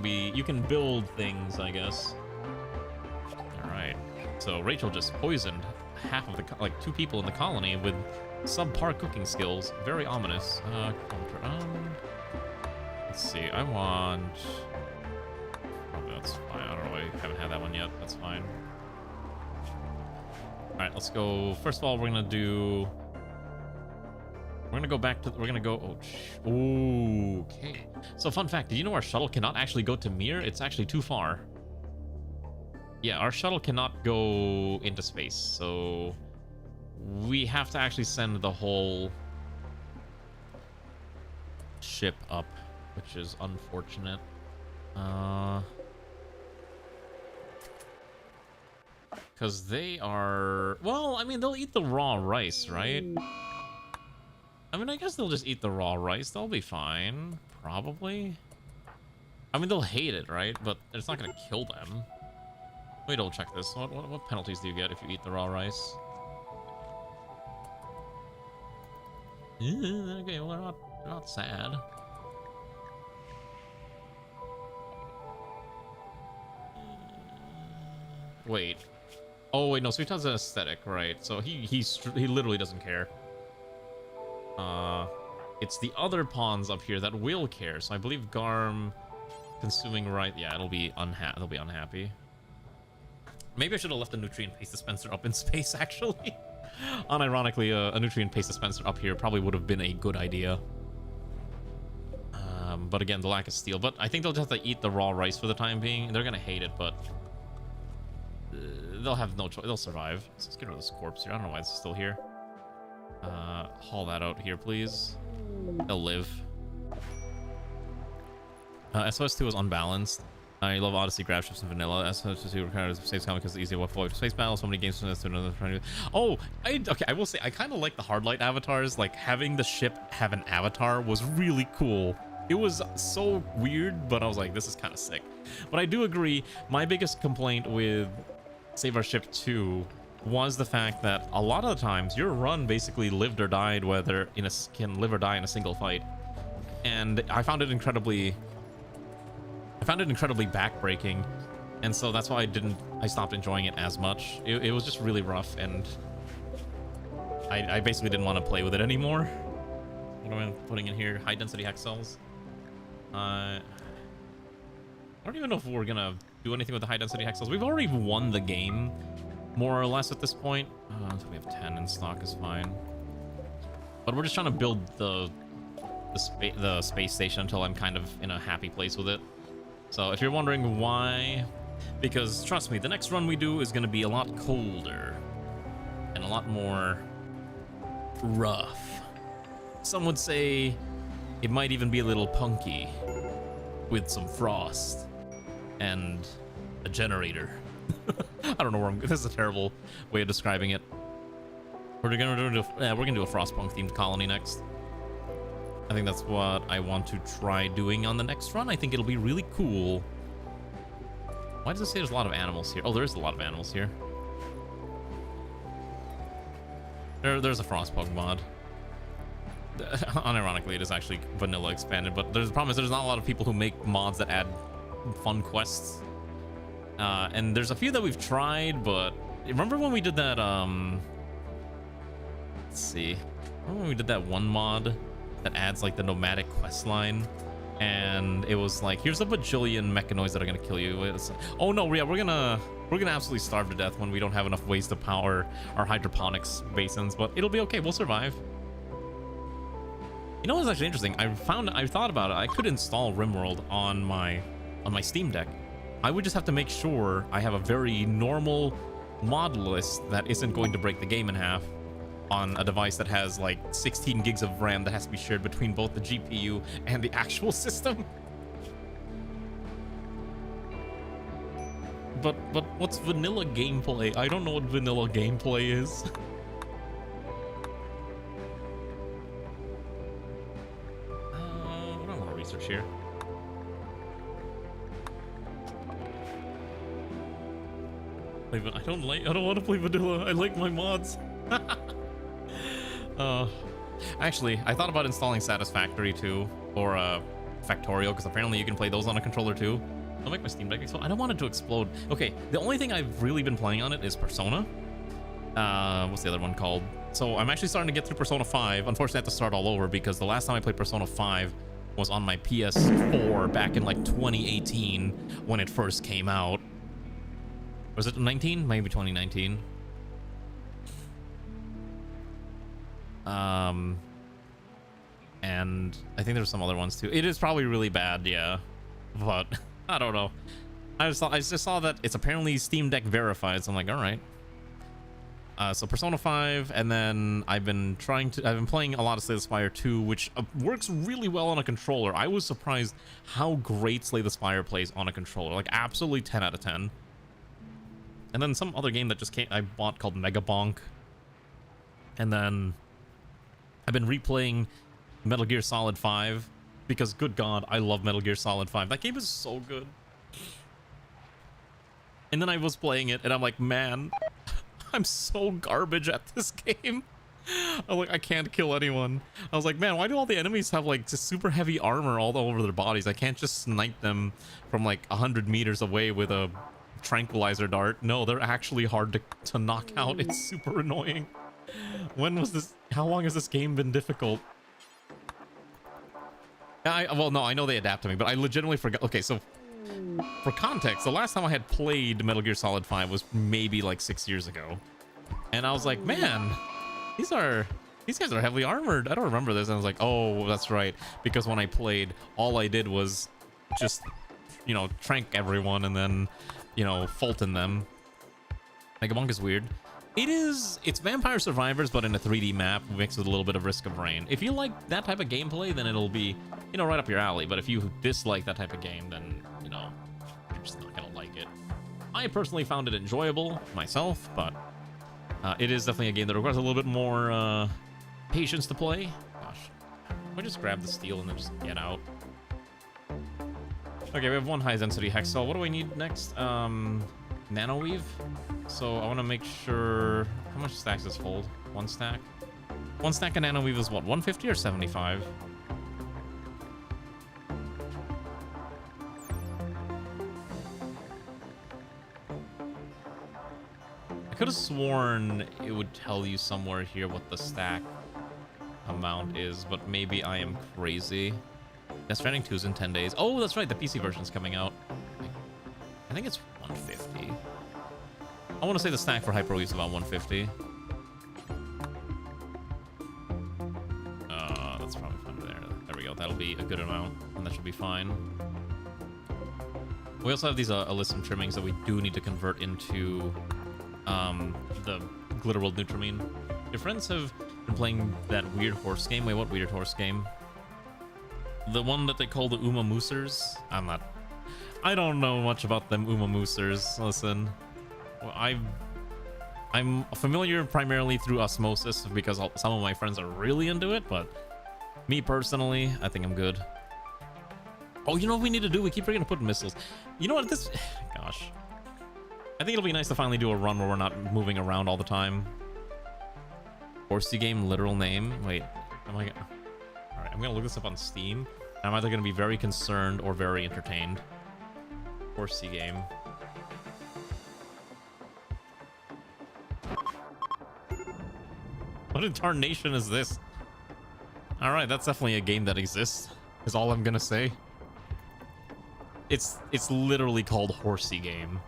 You can build things, I guess. All right, so Rachel just poisoned half of the, like, 2 people in the colony with subpar cooking skills. Very ominous. Let's see. I want... Probably that's fine. I don't know. I haven't had that one yet. That's fine. All right, let's go. First of all, we're gonna do... We're gonna go back to... We're gonna go... Oh, okay. So, fun fact. Did you know our shuttle cannot actually go to Mir? It's actually too far. Yeah, our shuttle cannot go into space, so... We have to actually send the whole ship up, which is unfortunate. Because they are... Well, I mean, they'll eat the raw rice, right? I mean, I guess they'll just eat the raw rice. They'll be fine, probably. I mean, they'll hate it, right? But it's not going to kill them. Wait, double check this. What penalties do you get if you eat the raw rice? Okay, well, they're not sad. Wait. Oh wait, no. Sweet Todd's an aesthetic, right? So he literally doesn't care. It's the other pawns up here that will care. So I believe Garm consuming right. Yeah, they'll be unhappy. Maybe I should have left the nutrient paste dispenser up in space, actually. Unironically, a nutrient paste dispenser up here probably would have been a good idea. But again, the lack of steel. But I think they'll just have to eat the raw rice for the time being. They're gonna hate it, but they'll have no choice. They'll survive. So let's get rid of this corpse here. I don't know why it's still here. Haul that out here, please. They'll live. SOS2 is unbalanced. I love Odyssey, Gravships, and Vanilla. SOS2 requires safe combat because it's easy to avoid space battles. So many games from this to another. Oh, okay. I will say I kind of like the Hardlight avatars. Like having the ship have an avatar was really cool. It was so weird, but I was like, this is kind of sick. But I do agree, my biggest complaint with Save Our Ship 2 was the fact that a lot of the times your run basically lived or died, whether can live or die in a single fight. And I found it incredibly backbreaking. And so that's why I stopped enjoying it as much. It was just really rough, and I basically didn't want to play with it anymore. What am I putting in here? High density hex cells. I don't even know if we're gonna do anything with the high density hex cells. We've already won the game, more or less, at this point. So we have 10 in stock is fine. But we're just trying to build the space station until I'm kind of in a happy place with it. So if you're wondering why, because trust me, the next run we do is going to be a lot colder and a lot more rough. Some would say it might even be a little punky with some frost and a generator. I don't know where I'm. This is a terrible way of describing it. We're gonna do a Frostpunk themed colony next. I think that's what I want to try doing on the next run. I think it'll be really cool. Why does it say there's a lot of animals here? Oh, there is a lot of animals here. There's a Frostpunk mod. Unironically, it is actually vanilla expanded, but the problem is there's not a lot of people who make mods that add fun quests. And there's a few that we've tried, but remember when we did that, let's see. Remember when we did that one mod that adds like the nomadic quest line, and it was like, here's a bajillion mechanoids that are gonna kill you. It's, oh no, yeah, we're gonna absolutely starve to death when we don't have enough ways to power our hydroponics basins, but it'll be okay, we'll survive. You know what's actually interesting? I thought about it. I could install Rimworld on my Steam Deck. I would just have to make sure I have a very normal mod list that isn't going to break the game in half on a device that has like 16 gigs of RAM that has to be shared between both the GPU and the actual system. But what's vanilla gameplay? I don't know what vanilla gameplay is. What do I want to research here? I don't want to play vanilla. I like my mods. Actually, I thought about installing Satisfactory too, or Factorial, because apparently you can play those on a controller too. Don't make my Steam Deck explode. I don't want it to explode. Okay, the only thing I've really been playing on it is Persona. What's the other one called? So I'm actually starting to get through Persona 5. Unfortunately, I have to start all over because the last time I played Persona 5 was on my PS4 back in like 2018 when it first came out. Was it 19? Maybe 2019. And I think there's some other ones too. It is probably really bad, yeah. But I don't know. I just saw that it's apparently Steam Deck verified, so I'm like, all right. So Persona 5, and then I've been playing a lot of Slay the Spire 2, which works really well on a controller. I was surprised how great Slay the Spire plays on a controller. Like absolutely 10 out of 10. And then some other game that just I bought called Mega Bonk. And then I've been replaying Metal Gear Solid 5 because, good God, I love Metal Gear Solid 5. That game is so good. And then I was playing it and I'm like, man, I'm so garbage at this game. I'm like, I can't kill anyone. I was like, man, why do all the enemies have like just super heavy armor all over their bodies? I can't just snipe them from like 100 meters away with a tranquilizer dart. No, they're actually hard to knock out. It's super annoying. When was this? How long has this game been difficult? Well, no, I know they adapt to me, but I legitimately forgot. Okay, so for context, the last time I had played Metal Gear Solid 5 was maybe like 6 years ago, and I was like, man, these guys are heavily armored. I don't remember this. And I was like, oh, that's right, because when I played, all I did was just, you know, trank everyone and then, you know, Fulton them. Mega Bonk is weird. It's Vampire Survivors, but in a 3D map mixed with a little bit of Risk of Rain. If you like that type of gameplay, then it'll be, you know, right up your alley. But if you dislike that type of game, then, you know, you're just not gonna like it. I personally found it enjoyable myself, but it is definitely a game that requires a little bit more patience to play. Gosh, I just grab the steel and then just get out. Okay, we have one high density hex cell. What do I need next? Nano weave. So I want to make sure. How much stacks does this hold? One stack. One stack of nano weave is what? 150 or 75? I could have sworn it would tell you somewhere here what the stack amount is, but maybe I am crazy. Death Stranding 2's in 10 days. Oh, that's right. The PC version's coming out. I think it's 150. I want to say the stack for Hyperweave is about 150. That's probably fine there. There we go. That'll be a good amount, and that should be fine. We also have these Alyssum trimmings that we do need to convert into the Glitterworld Nutrimine. Your friends have been playing that weird horse game. Wait, what weird horse game? The one that they call the Uma Moosers? I don't know much about them Uma Moosers. Listen, I'm familiar primarily through osmosis because some of my friends are really into it, but me personally, I think I'm good. Oh, you know what we need to do? We keep forgetting to put missiles. You know what? Gosh. I think it'll be nice to finally do a run where we're not moving around all the time. Horsey game literal name. Wait, alright, I'm gonna look this up on Steam. I'm either gonna be very concerned or very entertained. Horsey game. What in tarnation is this? Alright, that's definitely a game that exists, is all I'm gonna say. It's literally called Horsey Game.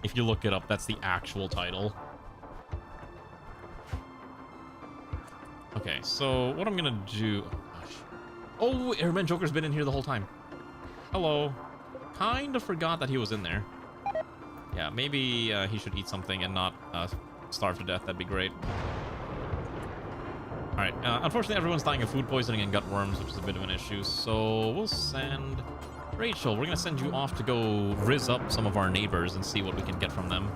If you look it up, that's the actual title. Okay, so what I'm gonna do... Oh, Airman Joker's been in here the whole time. Hello. Kind of forgot that he was in there. Yeah, maybe he should eat something and not starve to death. That'd be great. Alright, unfortunately everyone's dying of food poisoning and gut worms, which is a bit of an issue. So we'll send... Rachel, we're gonna send you off to go rizz up some of our neighbors and see what we can get from them.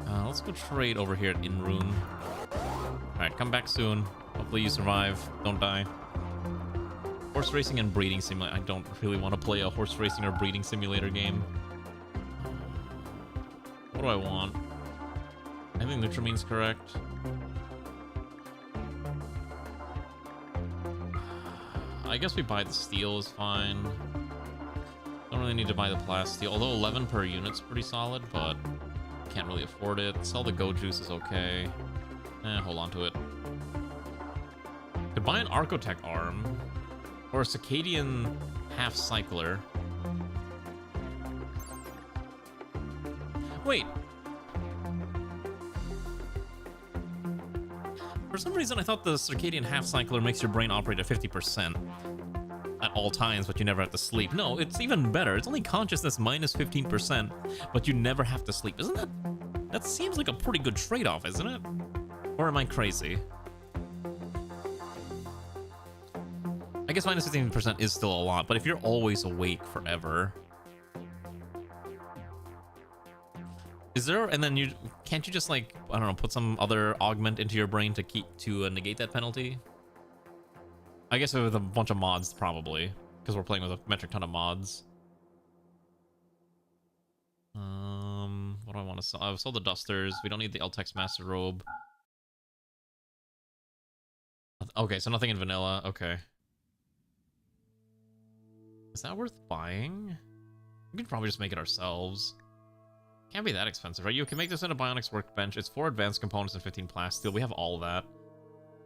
Let's go trade over here at Inrune. Alright, come back soon. Hopefully you survive. Don't die. Horse racing and breeding simulator. I don't really want to play a horse racing or breeding simulator game. What do I want? I think Nutramine's correct. I guess we buy the steel is fine. Don't really need to buy the plasteel, although 11 per unit's pretty solid, but can't really afford it. Sell the Go Juice is okay. Hold on to it. Could buy an Archotech arm or a Circadian half cycler. Wait. For some reason, I thought the Circadian half cycler makes your brain operate at 50% at all times, but you never have to sleep. No, it's even better. It's only consciousness minus 15%, but you never have to sleep. Isn't that... That seems like a pretty good trade-off, isn't it? Or am I crazy? I guess minus 15% is still a lot, but if you're always awake forever... Is there, and then can't you just like, I don't know, put some other augment into your brain to negate that penalty? I guess with a bunch of mods, probably, because we're playing with a metric ton of mods. What do I want to sell? I've sold the dusters. We don't need the Eltex Master Robe. Okay, so nothing in vanilla. Okay. Is that worth buying? We could probably just make it ourselves. Can't be that expensive, right? You can make this in a Bionics workbench. It's 4 advanced components and 15 plasteel. We have all that.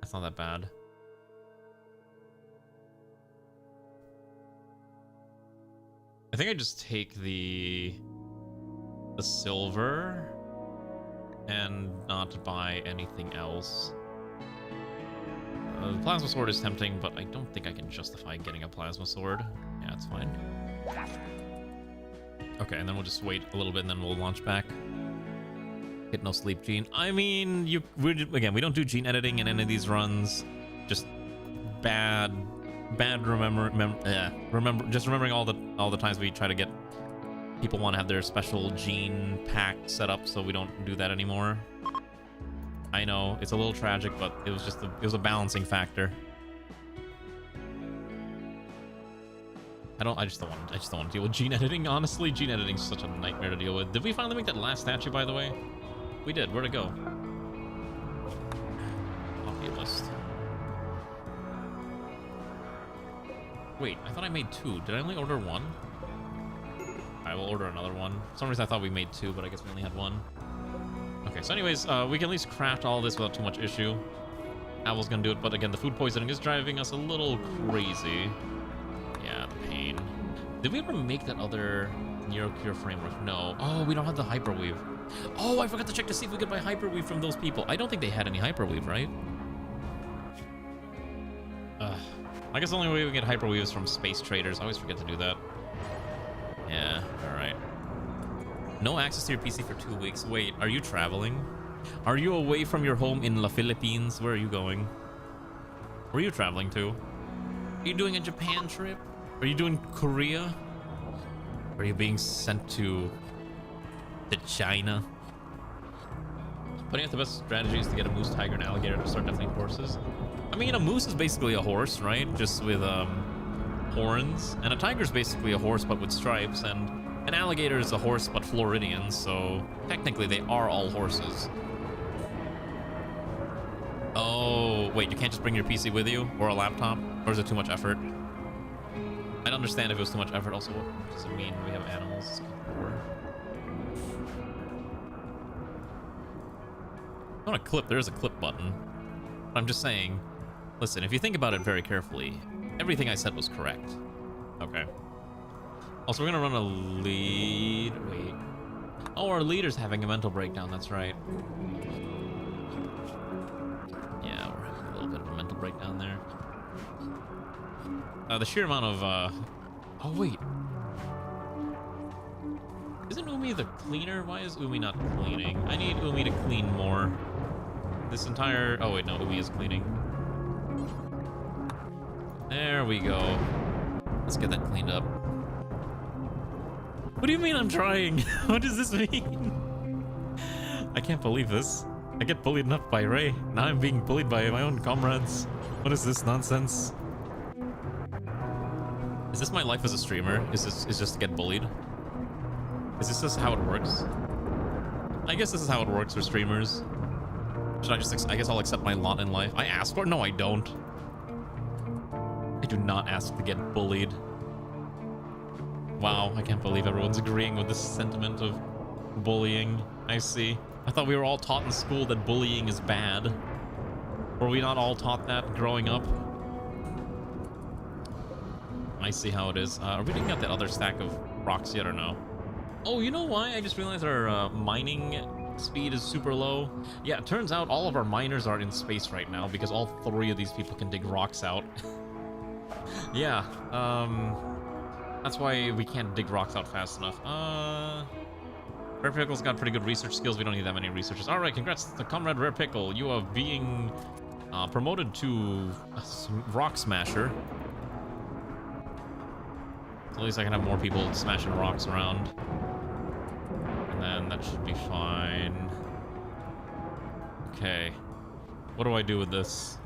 That's not that bad. I think I just take the silver and not buy anything else. The plasma sword is tempting, but I don't think I can justify getting a plasma sword. Yeah, it's fine. Okay, and then we'll just wait a little bit and then we'll launch back. Get no sleep gene. I mean, again, we don't do gene editing in any of these runs. Just remembering all the times we try to get people want to have their special gene pack set up, so we don't do that anymore. I know it's a little tragic, but it was a balancing factor. I just don't want to deal with gene editing. Honestly, gene editing is such a nightmare to deal with. Did we finally make that last statue, by the way? We did. Where'd it go? Copy list. Wait, I thought I made 2. Did I only order 1? I will order another one. For some reason I thought we made 2, but I guess we only had 1. Okay, so anyways, we can at least craft all this without too much issue. Aval's gonna do it, but again, the food poisoning is driving us a little crazy. Yeah, the pain. Did we ever make that other NeuroCure framework? No. Oh, we don't have the hyperweave. Oh, I forgot to check to see if we could buy hyperweave from those people. I don't think they had any hyperweave, right? I guess the only way we can get hyperweave is from space traders. I always forget to do that. Yeah, alright. No access to your PC for 2 weeks. Wait, are you traveling? Are you away from your home in the Philippines? Where are you going? Where are you traveling to? Are you doing a Japan trip? Are you doing Korea? Are you being sent to China? Putting out the best strategies to get a moose, tiger, and alligator to start deafening horses. I mean, a moose is basically a horse, right? Just with horns. And a tiger's basically a horse but with stripes. And an alligator is a horse but Floridian, so technically they are all horses. Oh, wait, you can't just bring your PC with you? Or a laptop? Or is it too much effort? I'd understand if it was too much effort. Also, what does it mean we have animals? I want to clip. There is a clip button. I'm just saying, listen, if you think about it very carefully, everything I said was correct. Okay. Also, we're going to run a lead. Wait. Oh, our leader's having a mental breakdown. That's right. Yeah, we're having a little bit of a mental breakdown there. The sheer amount of, oh, wait. Isn't Umi the cleaner? Why is Umi not cleaning? I need Umi to clean more. This entire... Oh, wait, no, Umi is cleaning. There we go. Let's get that cleaned up. What do you mean I'm trying? What does this mean? I can't believe this. I get bullied enough by Ray. Now I'm being bullied by my own comrades. What is this nonsense? Is this my life as a streamer? Is just to get bullied? Is this just how it works? I guess this is how it works for streamers. Should I just... I guess I'll accept my lot in life. I asked for it? No, I don't. I do not ask to get bullied. Wow, I can't believe everyone's agreeing with this sentiment of bullying. I see. I thought we were all taught in school that bullying is bad. Were we not all taught that growing up? I see how it is. Are we digging out that other stack of rocks yet or no? Oh, you know why? I just realized our mining speed is super low. Yeah, it turns out all of our miners are in space right now because all 3 of these people can dig rocks out. Yeah, that's why we can't dig rocks out fast enough. Rare Pickle's got pretty good research skills. We don't need that many researchers. All right, congrats to Comrade Rare Pickle. You are being promoted to Rock Smasher. So at least I can have more people smashing rocks around. And then that should be fine. Okay. What do I do with this?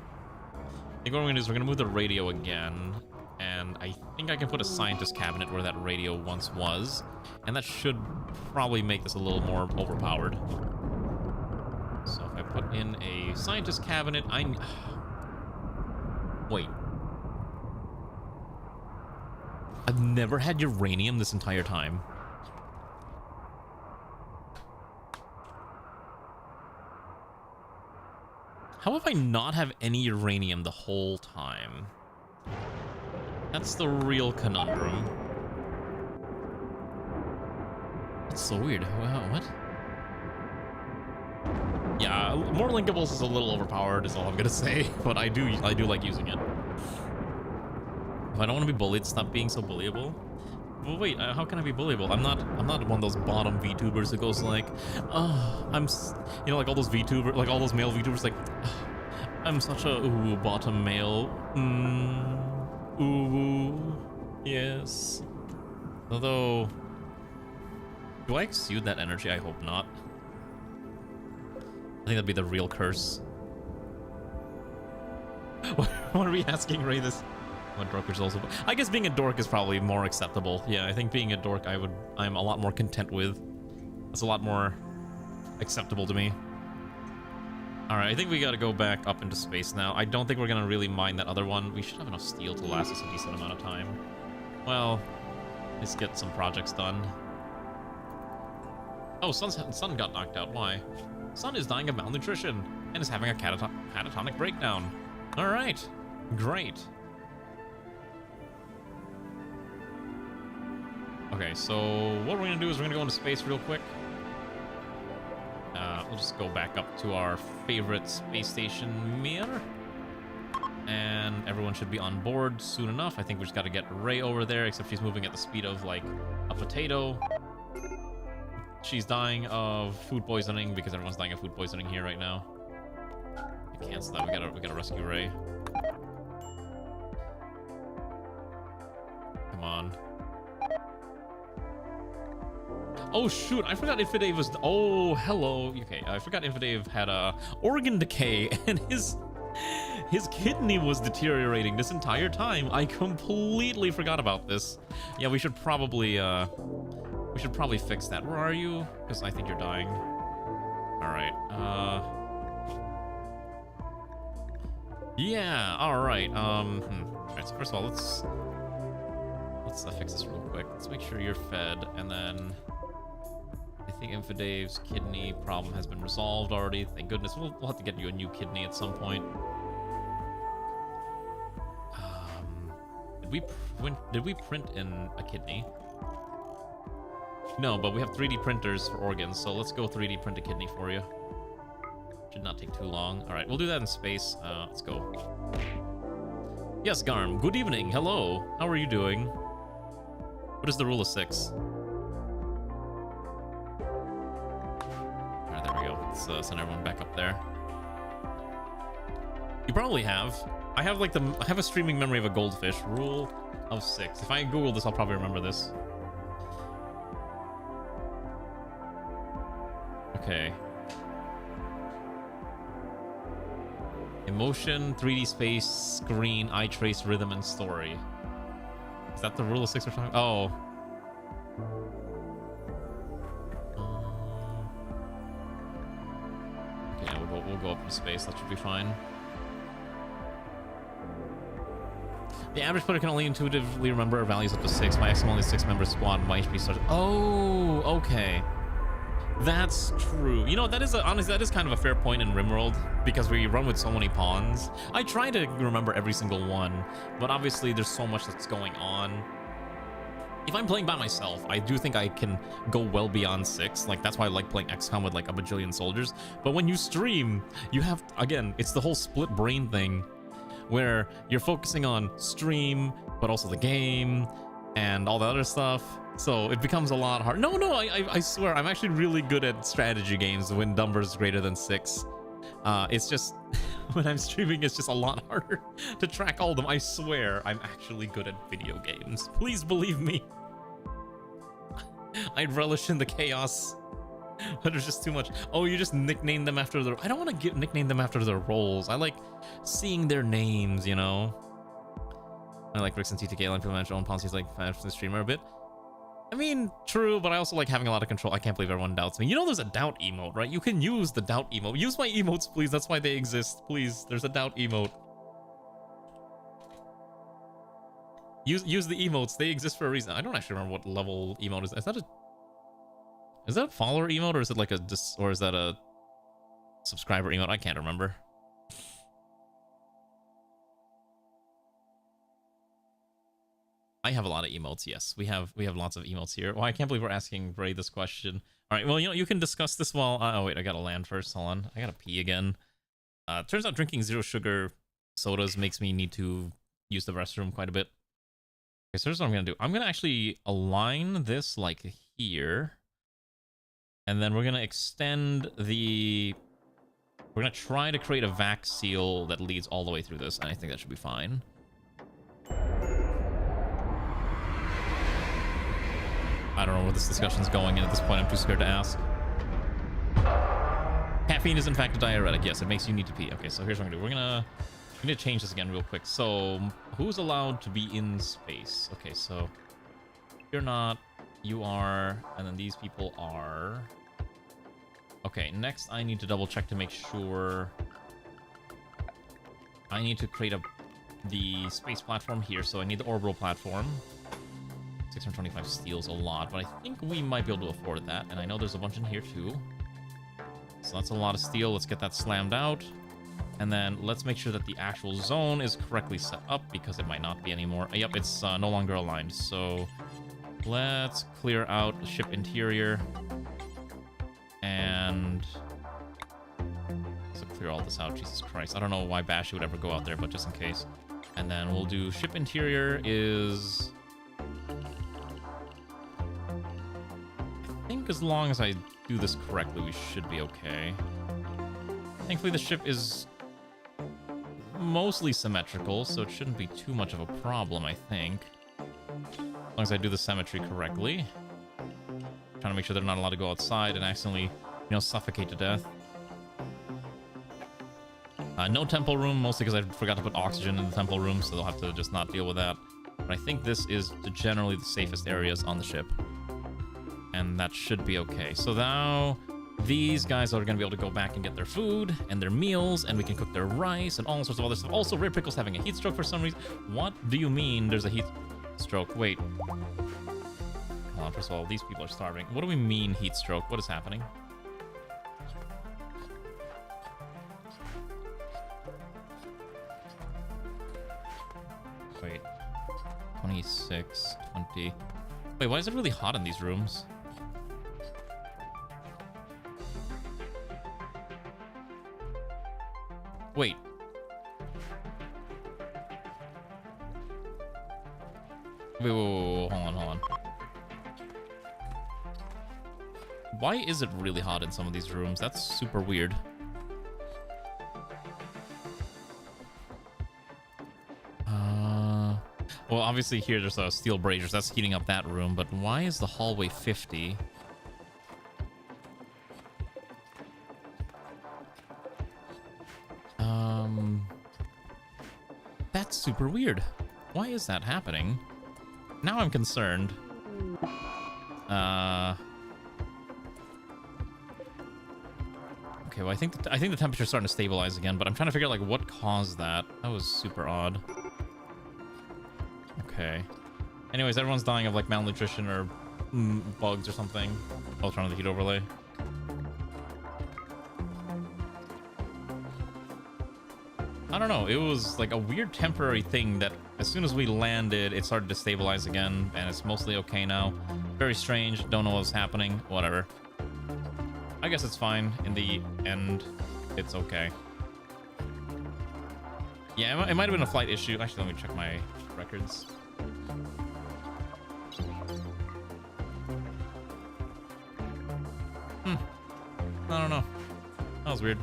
I think what we're gonna do is we're gonna move the radio again. And I think I can put a scientist cabinet where that radio once was. And that should probably make this a little more overpowered. So if I put in a scientist cabinet, wait. I've never had uranium this entire time. How have I not have any uranium the whole time? That's the real conundrum. That's so weird. Wow, what? Yeah, more linkables is a little overpowered is all I'm gonna say, but I do like using it. If I don't want to be bullied, stop being so bullyable. Well, wait, how can I be bullyable? I'm not one of those bottom VTubers who goes like, oh, you know, like all those VTubers, like all those male VTubers, like, oh, I'm such a bottom male. Ooh, yes. Although, do I exude that energy? I hope not. I think that'd be the real curse. What are we asking Ray this? I'm a dork, which is also... I guess being a dork is probably more acceptable. Yeah, I think being a dork I'm a lot more content with. It's a lot more acceptable to me. Alright, I think we gotta go back up into space now. I don't think we're gonna really mine that other one. We should have enough steel to last us a decent amount of time. Well, let's get some projects done. Oh, Sun got knocked out. Why? Sun is dying of malnutrition and is having a catatonic breakdown. Alright, great. Okay, so what we're gonna do is we're gonna go into space real quick. We'll just go back up to our favorite space station, Mir. And everyone should be on board soon enough. I think we just gotta get Ray over there, except she's moving at the speed of, like, a potato. She's dying of food poisoning, because everyone's dying of food poisoning here right now. Cancel that, we gotta rescue Ray. Come on. Oh shoot, I forgot Infidave was... Oh, hello. Okay, I forgot Infidave had a organ decay, and his kidney was deteriorating this entire time. I completely forgot about this. Yeah, we should probably fix that. Where are you? Because I think you're dying. Alright, yeah, alright, Alright, so first of all, let's fix this real quick. Let's make sure you're fed, and then... I think Infidave's kidney problem has been resolved already. Thank goodness. We'll have to get you a new kidney at some point. Did we print in a kidney? No, but we have 3D printers for organs, so let's go 3D print a kidney for you. Should not take too long. All right, we'll do that in space. Let's go. Yes, Garm. Good evening. Hello. How are you doing? What is the rule of 6? Alright, there we go. Let's send everyone back up there. You probably have. I have a streaming memory of a goldfish. Rule of 6. If I Google this, I'll probably remember this. Okay. Emotion, 3D space, screen, eye trace, rhythm, and story. Is that the rule of 6 or something? Oh. Okay, yeah, we'll go up in space. That should be fine. The average player can only intuitively remember values up to 6. Maximum only 6-member squad. My HP starts. Oh, okay. That's true. You know, honestly, that is kind of a fair point in Rimworld, because we run with so many pawns. I try to remember every single one, but obviously there's so much that's going on. If I'm playing by myself, I do think I can go well beyond 6. Like, that's why I like playing XCOM with, like, a bajillion soldiers. But when you stream, you have, again, it's the whole split brain thing, where you're focusing on stream, but also the game, and all the other stuff. So it becomes a lot hard. No, I swear, I'm actually really good at strategy games when numbers greater than 6. It's just, when I'm streaming, it's just a lot harder to track all of them. I swear, I'm actually good at video games. Please believe me. I'd relish in the chaos, but there's just too much. Oh, you just nickname them after their... I don't want to nickname them after their roles. I like seeing their names, you know? I like Rix and TTK, like people manage their own policies, like the streamer a bit. I mean, true, but I also like having a lot of control. I can't believe everyone doubts me. You know there's a doubt emote, right? You can use the doubt emote. Use my emotes, please. That's why they exist. Please, there's a doubt emote. Use the emotes. They exist for a reason. I don't actually remember what level emote is. Is that a follower emote, or is it like or is that a subscriber emote? I can't remember. I have a lot of emotes, yes. We have lots of emotes here. Well, I can't believe we're asking Bray this question. All right, well, you know, you can discuss this while... oh, wait, I gotta land first. Hold on. I gotta pee again. Turns out drinking zero sugar sodas makes me need to use the restroom quite a bit. Okay, so here's what I'm gonna do. I'm gonna actually align this, like, here. And then we're gonna extend the... We're gonna try to create a vac seal that leads all the way through this, and I think that should be fine. I don't know where this discussion's going, and at this point I'm too scared to ask. Caffeine is in fact a diuretic. Yes, it makes you need to pee. Okay, so here's what I'm gonna do. We're gonna We need to change this again real quick. So, who's allowed to be in space? Okay, so you're not, you are, and then these people are. Okay, next I need to double check to make sure. I need to create the space platform here, so I need the orbital platform. 625 steel's a lot, but I think we might be able to afford that, and I know there's a bunch in here too. So that's a lot of steel. Let's get that slammed out. And then let's make sure that the actual zone is correctly set up, because it might not be anymore. Yep, it's no longer aligned. So let's clear out the ship interior. And let's clear all this out. Jesus Christ. I don't know why Bashi would ever go out there, but just in case. And then we'll do ship interior is... I think as long as I do this correctly, we should be okay. Thankfully, the ship is mostly symmetrical, so it shouldn't be too much of a problem, I think. As long as I do the symmetry correctly. Trying to make sure they're not allowed to go outside and accidentally, you know, suffocate to death. No temple room, mostly because I forgot to put oxygen in the temple room, so they'll have to just not deal with that. But I think this is generally the safest areas on the ship. And that should be okay. So now these guys are going to be able to go back and get their food and their meals, and we can cook their rice and all sorts of other stuff. Also, Rare Pickle's having a heat stroke for some reason. What do you mean there's a heat stroke? Wait. Hold on, first of all, these people are starving. What do we mean heat stroke? What is happening? Wait. 26, 20... Wait, why is it really hot in these rooms? Wait. Wait, hold on. Why is it really hot in some of these rooms? That's super weird. Well, obviously here there's a steel braziers. That's heating up that room, but why is the hallway 50? That's super weird. Why is that happening? Now I'm concerned. Okay, well I think the temperature's starting to stabilize again, but I'm trying to figure out like what caused that. That was super odd. Okay. Anyways, everyone's dying of like malnutrition or bugs or something. I'll turn on the heat overlay. I don't know. It was like a weird temporary thing that as soon as we landed, it started to stabilize again, and it's mostly okay now. Very strange. Don't know what's happening. Whatever. I guess it's fine. In the end, it's okay. Yeah, it might have been a flight issue. Actually, let me check my records. I don't know. That was weird.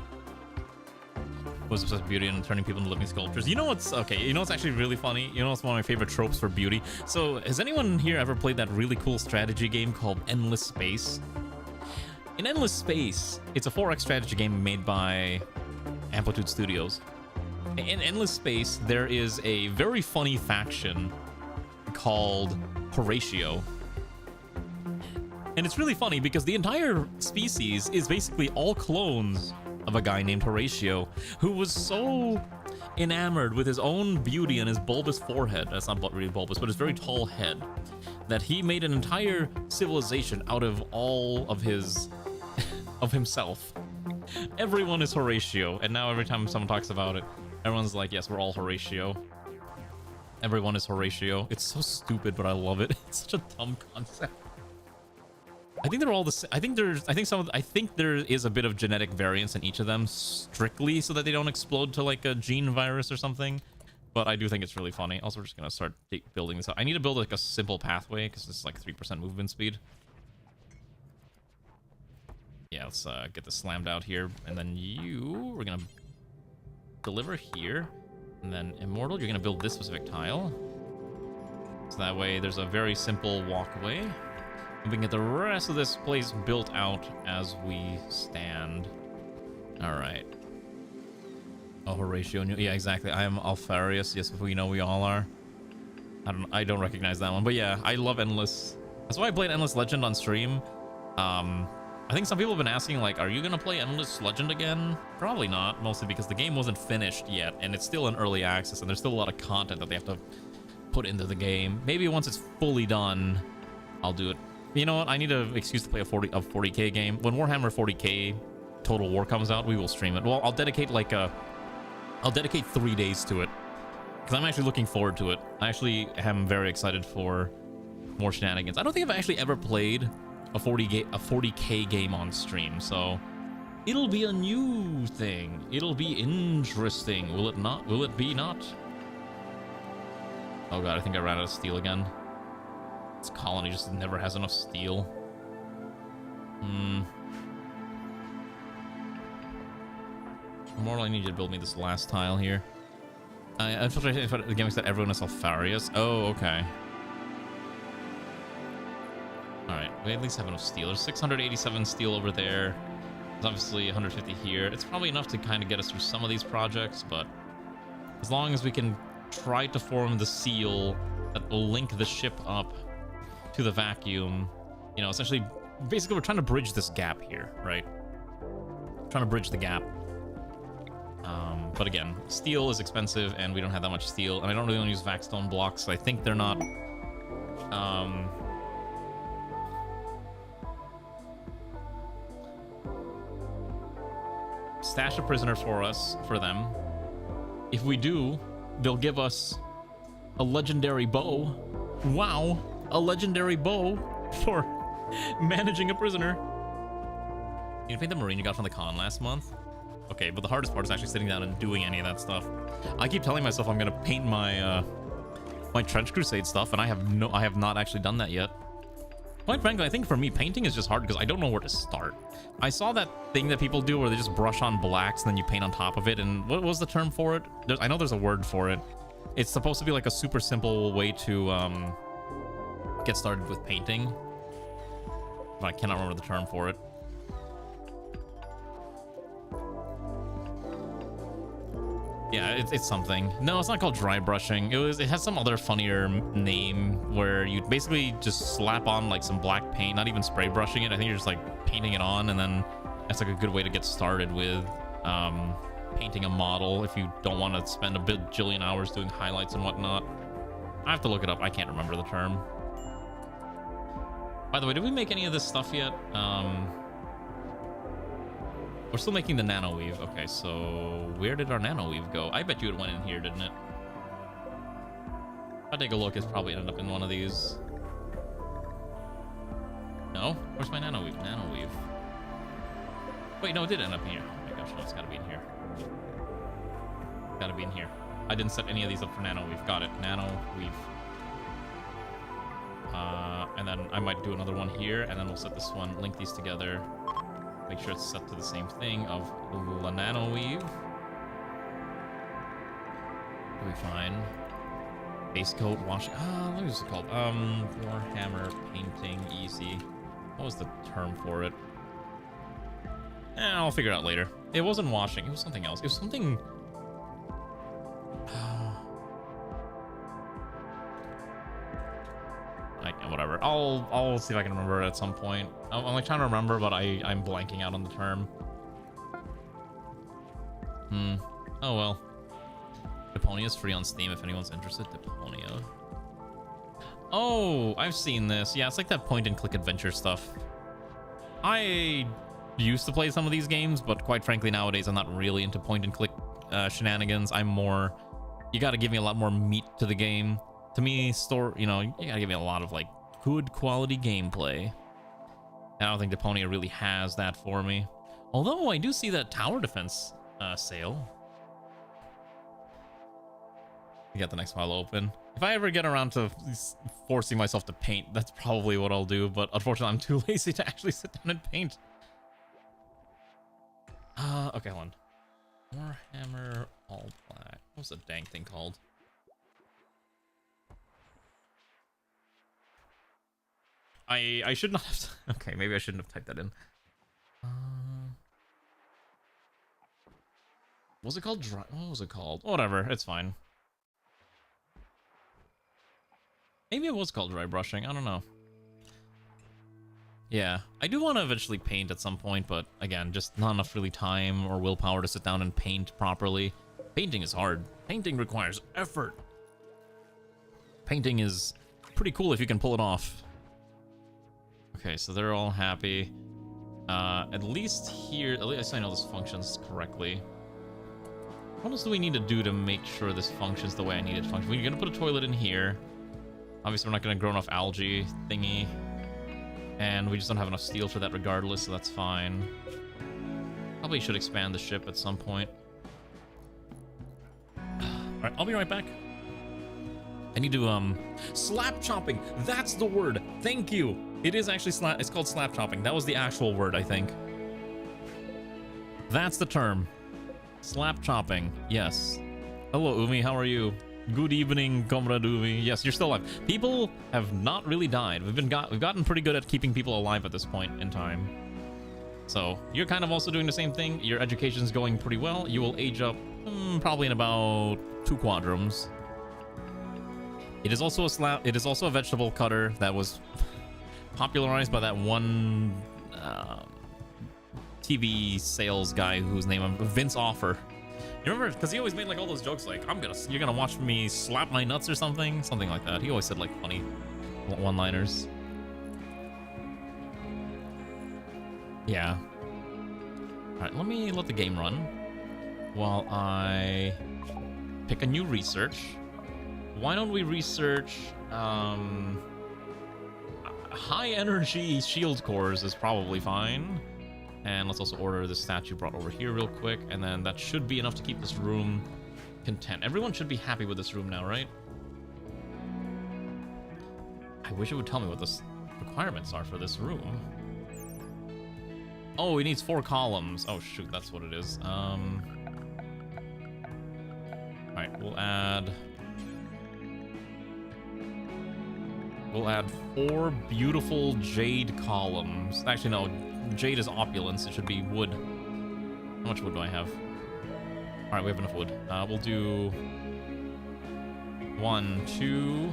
Was obsessed with beauty and turning people into living sculptures. You know what's okay? You know what's actually really funny? You know what's one of my favorite tropes for beauty? So, has anyone here ever played that really cool strategy game called Endless Space? In Endless Space, it's a 4X strategy game made by Amplitude Studios. In Endless Space, there is a very funny faction called Horatio. And it's really funny because the entire species is basically all clones of a guy named Horatio, who was so enamored with his own beauty and his bulbous forehead, that's not really bulbous, but his very tall head, that he made an entire civilization out of all of his, of himself. Everyone is Horatio, and now every time someone talks about it, everyone's like, yes, we're all Horatio. Everyone is Horatio. It's so stupid, but I love it. It's such a dumb concept. I think they're all the same. I think there is a bit of genetic variance in each of them, strictly so that they don't explode to like a gene virus or something. But I do think it's really funny. Also, we're just gonna start building this out. I need to build like a simple pathway because this is like 3% movement speed. Yeah, let's get this slammed out here, and then we're gonna deliver here, and then Immortal, you're gonna build this specific tile. So that way, there's a very simple walkway. And we can get the rest of this place built out as we stand. All right. Oh, Horatio. Yeah, exactly. I am Alfarius. Yes, we know we all are. I don't recognize that one, but yeah, I love Endless. That's why I played Endless Legend on stream. I think some people have been asking, like, are you gonna play Endless Legend again? Probably not, mostly because the game wasn't finished yet, and it's still in early access, and there's still a lot of content that they have to put into the game. Maybe once it's fully done, I'll do it. You know what? I need an excuse to play a 40K game. When Warhammer 40K Total War comes out, we will stream it. Well, I'll dedicate 3 days to it, because I'm actually looking forward to it. I actually am very excited for more shenanigans. I don't think I've actually ever played a 40K game on stream, so it'll be a new thing. It'll be interesting. Will it not? Will it be not? Oh god, I think I ran out of steel again. This colony just never has enough steel. More, I need you to build me this last tile here. Unfortunately, the game said everyone is Alfarius. Oh, okay. Alright, we at least have enough steel. There's 687 steel over there. There's obviously 150 here. It's probably enough to kind of get us through some of these projects, but as long as we can try to form the seal that will link the ship up to the vacuum, you know, essentially, basically we're trying to bridge this gap here, right? Trying to bridge the gap. But again, steel is expensive and we don't have that much steel, and I don't really want to use vaxstone blocks, so I think they're not stash a prisoner for them. If we do, they'll give us a legendary bow. Wow, a legendary bow for managing a prisoner. You paint the marine you got from the con last month? Okay, but the hardest part is actually sitting down and doing any of that stuff. I keep telling myself I'm gonna paint my my Trench Crusade stuff, and I have not actually done that yet. Quite frankly, I think for me, painting is just hard because I don't know where to start. I saw that thing that people do where they just brush on blacks and then you paint on top of it, and what was the term for it? I know there's a word for it. It's supposed to be like a super simple way to get started with painting, but I cannot remember the term for it. Yeah, it's something. No, it's not called dry brushing. It has some other funnier name where you basically just slap on like some black paint, not even spray brushing it. I think you're just like painting it on, and then that's like a good way to get started with painting a model if you don't want to spend a bajillion hours doing highlights and whatnot. I have to look it up. I can't remember the term. By the way, did we make any of this stuff yet? We're still making the nano weave. Okay, so where did our nano weave go? I bet you it went in here, didn't it? If I take a look, it's probably ended up in one of these. No? Where's my nano weave? Nano weave. Wait, no, it did end up in here. Oh my gosh, no, it's gotta be in here. Gotta be in here. I didn't set any of these up for nano weave. Got it. Nano weave. And then I might do another one here, and then we'll set this one, link these together. Make sure it's set to the same thing of the nano weave. We'll be fine. Base coat, wash. What was it called? Warhammer painting easy. What was the term for it? I'll figure it out later. It wasn't washing. It was something else. It was something. Whatever. I'll see if I can remember it at some point. I'm like trying to remember, but I'm blanking out on the term. Oh well. Deponia is free on Steam if anyone's interested. Deponia. Oh, I've seen this. Yeah, it's like that point-and-click adventure stuff. I used to play some of these games, but quite frankly, nowadays I'm not really into point-and-click shenanigans. I'm more. You got to give me a lot more meat to the game. To me, you know, you gotta give me a lot of like good quality gameplay. I don't think Deponia really has that for me. Although I do see that tower defense sale. You got the next file open. If I ever get around to forcing myself to paint, that's probably what I'll do. But unfortunately, I'm too lazy to actually sit down and paint. Okay, hold on. Warhammer all black. What was the dang thing called? I should not have. Okay, maybe I shouldn't have typed that in. Was it called dry? What was it called? Whatever, it's fine. Maybe it was called dry brushing, I don't know. Yeah, I do want to eventually paint at some point, but again, just not enough really time or willpower to sit down and paint properly. Painting is hard. Painting requires effort. Painting is pretty cool if you can pull it off. Okay, so they're all happy. At least here, at least I know this functions correctly. What else do we need to do to make sure this functions the way I need it to function? We're gonna put a toilet in here. Obviously, we're not gonna grow enough algae thingy. And we just don't have enough steel for that regardless, so that's fine. Probably should expand the ship at some point. Alright, I'll be right back. I need to, slap chopping! That's the word! Thank you! It is actually it's called slap chopping. That was the actual word, I think. That's the term. Slap chopping, yes. Hello, Umi, how are you? Good evening, Comrade Umi. Yes, you're still alive. People have not really died. We've gotten pretty good at keeping people alive at this point in time. So, you're kind of also doing the same thing. Your education's going pretty well. You will age up probably in about 2 quadrums. It is also a vegetable cutter that was popularized by that one TV sales guy whose name I'm Vince Offer. You remember? Because he always made like all those jokes like, you're gonna watch me slap my nuts or something like that. He always said like funny one-liners. Yeah. All right, let me let the game run while I pick a new research. Why don't we research high energy shield cores is probably fine. And let's also order this statue brought over here real quick, and then that should be enough to keep this room content. Everyone should be happy with this room now, right? I wish it would tell me what the requirements are for this room. Oh, it needs 4 columns. Oh shoot, that's what it is. Alright, we'll add 4 beautiful jade columns. Actually, no. Jade is opulence. It should be wood. How much wood do I have? All right, we have enough wood. We'll do 1, 2,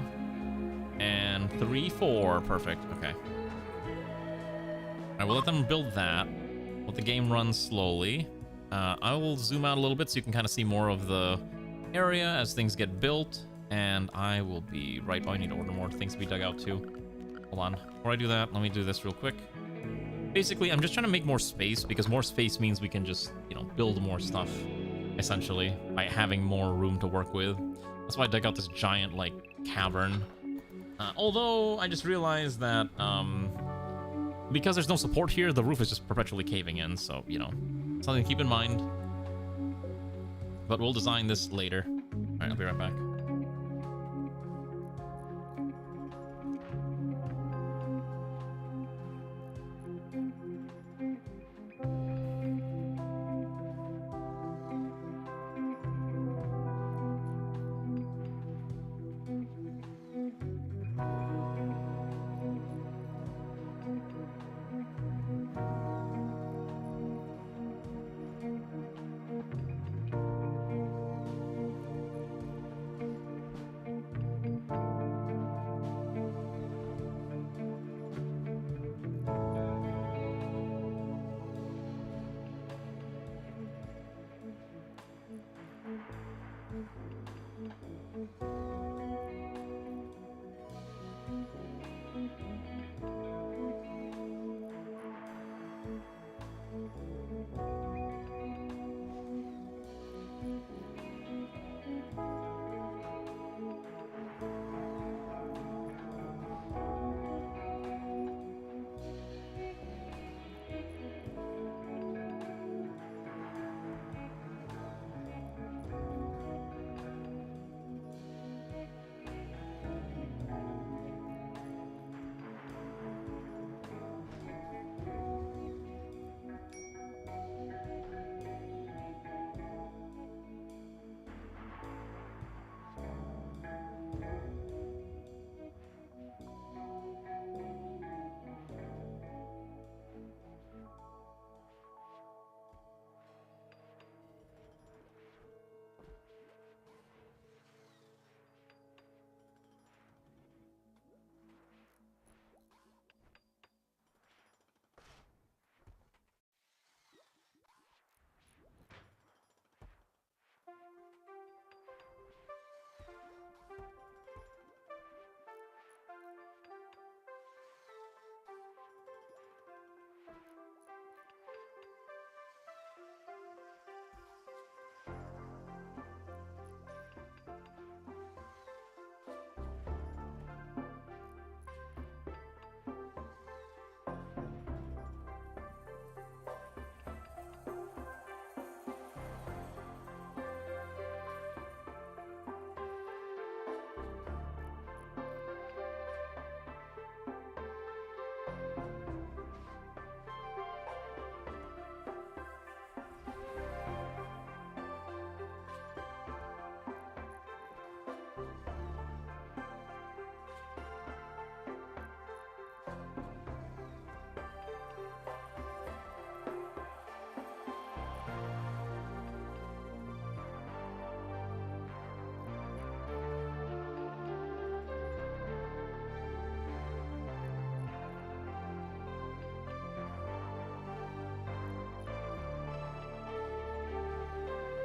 and 3, 4. Perfect. Okay. All right, we'll let them build that. Let the game run slowly. I will zoom out a little bit so you can kind of see more of the area as things get built. And I will be right. Oh, I need to order more things to be dug out too. Hold on. Before I do that, let me do this real quick. Basically, I'm just trying to make more space, because more space means we can just, you know, build more stuff, essentially, by having more room to work with. That's why I dug out this giant, like, cavern. Although, I just realized that, because there's no support here, the roof is just perpetually caving in, so, you know, something to keep in mind. But we'll design this later. Alright, I'll be right back.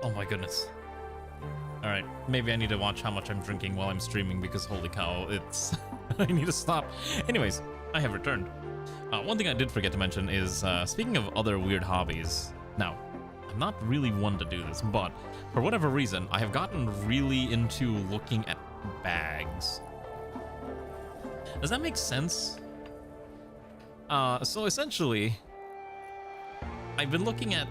Oh my goodness. All right, maybe I need to watch how much I'm drinking while I'm streaming because holy cow, it's... I need to stop. Anyways, I have returned. One thing I did forget to mention is, speaking of other weird hobbies, now, I'm not really one to do this, but for whatever reason, I have gotten really into looking at bags. Does that make sense? So essentially, I've been looking at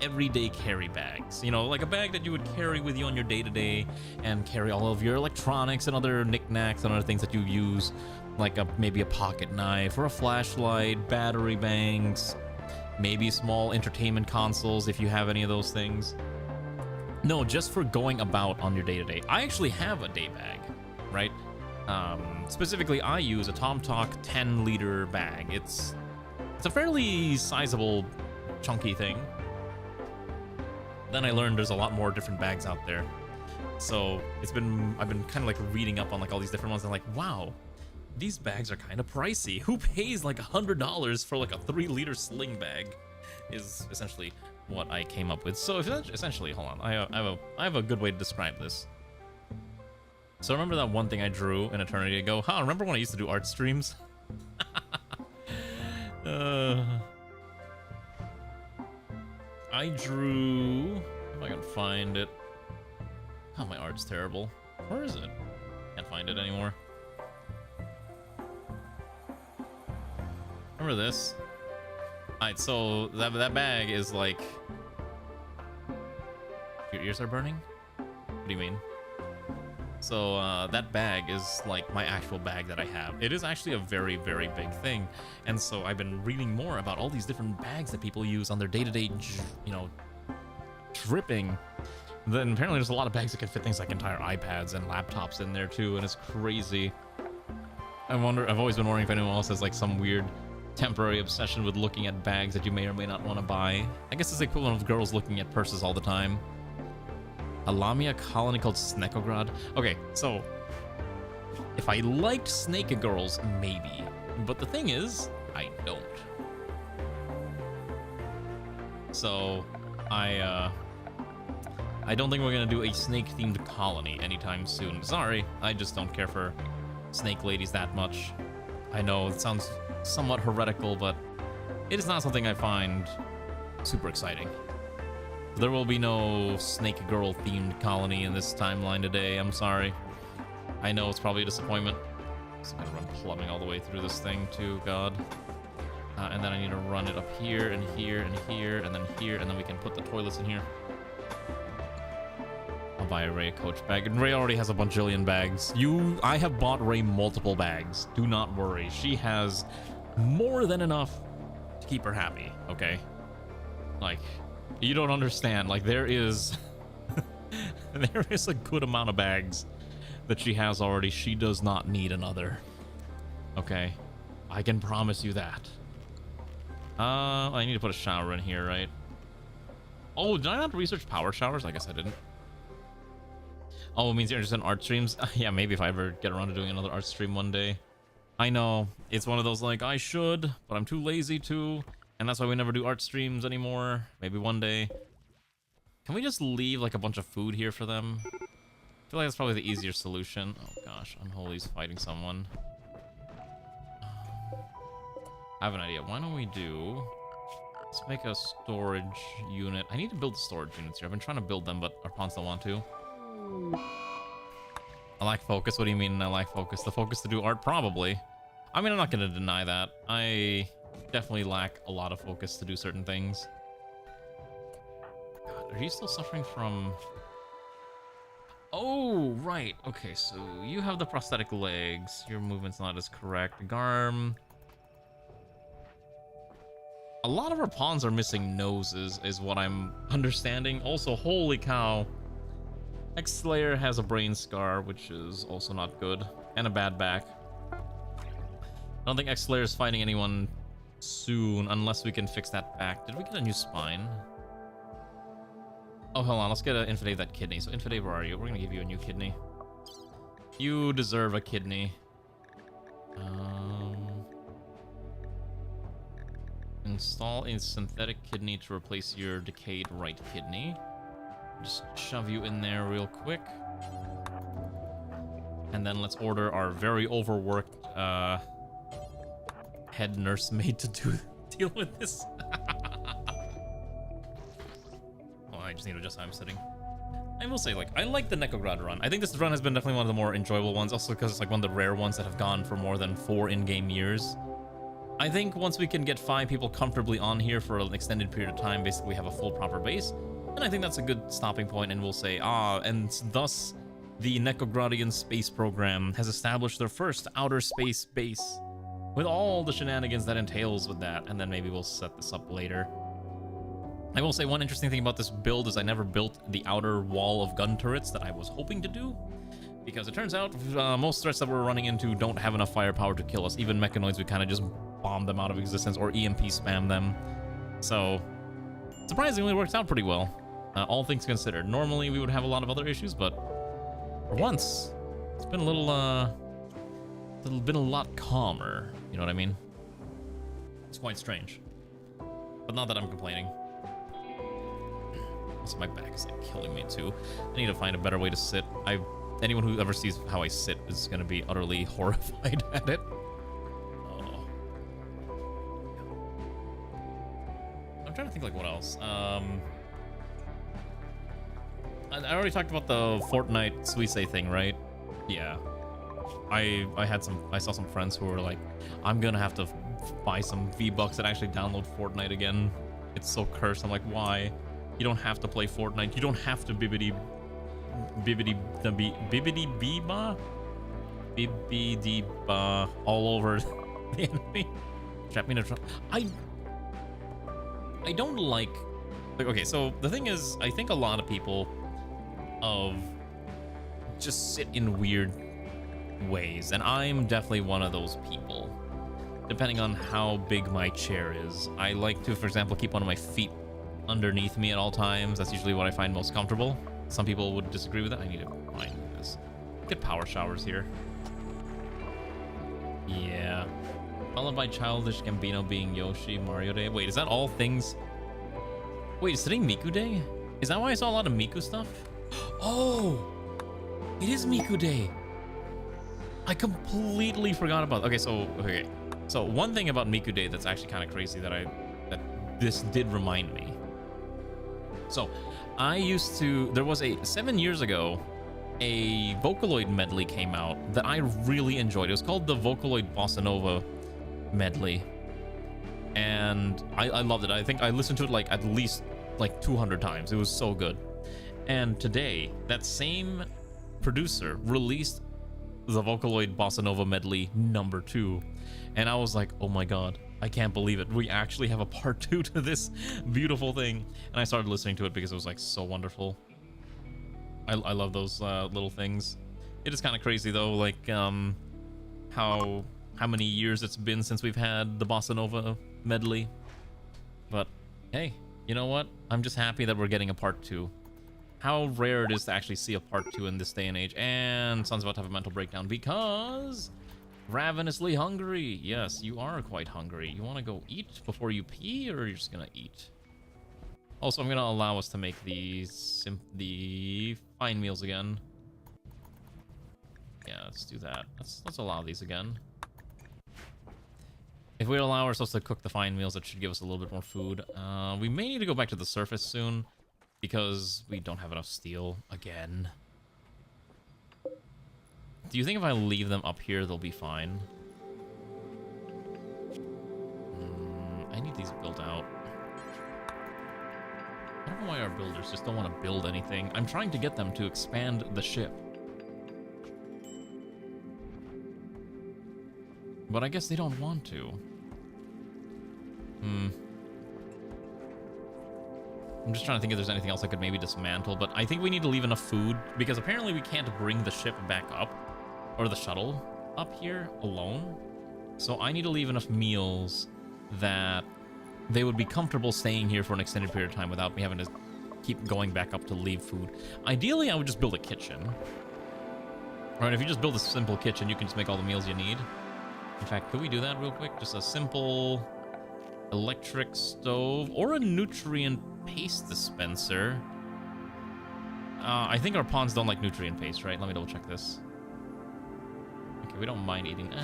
everyday carry bags, you know, like a bag that you would carry with you on your day-to-day and carry all of your electronics and other knickknacks and other things that you use, like maybe a pocket knife or a flashlight, battery banks, maybe small entertainment consoles if you have any of those things. No, just for going about on your day-to-day. I actually have a day bag, right? Specifically, I use a TomTalk 10-liter bag. It's a fairly sizable, chunky thing. Then I learned there's a lot more different bags out there. So I've been kind of like reading up on like all these different ones. And like, wow, these bags are kind of pricey. Who pays like $100 for like a 3-liter sling bag? Is essentially what I came up with. So essentially, hold on, I have a good way to describe this. So remember that one thing I drew an eternity ago? Huh, remember when I used to do art streams? I drew... If I can find it. Oh, my art's terrible. Where is it? Can't find it anymore. Remember this? Alright, so that bag is like... Your ears are burning? What do you mean? So that bag is like my actual bag that I have. It is actually a very, very big thing. And so I've been reading more about all these different bags that people use on their day-to-day, you know, tripping. Then apparently there's a lot of bags that can fit things like entire iPads and laptops in there too, and it's crazy. I've always been wondering if anyone else has like some weird temporary obsession with looking at bags that you may or may not want to buy. I guess it's the equivalent of girls looking at purses all the time. A Lamia colony called NEKOGRAD. Okay, so if I liked Snake Girls, maybe. But the thing is, I don't. So I don't think we're gonna do a snake-themed colony anytime soon. Sorry, I just don't care for snake ladies that much. I know it sounds somewhat heretical, but it is not something I find super exciting. There will be no snake girl themed colony in this timeline today. I'm sorry. I know it's probably a disappointment. So I'm gonna run plumbing all the way through this thing too, God. And then I need to run it up here and here and here and then here, and then we can put the toilets in here. I'll buy Ray a coach bag. And Ray already has a bajillion bags. I have bought Ray multiple bags. Do not worry. She has more than enough to keep her happy, okay? Like... You don't understand. Like, there is a good amount of bags that she has already. She does not need another. Okay? I can promise you that. I need to put a shower in here, right? Oh, did I not research power showers? I guess I didn't. Oh, it means you're interested in art streams? Yeah, maybe if I ever get around to doing another art stream one day. I know. It's one of those, like, I should, but I'm too lazy to. And that's why we never do art streams anymore. Maybe one day. Can we just leave like a bunch of food here for them? I feel like that's probably the easier solution. Oh gosh, Unholy's fighting someone. I have an idea. Why don't we do... Let's make a storage unit. I need to build the storage units here. I've been trying to build them, but our pawns don't want to. I lack focus. What do you mean I lack focus? The focus to do art? Probably. I mean, I'm not going to deny that. I... definitely lack a lot of focus to do certain things. God, are you still suffering from... Oh, right. Okay, so you have the prosthetic legs. Your movement's not as correct. Garm. A lot of our pawns are missing noses, is what I'm understanding. Also, holy cow. X-Slayer has a brain scar, which is also not good. And a bad back. I don't think X-Slayer is fighting anyone soon, unless we can fix that back. Did we get a new spine? Oh, hold on. Let's get an Infidate that kidney. So, Infidate, where are you? We're gonna give you a new kidney. You deserve a kidney. Install a synthetic kidney to replace your decayed right kidney. Just shove you in there real quick. And then let's order our very overworked head nursemaid to deal with this. Oh, I just need to adjust how I'm sitting. I will say, like, I like the NEKOGRAD run. I think this run has been definitely one of the more enjoyable ones, also because it's like one of the rare ones that have gone for more than 4 in-game years. I think once we can get 5 people comfortably on here for an extended period of time, basically we have a full proper base, and I think that's a good stopping point, and we'll say, and thus the NEKOGRADian space program has established their first outer space base, with all the shenanigans that entails with that, and then maybe we'll set this up later. I will say one interesting thing about this build is I never built the outer wall of gun turrets that I was hoping to do, because it turns out most threats that we're running into don't have enough firepower to kill us. Even mechanoids, we kind of just bomb them out of existence or EMP spam them. So, surprisingly, it works out pretty well, all things considered. Normally, we would have a lot of other issues, but for once, it's been a lot calmer. You know what I mean? It's quite strange, but not that I'm complaining. Also, my back is like killing me too. I need to find a better way to sit. Anyone who ever sees how I sit is going to be utterly horrified at it. Oh. I'm trying to think like what else. I already talked about the Fortnite Suisse thing, right? Yeah. I saw some friends who were like, I'm gonna have to buy some V-Bucks and actually download Fortnite again. It's so cursed. I'm like, why? You don't have to play Fortnite. You don't have to bibbidi bibbidi all over the enemy. Trap me in a trap. I don't like, okay, so the thing is, I think a lot of people just sit in weird ways, and I'm definitely one of those people. Depending on how big my chair is, I like to, for example, keep one of my feet underneath me at all times. That's usually what I find most comfortable. Some people would disagree with that. I need to find this. Get power showers here. Yeah. Followed by Childish Gambino being Yoshi, Mario Day. Wait, is that all things? Wait, is today Miku Day? Is that why I saw a lot of Miku stuff? Oh! It is Miku Day! I completely forgot about. Okay, so one thing about Miku Day that's actually kind of crazy that this did remind me. So I used to, there was 7 years ago, a Vocaloid medley came out that I really enjoyed. It was called the Vocaloid Bossa Nova medley, and I loved it. I think I listened to it like at least like 200 times. It was so good. And today, that same producer released the Vocaloid Bossa Nova medley #2, and I was like, oh my god, I can't believe it. We actually have a part 2 to this beautiful thing. And I started listening to it because it was like so wonderful. I love those little things. It is kind of crazy though, like how many years it's been since we've had the Bossa Nova medley. But hey, you know what? I'm just happy that we're getting a part 2. How rare it is to actually see a part 2 in this day and age. And Son's about to have a mental breakdown because ravenously hungry. Yes, you are quite hungry. You want to go eat before you pee, or you're just gonna eat? Also, I'm gonna allow us to make the fine meals again. Yeah, let's do that. Let's allow these again. If we allow ourselves to cook the fine meals, that should give us a little bit more food. We may need to go back to the surface soon because we don't have enough steel again. Do you think if I leave them up here, they'll be fine? I need these built out. I don't know why our builders just don't want to build anything. I'm trying to get them to expand the ship. But I guess they don't want to. I'm just trying to think if there's anything else I could maybe dismantle, but I think we need to leave enough food, because apparently we can't bring the ship back up, or the shuttle up here alone. So I need to leave enough meals that they would be comfortable staying here for an extended period of time without me having to keep going back up to leave food. Ideally, I would just build a kitchen. Right, if you just build a simple kitchen, you can just make all the meals you need. In fact, could we do that real quick? Just a simple electric stove or a nutrient paste dispenser. I think our pawns don't like nutrient paste, right? Let me double check this. Okay, we don't mind eating. Do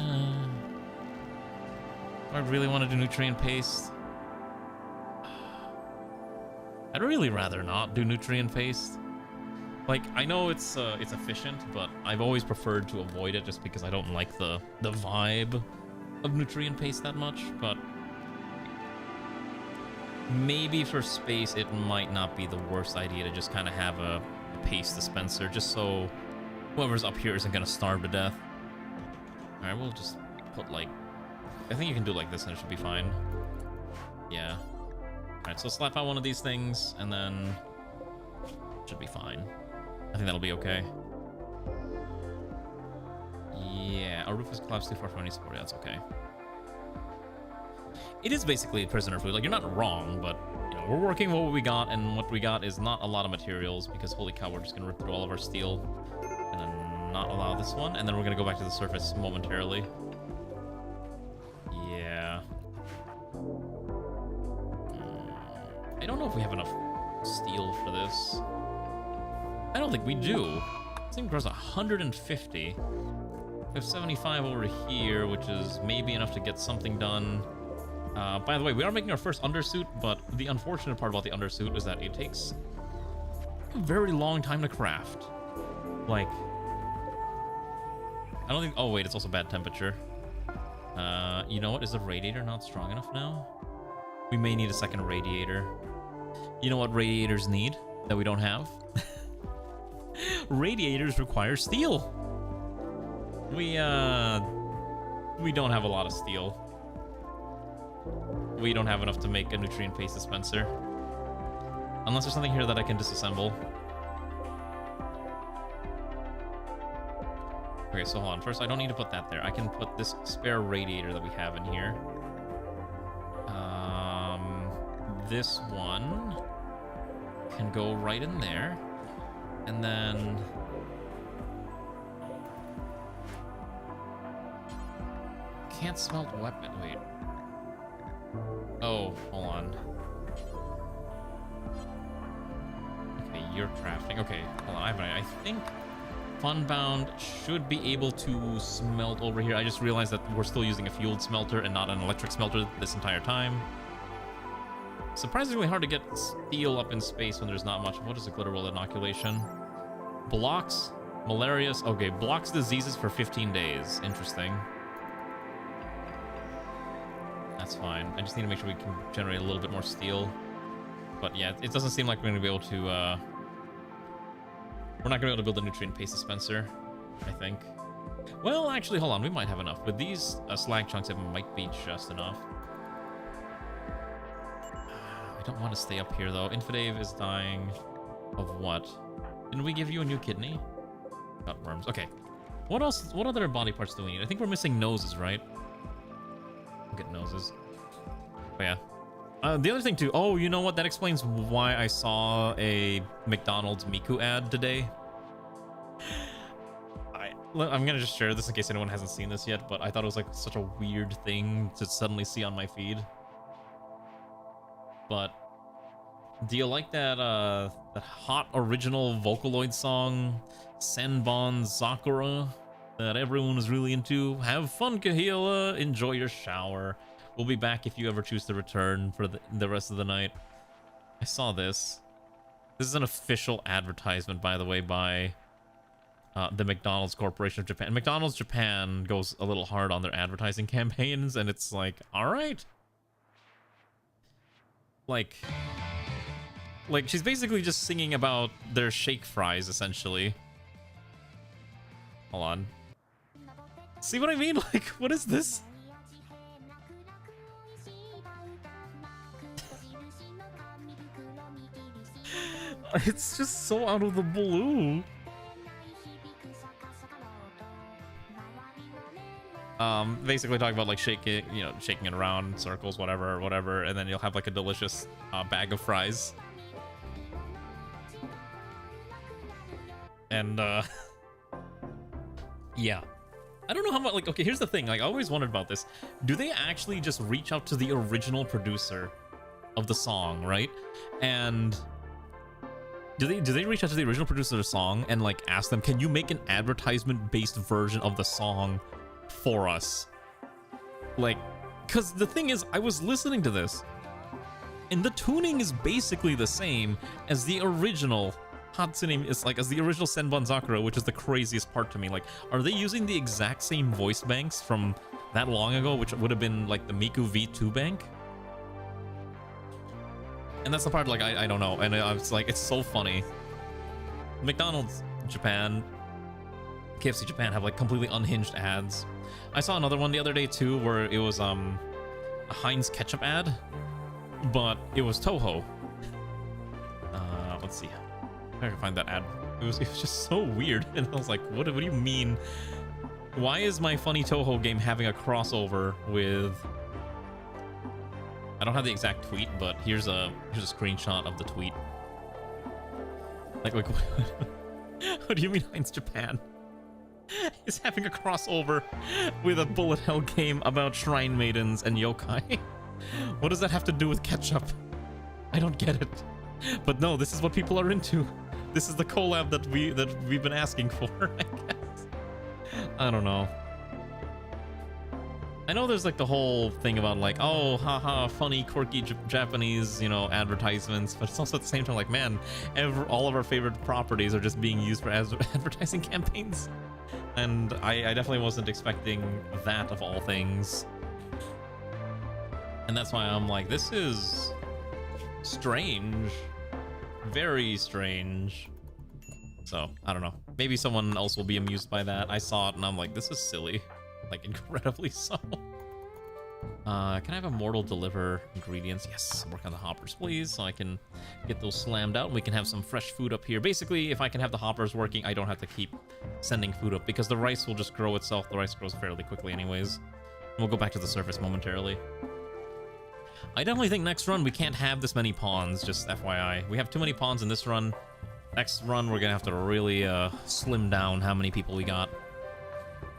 I really want to do nutrient paste? I'd really rather not do nutrient paste. Like, I know it's efficient, but I've always preferred to avoid it just because I don't like the vibe of nutrient paste that much, but maybe for space it might not be the worst idea to just kind of have a paste dispenser, just so whoever's up here isn't gonna starve to death. Alright, we'll just put like, I think you can do like this and it should be fine. Yeah. Alright, so slap out one of these things and then it should be fine. I think that'll be okay. Yeah, our roof is collapsed too far from any support. Yeah, that's okay. It is basically prisoner food. Like, you're not wrong, but you know, we're working with what we got, and what we got is not a lot of materials because holy cow, we're just gonna rip through all of our steel and then not allow this one, and then we're gonna go back to the surface momentarily. Yeah. I don't know if we have enough steel for this. I don't think we do. This thing grows 150. We have 75 over here, which is maybe enough to get something done. By the way, we are making our first undersuit, but the unfortunate part about the undersuit is that it takes a very long time to craft. Like, I don't think... Oh, wait, it's also bad temperature. You know what? Is the radiator not strong enough now? We may need a second radiator. You know what radiators need that we don't have? Radiators require steel. We don't have a lot of steel. We don't have enough to make a nutrient paste dispenser. Unless there's something here that I can disassemble. Okay, so hold on. First, I don't need to put that there. I can put this spare radiator that we have in here. This one can go right in there. And then... Can't smelt weapon. Wait. Oh, hold on. Okay, you're crafting. Okay, hold on. I think Funbound should be able to smelt over here. I just realized that we're still using a fueled smelter and not an electric smelter this entire time. Surprisingly hard to get steel up in space when there's not much. What is a glitter roll inoculation? Blocks malaria. Okay, blocks diseases for 15 days. Interesting. That's fine. I just need to make sure we can generate a little bit more steel. But yeah, it doesn't seem like we're going to be able to... We're not going to be able to build a nutrient paste dispenser, I think. Well, actually, hold on. We might have enough. With these slag chunks, it might be just enough. I don't want to stay up here, though. Infidave is dying of what? Didn't we give you a new kidney? Got worms. Okay. What else? What other body parts do we need? I think we're missing noses, right? We'll get noses. Oh, yeah. The other thing, too. Oh, you know what? That explains why I saw a McDonald's Miku ad today. I'm going to just share this in case anyone hasn't seen this yet, but I thought it was like such a weird thing to suddenly see on my feed. But do you like that that hot original Vocaloid song, Senbon Sakura, that everyone is really into? Have fun, Kahila. Enjoy your shower. We'll be back if you ever choose to return for the rest of the night. I saw this. This is an official advertisement, by the way, by the McDonald's Corporation of Japan. McDonald's Japan goes a little hard on their advertising campaigns, and it's like, all right. Like she's basically just singing about their shake fries, essentially. Hold on. See what I mean? Like, what is this? It's just so out of the blue. Basically talking about like shaking it around in circles, whatever, and then you'll have like a delicious bag of fries. And yeah, I don't know how much. Like, okay, here's the thing. Like, I always wondered about this. Do they actually just reach out to the original producer of the song, right? And do they reach out to the original producer of the song and like ask them, can you make an advertisement-based version of the song for us? Like, because the thing is, I was listening to this, and the tuning is basically the same as the original Hatsune, is like as the original Senbon Sakura, which is the craziest part to me. Like, are they using the exact same voice banks from that long ago, which would have been like the Miku V2 bank? And that's the part, like, I don't know. And I was like, it's so funny. McDonald's Japan, KFC Japan have like completely unhinged ads. I saw another one the other day too, where it was a Heinz ketchup ad, but it was Toho. Let's see. I can find that ad. It was just so weird, and I was like, what do you mean? Why is my funny Toho game having a crossover with? I don't have the exact tweet, but here's a screenshot of the tweet. Like what do you mean Heinz Japan is having a crossover with a bullet hell game about shrine maidens and yokai? What does that have to do with ketchup? I don't get it. But no, this is what people are into. This is the collab that we've been asking for, I guess. I don't know. I know there's like the whole thing about like, oh, haha, funny, quirky Japanese, you know, advertisements, but it's also at the same time like, man, all of our favorite properties are just being used for advertising campaigns. And I definitely wasn't expecting that of all things. And that's why I'm like, this is strange. Very strange. So, I don't know. Maybe someone else will be amused by that. I saw it and I'm like, this is silly. Like, incredibly so. Can I have Immortal deliver ingredients? Yes, work on the hoppers, please, so I can get those slammed out and we can have some fresh food up here. Basically, if I can have the hoppers working, I don't have to keep sending food up because the rice will just grow itself. The rice grows fairly quickly anyways. We'll go back to the surface momentarily. I definitely think next run we can't have this many pawns, just FYI. We have too many pawns in this run. Next run, we're gonna have to really slim down how many people we got,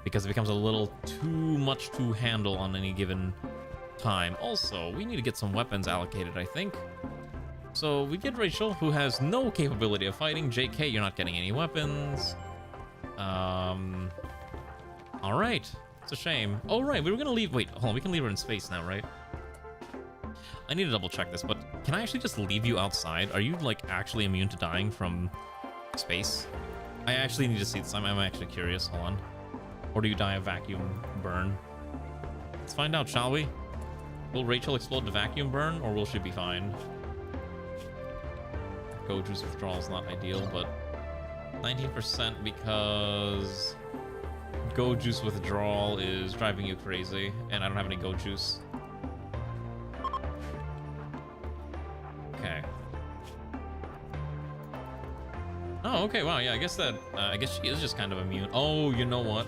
because it becomes a little too much to handle on any given time. Also, we need to get some weapons allocated, I think. So we get Rachel, who has no capability of fighting. JK, you're not getting any weapons. All right, it's a shame. Oh, right, we were gonna leave, wait, hold on, we can leave her in space now, right? I need to double check this, but can I actually just leave you outside? Are you like actually immune to dying from space? I actually need to see this. I'm actually curious. Hold on. Or do you die a vacuum burn? Let's find out, shall we? Will Rachel explode the vacuum burn, or will she be fine? Go juice withdrawal is not ideal, but 19% because go juice withdrawal is driving you crazy, and I don't have any go juice. Okay. Oh, okay. Wow. Yeah. I guess that. I guess she is just kind of immune. Oh, you know what?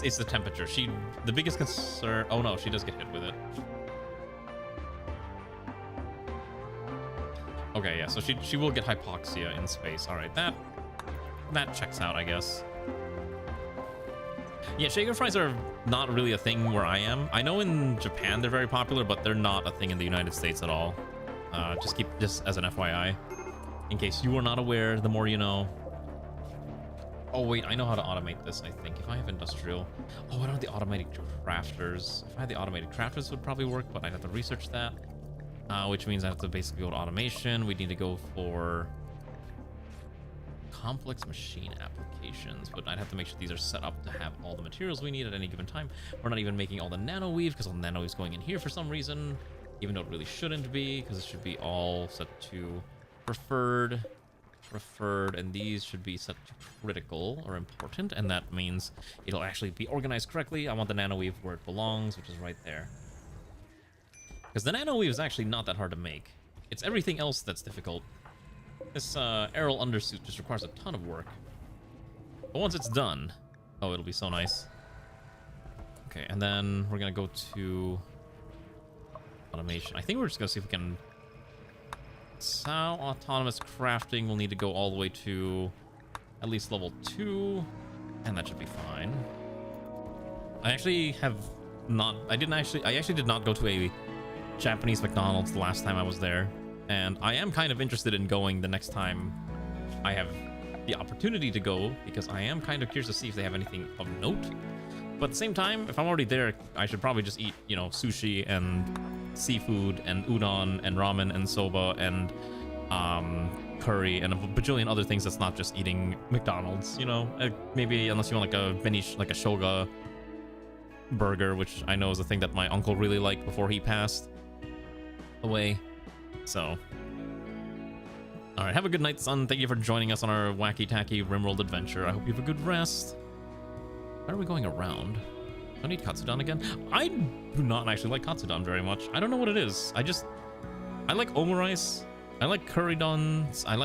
It's the temperature. The biggest concern. Oh no, she does get hit with it. Okay. Yeah. So she will get hypoxia in space. All right. That checks out, I guess. Yeah, shaker fries are not really a thing where I am. I know in Japan they're very popular, but they're not a thing in the United States at all. Just as an FYI, in case you are not aware. The more you know. Oh wait, I know how to automate this. I think if I have industrial. Oh, I don't have the automated crafters. If I had the automated crafters, it would probably work, but I'd have to research that. Which means I have to basically go to automation. We need to go for complex machine applications, but I'd have to make sure these are set up to have all the materials we need at any given time. We're not even making all the nano weave because all the nano weave is going in here for some reason, even though it really shouldn't be, because it should be all set to preferred, and these should be set to critical or important, and that means it'll actually be organized correctly. I want the nano weave where it belongs, which is right there, because the nano weave is actually not that hard to make. It's everything else that's difficult. This Errol undersuit just requires a ton of work. But once it's done, oh, it'll be so nice. Okay, and then we're gonna go to automation. I think we're just gonna see if we can. So autonomous crafting will need to go all the way to at least level 2, and that should be fine. I actually did not go to a Japanese McDonald's the last time I was there. And I am kind of interested in going the next time I have the opportunity to go, because I am kind of curious to see if they have anything of note. But at the same time, if I'm already there, I should probably just eat, you know, sushi and seafood and udon and ramen and soba and curry and a bajillion other things that's not just eating McDonald's, you know? Maybe unless you want like a like a shoga burger, which I know is a thing that my uncle really liked before he passed away. So, all right, have a good night, son. Thank you for joining us on our wacky tacky Rimworld adventure. I hope you have a good rest. Why are we going around? Do I need Katsudon again? I do not actually like Katsudon very much. I don't know what it is. I like omurice. I like curry dons. I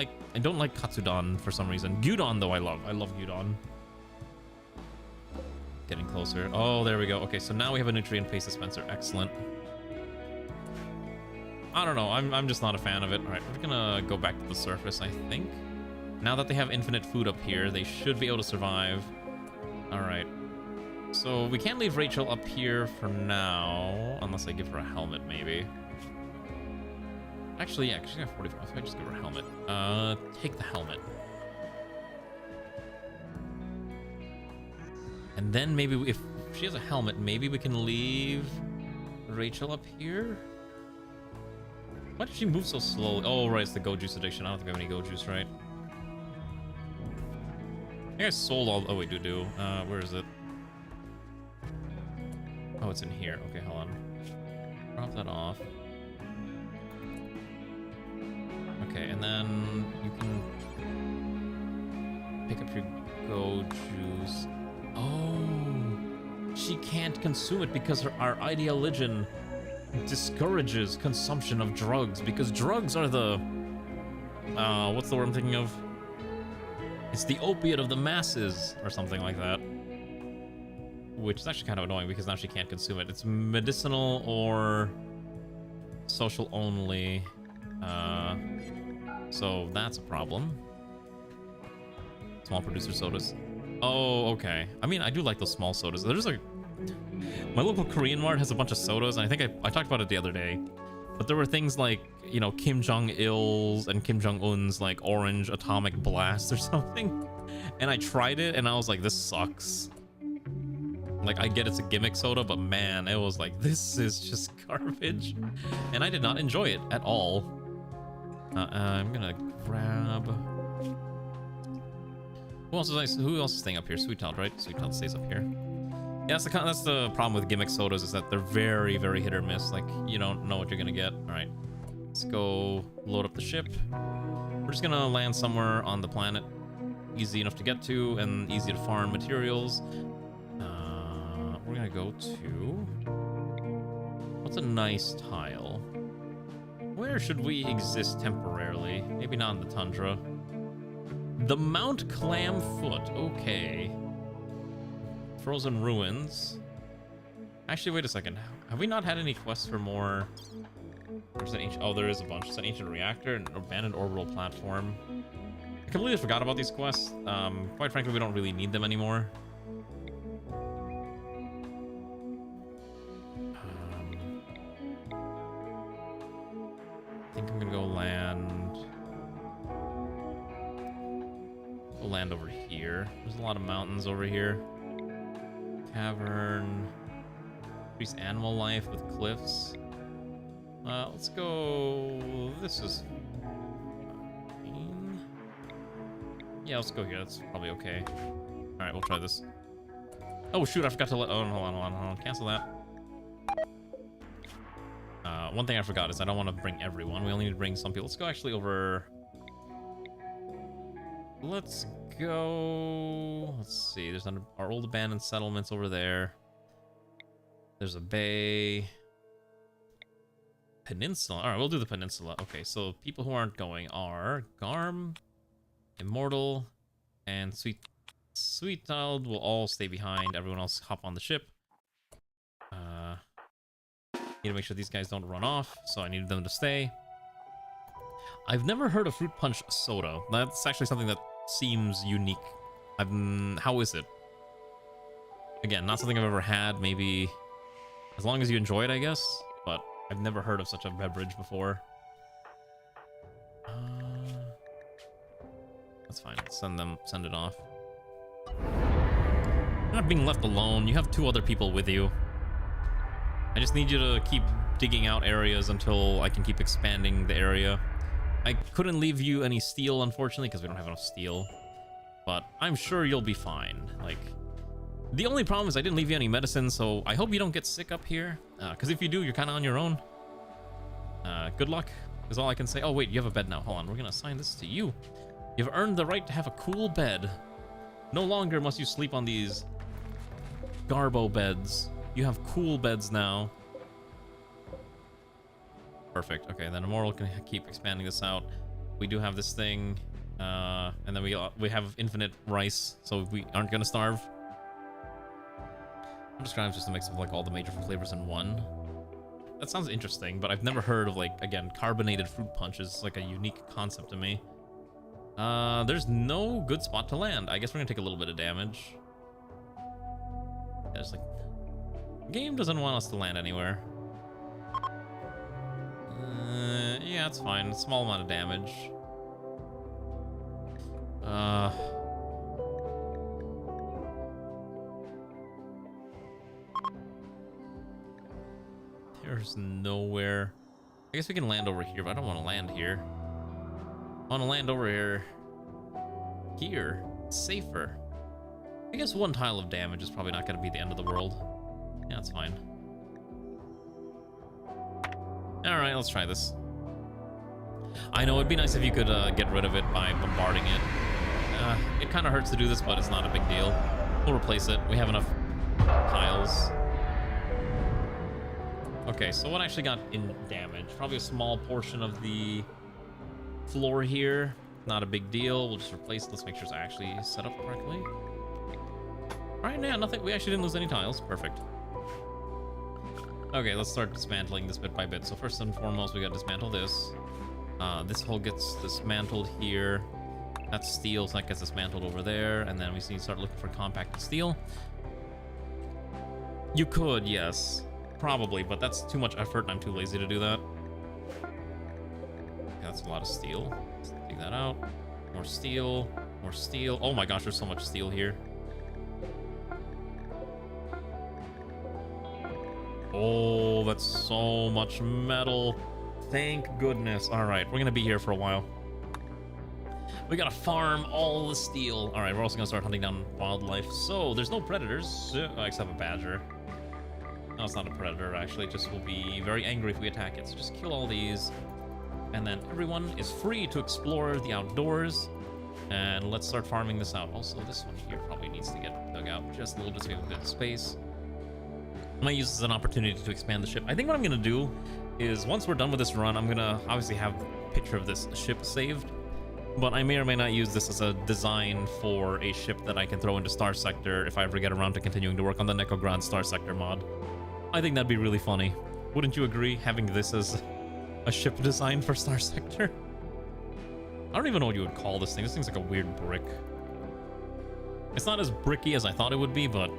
don't like Katsudon for some reason. Gyudon though I love. I love gyudon. Getting closer. Oh, there we go. Okay, so now we have a nutrient paste dispenser. Excellent. I don't know. I'm just not a fan of it. All right, we're gonna go back to the surface, I think. Now that they have infinite food up here, they should be able to survive. All right. So we can't leave Rachel up here for now, unless I give her a helmet, maybe. Actually, yeah, she's got 45. So I just give her a helmet. Take the helmet. And then maybe if she has a helmet, maybe we can leave Rachel up here. Why did she move so slowly? Oh, right, it's the Go Juice addiction. I don't think we have any Go Juice, right? I think I sold all... Oh, wait, do. Where is it? Oh, it's in here. Okay, hold on. Drop that off. Okay, and then you can pick up your Go Juice. Oh, she can't consume it because our ideologian discourages consumption of drugs, because drugs are the what's the word I'm thinking of? It's the opiate of the masses or something like that, which is actually kind of annoying because now she can't consume it. It's medicinal or social only, so that's a problem. Small producer sodas. Oh, okay. I mean, I do like those small sodas. There's like... My local Korean mart has a bunch of sodas, and I think I talked about it the other day. But there were things like, you know, Kim Jong-il's and Kim Jong-un's, like, orange atomic blast or something. And I tried it, and I was like, this sucks. Like, I get it's a gimmick soda, but man, it was like, this is just garbage. And I did not enjoy it at all. I'm gonna grab... Who else is staying up here? Sweet Todd, right? Sweet Todd stays up here. Yeah, that's the problem with gimmick sodas, is that they're very, very hit or miss. Like, you don't know what you're gonna get. All right, let's go load up the ship. We're just gonna land somewhere on the planet, easy enough to get to and easy to farm materials. We're gonna go to... What's a nice tile? Where should we exist temporarily? Maybe not in the tundra. The Mount Clamfoot, okay. Frozen Ruins. Actually, wait a second. Have we not had any quests for more? There's an ancient... Oh, there is a bunch. It's an ancient reactor, an abandoned orbital platform. I completely forgot about these quests. Quite frankly, we don't really need them anymore. I think I'm gonna go land... We'll land over here. There's a lot of mountains over here. Cavern. Increase animal life with cliffs. Let's go... This is... fine. Yeah, let's go here. That's probably okay. Alright, we'll try this. Oh shoot, I forgot to let... Oh, hold on. Cancel that. One thing I forgot is I don't want to bring everyone. We only need to bring some people. Let's go actually over... Let's go... Let's see. There's our old abandoned settlements over there. There's a bay. Peninsula. All right, we'll do the peninsula. Okay, so people who aren't going are Garm, Immortal, and Sweet Child will all stay behind. Everyone else hop on the ship. Need to make sure these guys don't run off, so I needed them to stay. I've never heard of fruit punch soda. That's actually something that seems unique. How is it? Again, not something I've ever had. Maybe as long as you enjoy it, I guess. But I've never heard of such a beverage before. That's fine. Send it off. You're not being left alone. You have 2 other people with you. I just need you to keep digging out areas until I can keep expanding the area. I couldn't leave you any steel, unfortunately, because we don't have enough steel. But I'm sure you'll be fine. Like, the only problem is I didn't leave you any medicine, so I hope you don't get sick up here. Because if you do, you're kind of on your own. Good luck is all I can say. Oh, wait, you have a bed now. Hold on, we're going to assign this to you. You've earned the right to have a cool bed. No longer must you sleep on these garbo beds. You have cool beds now. Perfect. Okay, then Immortal can keep expanding this out. We do have this thing, and then we have infinite rice, so we aren't gonna starve. I'm just trying just a mix of like all the major flavors in one. That sounds interesting, but I've never heard of, like, again, carbonated fruit punches. It's like a unique concept to me. There's no good spot to land. I guess we're gonna take a little bit of damage. There's like, the game doesn't want us to land anywhere. Yeah, it's fine. Small amount of damage. There's nowhere. I guess we can land over here, but I don't want to land here. I want to land over here. Here. It's safer. I guess 1 tile of damage is probably not going to be the end of the world. Yeah, that's fine. Alright, let's try this. I know, it'd be nice if you could get rid of it by bombarding it. It kind of hurts to do this, but it's not a big deal. We'll replace it. We have enough tiles. Okay, so what actually got in damage? Probably a small portion of the floor here. Not a big deal. We'll just replace it. Let's make sure it's actually set up correctly. Alright, yeah, nothing. We actually didn't lose any tiles. Perfect. Okay, let's start dismantling this bit by bit. So first and foremost, we gotta dismantle this. This hole gets dismantled here. That's steel, so that gets dismantled over there. And then we need to start looking for compacted steel. You could, yes. Probably, but that's too much effort and I'm too lazy to do that. Yeah, that's a lot of steel. Let's take that out. More steel. More steel. Oh my gosh, there's so much steel here. Oh, that's so much metal. Thank goodness. All right, we're gonna be here for a while. We gotta farm all the steel. All right, we're also gonna start hunting down wildlife. So there's no predators, except a badger. No, it's not a predator, actually. It just will be very angry if we attack it. So just kill all these. And then everyone is free to explore the outdoors. And let's start farming this out. Also, this one here probably needs to get dug out just a little bit so we have a bit of space. I might use this as an opportunity to expand the ship. I think what I'm going to do is once we're done with this run, I'm going to obviously have a picture of this ship saved. But I may or may not use this as a design for a ship that I can throw into Star Sector if I ever get around to continuing to work on the NEKOGRAD Star Sector mod. I think that'd be really funny. Wouldn't you agree, having this as a ship design for Star Sector? I don't even know what you would call this thing. This thing's like a weird brick. It's not as bricky as I thought it would be, but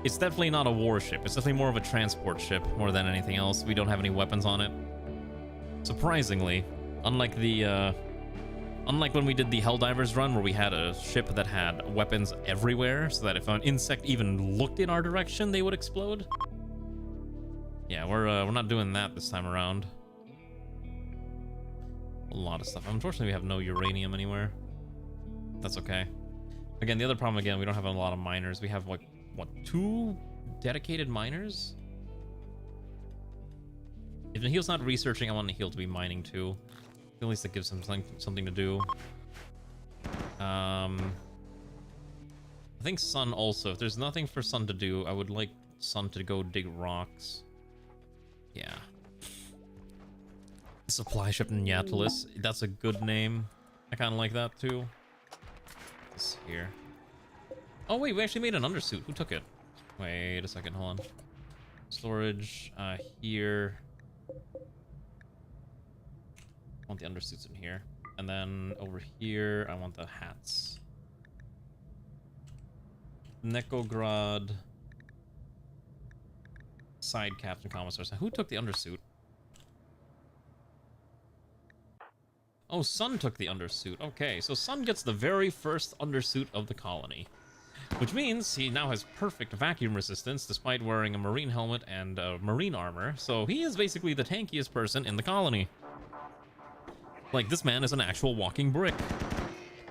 it's definitely not a warship. It's definitely more of a transport ship more than anything else. We don't have any weapons on it. Surprisingly, unlike when we did the Helldivers run where we had a ship that had weapons everywhere so that if an insect even looked in our direction, they would explode. Yeah, we're not doing that this time around. A lot of stuff. Unfortunately, we have no uranium anywhere. That's okay. Again, the other problem, again, we don't have a lot of miners. We have, like, what, 2 dedicated miners? If Nahil's not researching, I want Nahil to be mining too. At least that gives him something to do. I think Sun also. If there's nothing for Sun to do, I would like Sun to go dig rocks. Yeah. Supply ship Nyatalis. That's a good name. I kind of like that too. This here. Oh wait, we actually made an undersuit. Who took it? Wait a second, hold on. Storage, here. I want the undersuits in here. And then over here, I want the hats. NEKOGRAD. Side captain commissar. Who took the undersuit? Oh, Sun took the undersuit. Okay, so Sun gets the very first undersuit of the colony. Which means he now has perfect vacuum resistance despite wearing a marine helmet and marine armor. So he is basically the tankiest person in the colony. Like, this man is an actual walking brick.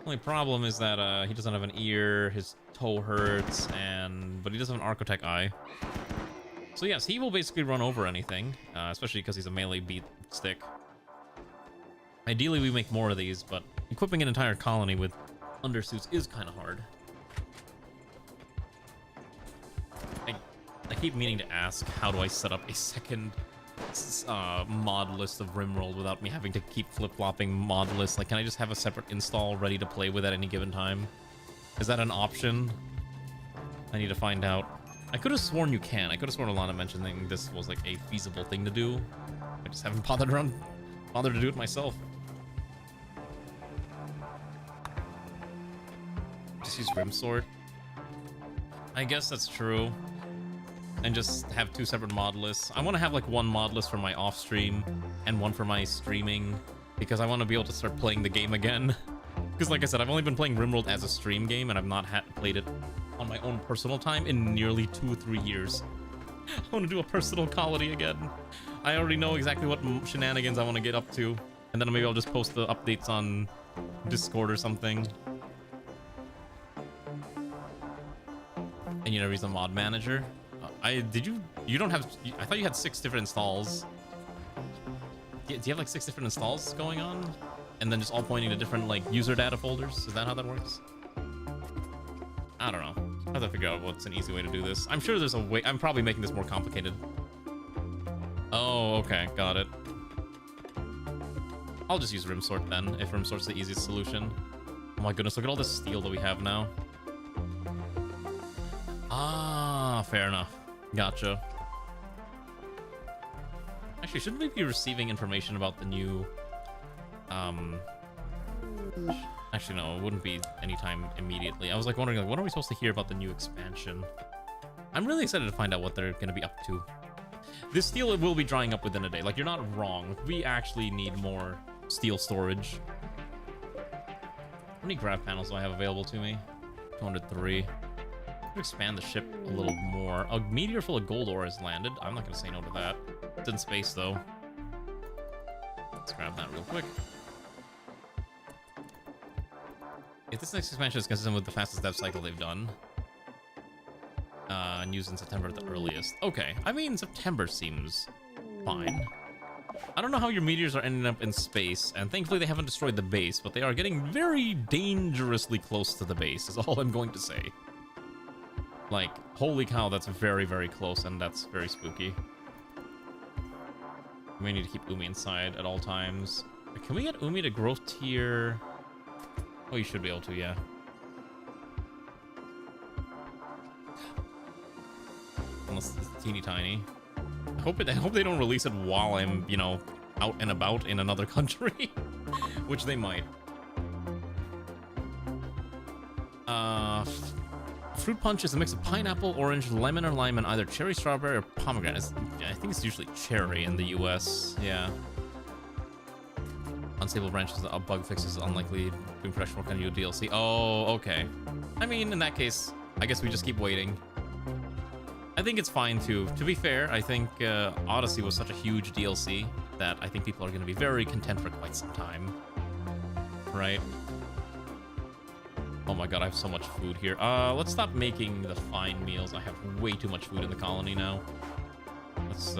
Only problem is that he doesn't have an ear, his toe hurts, but he does have an Architect eye. So yes, he will basically run over anything, especially because he's a melee beat stick. Ideally, we make more of these, but equipping an entire colony with undersuits is kind of hard. I keep meaning to ask, how do I set up a second mod list of Rimworld without me having to keep flip-flopping mod lists? Like, can I just have a separate install ready to play with at any given time? Is that an option? I need to find out. I could have sworn you can. I could have sworn Alana mentioned that this was like a feasible thing to do. I just haven't bothered to do it myself. Just use Rimsword. I guess that's true. And just have two separate mod lists. I want to have like one mod list for my off stream and one for my streaming, because I want to be able to start playing the game again. Because like I said, I've only been playing Rimworld as a stream game, and I've not played it on my own personal time in nearly 2 or 3 years. I want to do a personal colony again. I already know exactly what shenanigans I want to get up to, and then maybe I'll just post the updates on Discord or something. And you never use the mod manager? You don't have, I thought you had 6 different installs. Do you have like 6 different installs going on? And then just all pointing to different like user data folders? Is that how that works? I don't know. I have to figure out what's an easy way to do this. I'm sure there's a way. I'm probably making this more complicated. Oh, okay. Got it. I'll just use Rimsword then, if Rimsword's the easiest solution. Oh my goodness, look at all this steel that we have now. Ah, fair enough. Gotcha. Actually, shouldn't we be receiving information about the new... Actually, no, it wouldn't be anytime immediately. I was like wondering, like, when are we supposed to hear about the new expansion? I'm really excited to find out what they're going to be up to. This steel will be drying up within a day. Like, you're not wrong. We actually need more steel storage. How many grab panels do I have available to me? 203. Could expand the ship a little more. A meteor full of gold ore has landed. I'm not going to say no to that. It's in space, though. Let's grab that real quick. If this next expansion is consistent with the fastest dev cycle they've done, and used in September at the earliest. Okay, I mean, September seems fine. I don't know how your meteors are ending up in space, and thankfully they haven't destroyed the base, but they are getting very dangerously close to the base, is all I'm going to say. Like, holy cow, that's very, very close, and that's very spooky. We may need to keep Umi inside at all times. Can we get Umi to growth tier? Oh, you should be able to, yeah. Unless it's teeny tiny. I hope they don't release it while I'm, you know, out and about in another country, which they might. Fruit punch is a mix of pineapple, orange, lemon, or lime, and either cherry, strawberry, or pomegranate. I think it's usually cherry in the US. Yeah. Unstable branches, bug fixes, unlikely doing fresh work on new DLC. Oh, okay. I mean, in that case, I guess we just keep waiting. I think it's fine too. To be fair, I think Odyssey was such a huge DLC that I think people are going to be very content for quite some time. Right? Oh my god, I have so much food here. Let's stop making the fine meals. I have way too much food in the colony now. Let's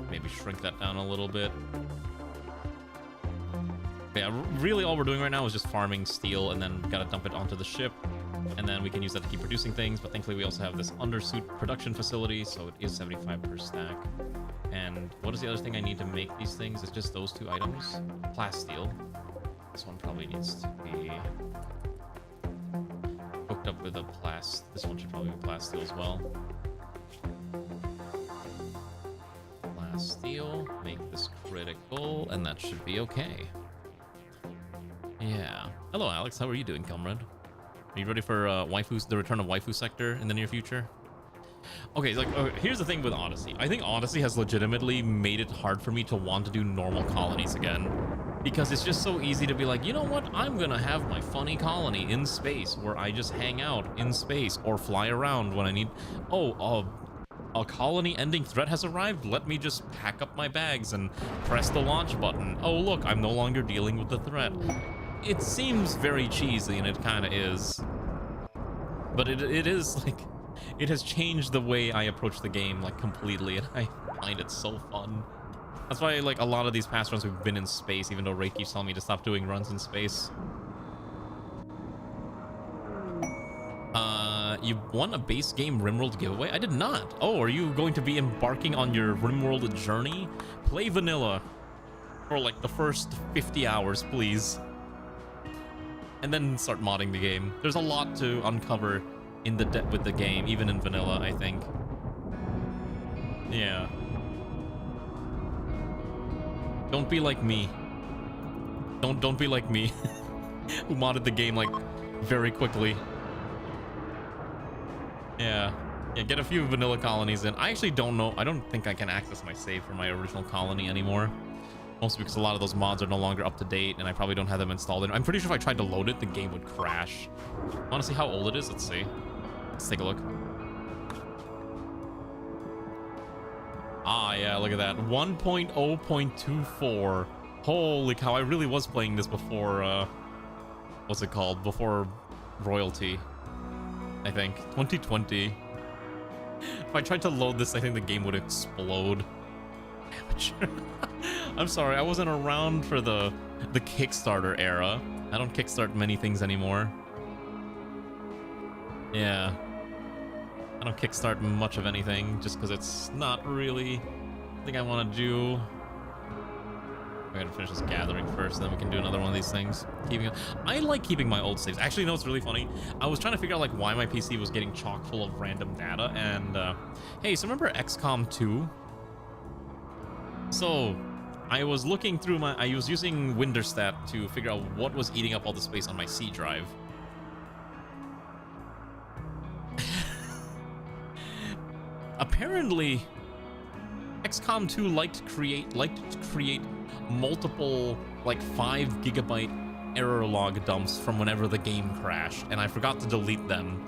maybe shrink that down a little bit. Yeah, really all we're doing right now is just farming steel and then gotta dump it onto the ship. And then we can use that to keep producing things, but thankfully we also have this undersuit production facility, so it is 75 per stack. And what is the other thing I need to make these things? It's just those 2 items. Plasteel. This one probably needs to be hooked up with a this one should probably be plasteel as well. Plasteel, make this critical, and that should be okay. Yeah. Hello, Alex. How are you doing, comrade? Are you ready for the return of waifu sector in the near future? Okay, like here's the thing with Odyssey. I think Odyssey has legitimately made it hard for me to want to do normal colonies again. because it's just so easy to be like, you know what, I'm gonna have my funny colony in space where I just hang out in space or fly around when I need. Oh, a colony ending threat has arrived. Let me just pack up my bags and press the launch button. Oh look, I'm no longer dealing with the threat. It seems very cheesy, and it kind of is, but it is like, it has changed the way I approach the game like completely, and I find it so fun. That's why, like, a lot of these past runs we've been in space, even though Ray keeps telling me to stop doing runs in space. You won a base game Rimworld giveaway? I did not. Oh, are you going to be embarking on your Rimworld journey? Play vanilla for, like, the first 50 hours, please. And then start modding the game. There's a lot to uncover in the depth with the game, even in vanilla, I think. Yeah. Don't be like me. Don't be like me, who modded the game like very quickly. Yeah, get a few vanilla colonies in. I actually don't know. I don't think I can access my save for my original colony anymore. Mostly because a lot of those mods are no longer up to date, and I probably don't have them installed. I'm pretty sure if I tried to load it, the game would crash. Want to see how old it is? Let's see. Let's take a look. Ah, yeah, look at that. 1.0.24. Holy cow, I really was playing this before, what's it called? Before royalty, I think. 2020. If I tried to load this, I think the game would explode. Amateur. I'm sorry, I wasn't around for the Kickstarter era. I don't kickstart many things anymore. Yeah. I don't kickstart much of anything just because it's not really the thing I want to do. We're gonna finish this gathering first, then we can do another one of these things. I like keeping my old saves. Actually, you know what's really funny? I was trying to figure out like why my PC was getting chock full of random data, and hey, so remember XCOM 2? So I was looking through I was using Winterstat to figure out what was eating up all the space on my C drive. Apparently, XCOM 2 liked to create multiple, like 5 gigabyte error log dumps from whenever the game crashed, and I forgot to delete them.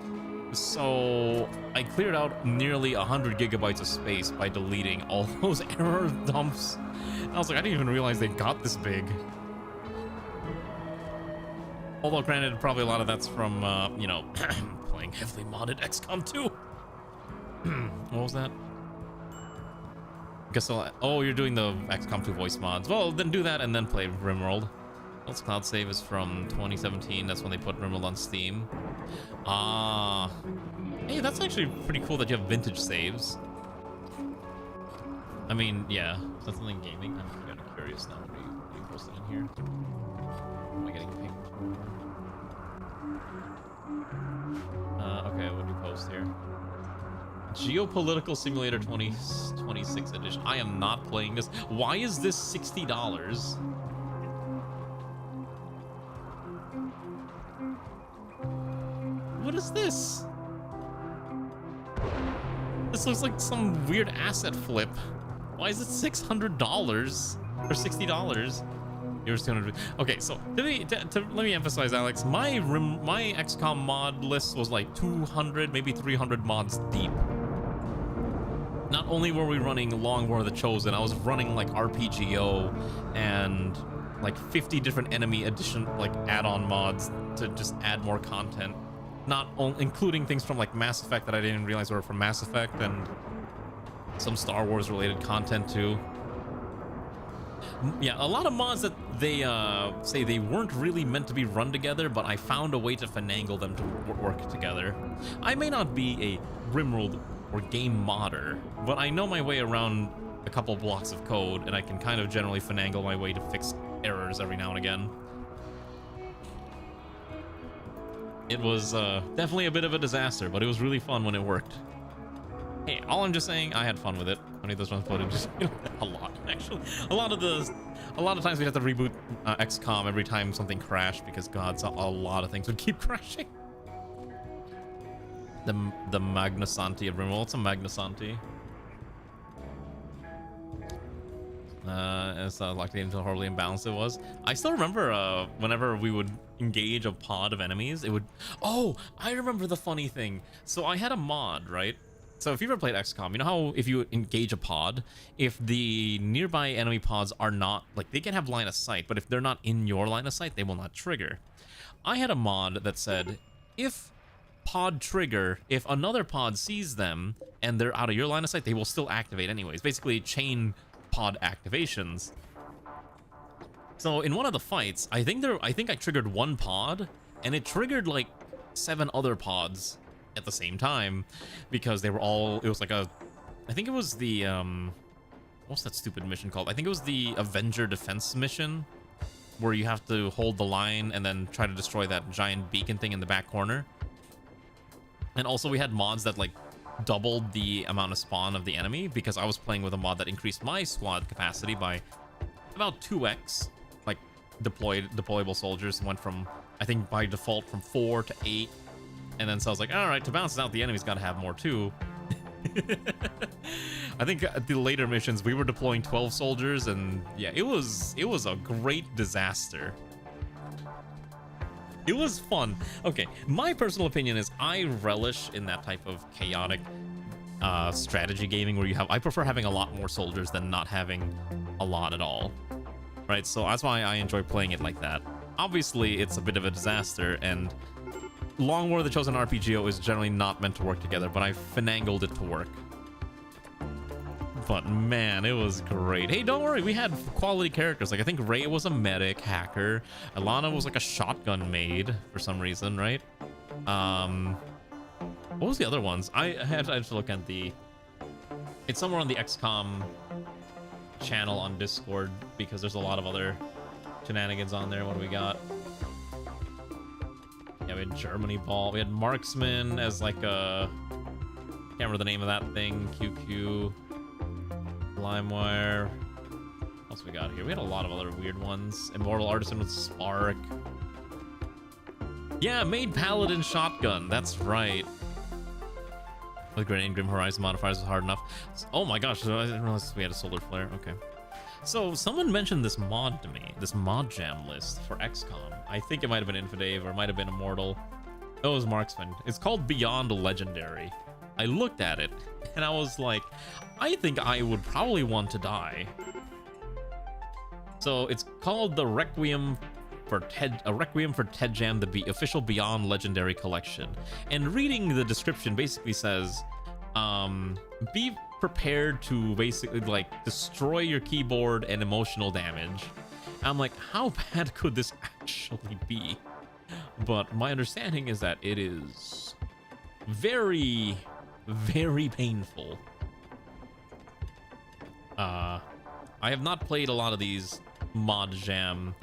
So I cleared out nearly 100 gigabytes of space by deleting all those error dumps. And I was like, I didn't even realize they got this big. Although, granted, probably a lot of that's from, you know, playing heavily modded XCOM 2. What was that? Guess oh, you're doing the XCOM 2 voice mods. Well, then do that and then play Rimworld. Else Cloud Save is from 2017. That's when they put Rimworld on Steam. Ah. Hey, that's actually pretty cool that you have vintage saves. I mean, yeah. Is that something gaming? I'm kind of curious now. What are you posting in here? Am I getting pinged? Okay, what do you post here? Geopolitical Simulator 2026 edition. I am not playing this. Why is this $60? What is this? This looks like some weird asset flip. Why is it $600 or $60? Yours 200. Okay, so let me emphasize, Alex. My XCOM mod list was like 200, maybe 300 mods deep. Not only were we running Long War of the Chosen, I was running like RPGO and like 50 different enemy edition, like add-on mods to just add more content. Not only including things from like Mass Effect that I didn't realize were from Mass Effect, and some Star Wars related content too. Yeah, a lot of mods that they say they weren't really meant to be run together, but I found a way to finagle them to work together. I may not be a Rimworld or game modder, but I know my way around a couple blocks of code, and I can kind of generally finagle my way to fix errors every now and again. It was definitely a bit of a disaster, but it was really fun when it worked. Hey, all I'm just saying, I had fun with it. How many of those runs footage? A lot, actually. A lot of times we'd have to reboot XCOM every time something crashed, because God, a lot of things would keep crashing. The Magnasanti of Rimworld. What's a Magnasanti? It's like how horribly imbalanced it was. I still remember whenever we would engage a pod of enemies, it would. Oh, I remember the funny thing. So I had a mod, right? So if you've ever played XCOM, you know how if you engage a pod, if the nearby enemy pods are not, like, they can have line of sight, but if they're not in your line of sight, they will not trigger. I had a mod that said, if pod trigger, if another pod sees them and they're out of your line of sight, they will still activate anyways. Basically, chain pod activations. So in one of the fights, I think I triggered one pod, and it triggered like 7 other pods at the same time, because they were all, it was like a, I think it was the what's that stupid mission called? I think it was the Avenger defense mission, where you have to hold the line and then try to destroy that giant beacon thing in the back corner. And also we had mods that like doubled the amount of spawn of the enemy, because I was playing with a mod that increased my squad capacity by about 2x. Like deployable soldiers went from, I think by default, from 4 to 8. And then so I was like, all right, to balance it out, the enemy's got to have more too. I think at the later missions we were deploying 12 soldiers, and yeah, it was a great disaster. It was fun. Okay, my personal opinion is I relish in that type of chaotic strategy gaming where I prefer having a lot more soldiers than not having a lot at all. Right, so that's why I enjoy playing it like that. Obviously, it's a bit of a disaster, and Long War of the Chosen RPGO is generally not meant to work together, but I finagled it to work. But man, it was great. Hey, don't worry, we had quality characters. Like, I think Ray was a medic hacker. Alana was like a shotgun maid for some reason, right? What was the other ones? I had to look at the... It's somewhere on the XCOM channel on Discord, because there's a lot of other shenanigans on there. What do we got? Yeah, we had Germany Ball. We had Marksman as like a... Can't remember the name of that thing. QQ. LimeWire. What else we got here? We had a lot of other weird ones. Immortal Artisan with Spark. Yeah, Maid Paladin Shotgun. That's right. With Grenade Grim Horizon modifiers was hard enough. Oh my gosh, I didn't realize we had a solar flare. Okay. So someone mentioned this mod to me, this mod jam list for XCOM. I think it might have been Infidave or it might have been Immortal. Oh, it was Marksman. It's called Beyond Legendary. I looked at it and I was like, I think I would probably want to die. So it's called the Requiem for Ted Jam, the official Beyond Legendary collection. And reading the description basically says, be prepared to basically like destroy your keyboard and emotional damage. I'm like, how bad could this actually be? But my understanding is that it is very, very painful. I have not played a lot of these mod jam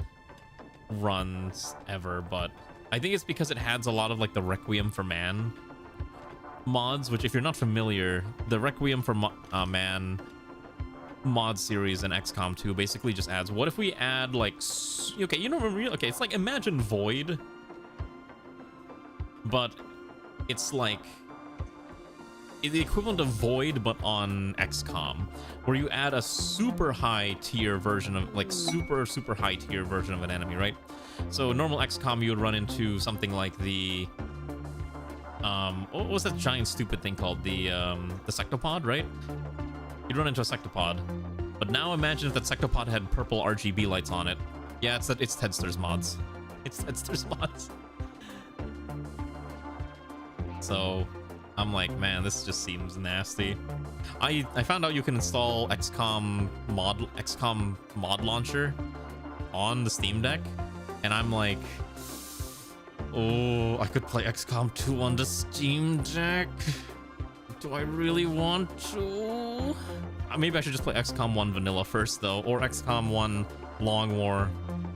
runs ever, but I think it's because it has a lot of like the Requiem for Man mods, which if you're not familiar, the Requiem for Man mod series in XCOM 2 basically just adds, what if we add like, okay, you know, okay, it's like imagine Void, but it's like the equivalent of Void but on XCOM, where you add a super high tier version of like super high tier version of an enemy, right? So normal XCOM you would run into something like the what was that giant stupid thing called, the sectopod, right? You'd run into a sectopod, but now imagine if that sectopod had purple RGB lights on it. Yeah, it's Tedster's mods. It's Tedster's mods. So I'm like, man, this just seems nasty. I found out you can install XCOM mod launcher on the Steam Deck, and I'm like, oh, I could play XCOM 2 on the Steam Deck. Do I really want to? Maybe I should just play XCOM 1 vanilla first though, or XCOM 1 Long War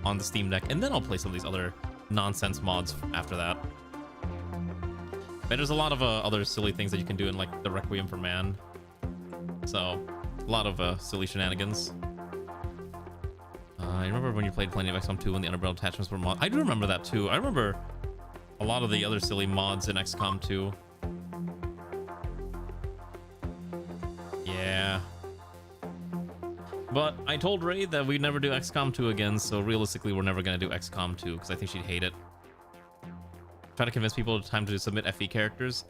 on the Steam Deck, and then I'll play some of these other nonsense mods after that. But there's a lot of other silly things that you can do in like the Requiem for Man. So, a lot of silly shenanigans. I remember when you played plenty of XCOM 2 when the Underbelly attachments were mod. I do remember that too. I remember a lot of the other silly mods in XCOM 2. Yeah. But I told Ray that we'd never do XCOM 2 again, so realistically, we're never gonna do XCOM 2 because I think she'd hate it. Try to convince people time to submit FE characters.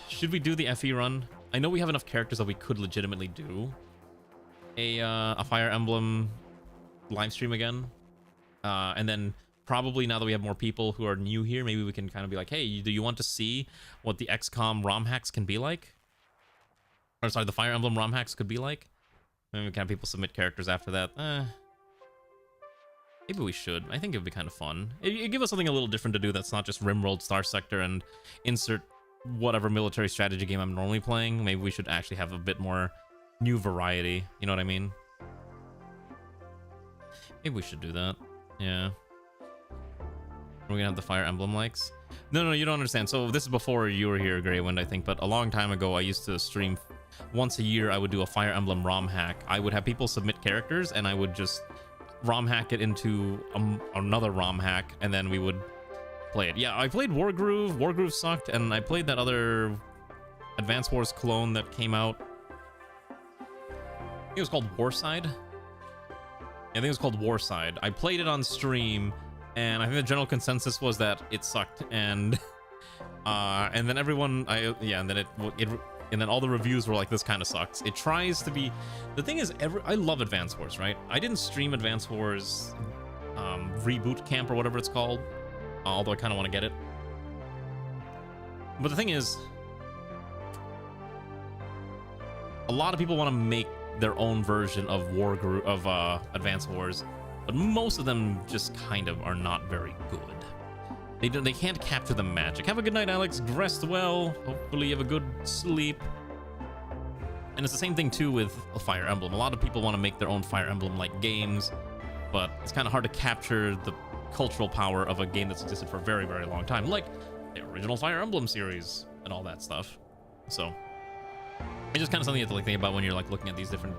Should we do the FE run? I know we have enough characters that we could legitimately do a Fire Emblem live stream again, and then probably now that we have more people who are new here, maybe we can kind of be like, hey, do you want to see what the XCOM ROM hacks can be like? Or sorry, the Fire Emblem ROM hacks could be like? Maybe we can have people submit characters after that. Maybe we should. I think it would be kind of fun. It'd give us something a little different to do that's not just Rimworld, Star Sector, and insert whatever military strategy game I'm normally playing. Maybe we should actually have a bit more new variety. You know what I mean? Maybe we should do that. Yeah. We're gonna have the Fire Emblem likes. No, you don't understand. So this is before you were here, Greywind, I think. But a long time ago, I used to stream once a year. I would do a Fire Emblem ROM hack. I would have people submit characters, and I would just ROM hack it into another ROM hack, and then we would play it. Yeah, I played Wargroove. Wargroove sucked, and I played that other Advance Wars clone that came out. I think it was called Warside. I think it was called Warside. I played it on stream, and I think the general consensus was that it sucked, and then everyone, and then all the reviews were like, this kind of sucks. It tries to be, the thing is, I love Advance Wars, right? I didn't stream Advance Wars Reboot Camp or whatever it's called, although I kind of want to get it. But the thing is, a lot of people want to make their own version of Advance Wars, but most of them just kind of are not very good. They can't capture the magic. Have a good night, Alex. Rest well. Hopefully you have a good sleep. And it's the same thing too with Fire Emblem. A lot of people want to make their own Fire Emblem-like games, but it's kind of hard to capture the cultural power of a game that's existed for a very, very long time, like the original Fire Emblem series and all that stuff. So it's just kind of something you have to like think about when you're like looking at these different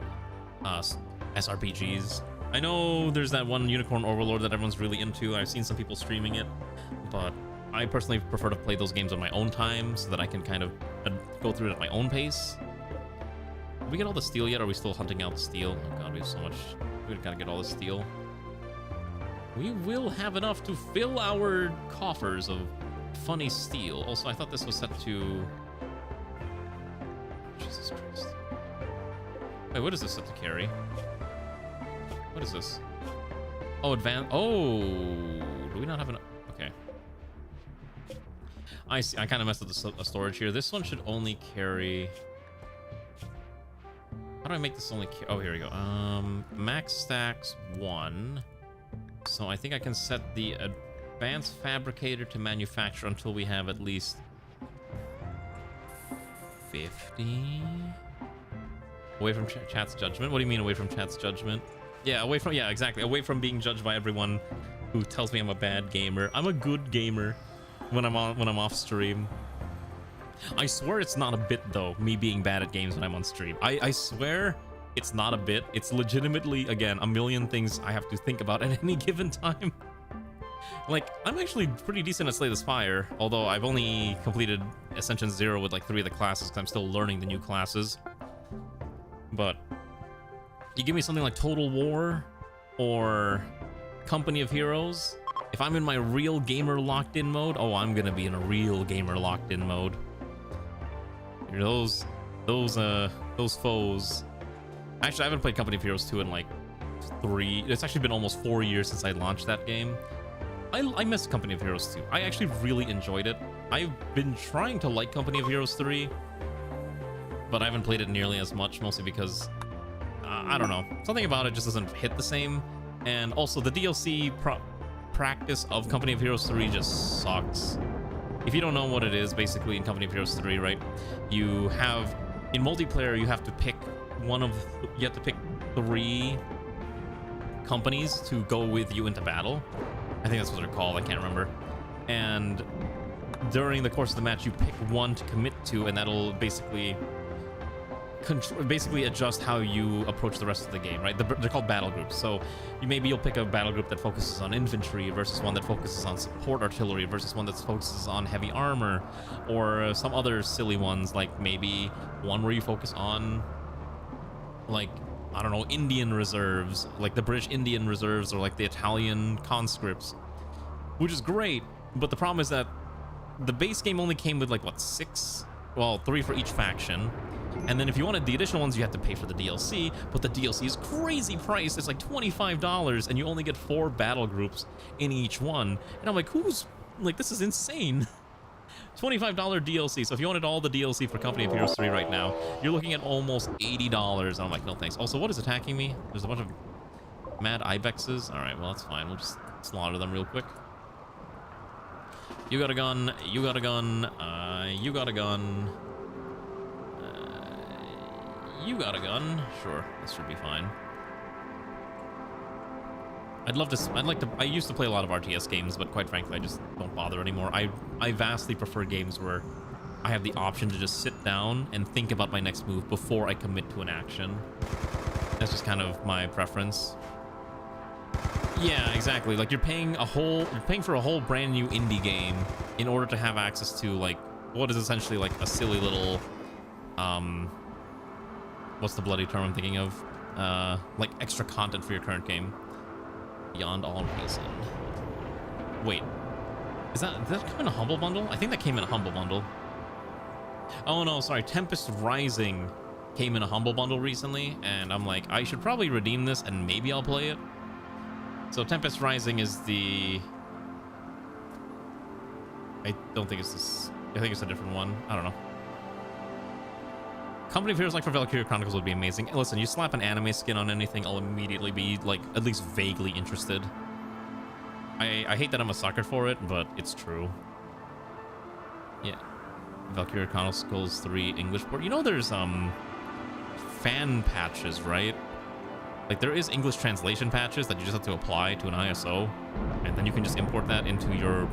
SRPGs. I know there's that one Unicorn Overlord that everyone's really into. I've seen some people streaming it, but I personally prefer to play those games on my own time so that I can kind of go through it at my own pace. Did we get all the steel yet? Or are we still hunting out the steel? Oh god, we have so much. We gotta get all the steel. We will have enough to fill our coffers of funny steel. Also, I thought this was set to... Jesus Christ. Wait, what is this set to carry? What is this? Oh, advance. Oh, do we not have an? Okay. I see. I kind of messed up the storage here. This one should only carry. How do I make this only? Oh, here we go. Max stacks 1. So I think I can set the advanced fabricator to manufacture until we have at least 50. Away from chat's judgment. What do you mean away from chat's judgment? Yeah, exactly. Away from being judged by everyone who tells me I'm a bad gamer. I'm a good gamer when I'm off stream. I swear it's not a bit though, me being bad at games when I'm on stream. I swear it's not a bit. It's legitimately, again, a million things I have to think about at any given time. Like, I'm actually pretty decent at Slay the Spire, although I've only completed Ascension 0 with like 3 of the classes because I'm still learning the new classes. But you give me something like Total War or Company of Heroes, if I'm in my real gamer locked in mode, oh, I'm gonna be in a real gamer locked in mode. Those foes. Actually, I haven't played Company of Heroes 2 in like 3. It's actually been almost 4 years since I launched that game. I missed Company of Heroes 2. I actually really enjoyed it. I've been trying to like Company of Heroes 3, but I haven't played it nearly as much, mostly because I don't know, something about it just doesn't hit the same. And also the DLC practice of Company of Heroes 3 just sucks. If you don't know what it is, basically in Company of Heroes 3, right, you have in multiplayer you have to pick you have to pick 3 companies to go with you into battle. I think that's what they're called, I can't remember. And during the course of the match you pick one to commit to, and that'll basically adjust how you approach the rest of the game, right? They're called battle groups. So you'll pick a battle group that focuses on infantry versus one that focuses on support artillery versus one that focuses on heavy armor, or some other silly ones, like maybe one where you focus on like I don't know, Indian reserves, like the British Indian reserves or like the Italian conscripts, which is great. But the problem is that the base game only came with like what, 6? Well, 3 for each faction. And then if you wanted the additional ones, you had to pay for the DLC, but the DLC is crazy priced. It's like $25 and you only get 4 battle groups in each one. And I'm like, who's like, this is insane. $25 DLC. So if you wanted all the DLC for Company of Heroes 3 right now, you're looking at almost $80. And I'm like, no thanks. Also, what is attacking me? There's a bunch of mad ibexes. All right, well, that's fine. We'll just slaughter them real quick. You got a gun. You got a gun. You got a gun. You got a gun. Sure, this should be fine. I used to play a lot of RTS games, but quite frankly, I just don't bother anymore. I vastly prefer games where I have the option to just sit down and think about my next move before I commit to an action. That's just kind of my preference. Yeah, exactly. Like you're paying for a whole brand new indie game in order to have access to like what is essentially like a silly little what's the bloody term I'm thinking of? Like extra content for your current game. Beyond all reason. Wait, did that come in a Humble Bundle? I think that came in a Humble Bundle. Oh no, sorry, Tempest Rising came in a Humble Bundle recently, and I'm like, I should probably redeem this and maybe I'll play it. So Tempest Rising is the... I don't think it's this. I think it's a different one. I don't know. Company of Heroes like for Valkyria Chronicles would be amazing. Listen, you slap an anime skin on anything, I'll immediately be like at least vaguely interested. I hate that I'm a sucker for it, but it's true. Yeah. Valkyria Chronicles 3 English port. You know there's fan patches, right? Like there is English translation patches that you just have to apply to an ISO, and then you can just import that into your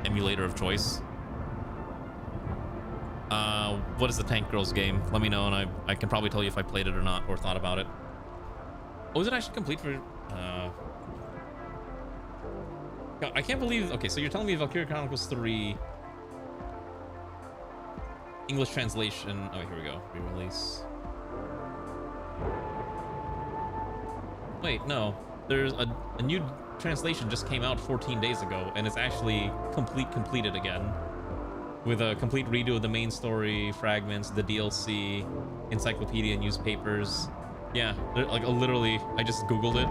emulator of choice. What is the Tank Girls game? Let me know, and I can probably tell you if I played it or not, or thought about it. Oh, is it actually complete for... God, I can't believe... Okay, so you're telling me Valkyria Chronicles 3... English translation... Oh, here we go. Re-release. Wait, no. There's a new translation just came out 14 days ago, and it's actually completed again. With a complete redo of the main story, fragments, the DLC, encyclopedia, newspapers. Yeah, like literally, I just Googled it.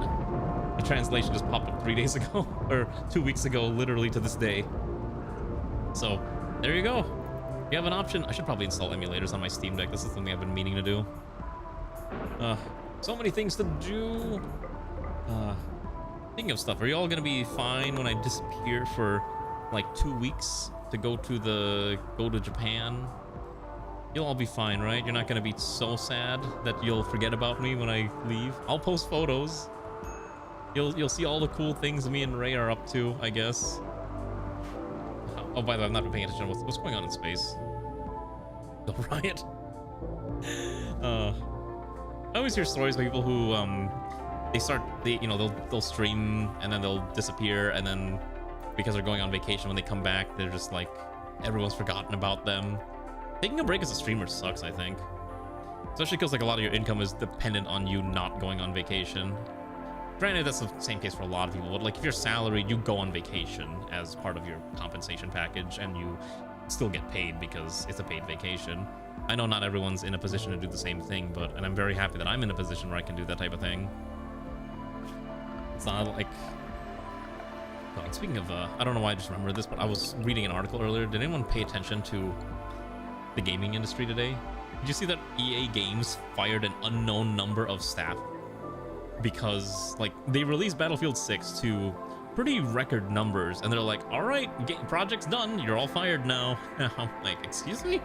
The translation just popped up 3 days ago, or 2 weeks ago, literally to this day. So, there you go. You have an option. I should probably install emulators on my Steam Deck. This is something I've been meaning to do. So many things to do. Speaking of stuff, are you all gonna be fine when I disappear for like 2 weeks? To go to Japan? You'll all be fine, right? You're not gonna be so sad that you'll forget about me when I leave. I'll post photos. You'll see all the cool things me and Ray are up to, I guess. Oh, by the way, I've not been paying attention to what's going on in space. The riot. I always hear stories by people who they'll stream and then they'll disappear, and then because they're going on vacation, when they come back, they're just like, everyone's forgotten about them. Taking a break as a streamer sucks, I think. Especially because like a lot of your income is dependent on you not going on vacation. Granted, that's the same case for a lot of people, but like if you're salaried, you go on vacation as part of your compensation package, and you still get paid because it's a paid vacation. I know not everyone's in a position to do the same thing, and I'm very happy that I'm in a position where I can do that type of thing. It's not like... Speaking of, I don't know why I just remember this, but I was reading an article earlier. Did anyone pay attention to the gaming industry today? Did you see that EA Games fired an unknown number of staff? Because, like, they released Battlefield 6 to pretty record numbers, and they're like, alright, project's done, you're all fired now. I'm like, excuse me?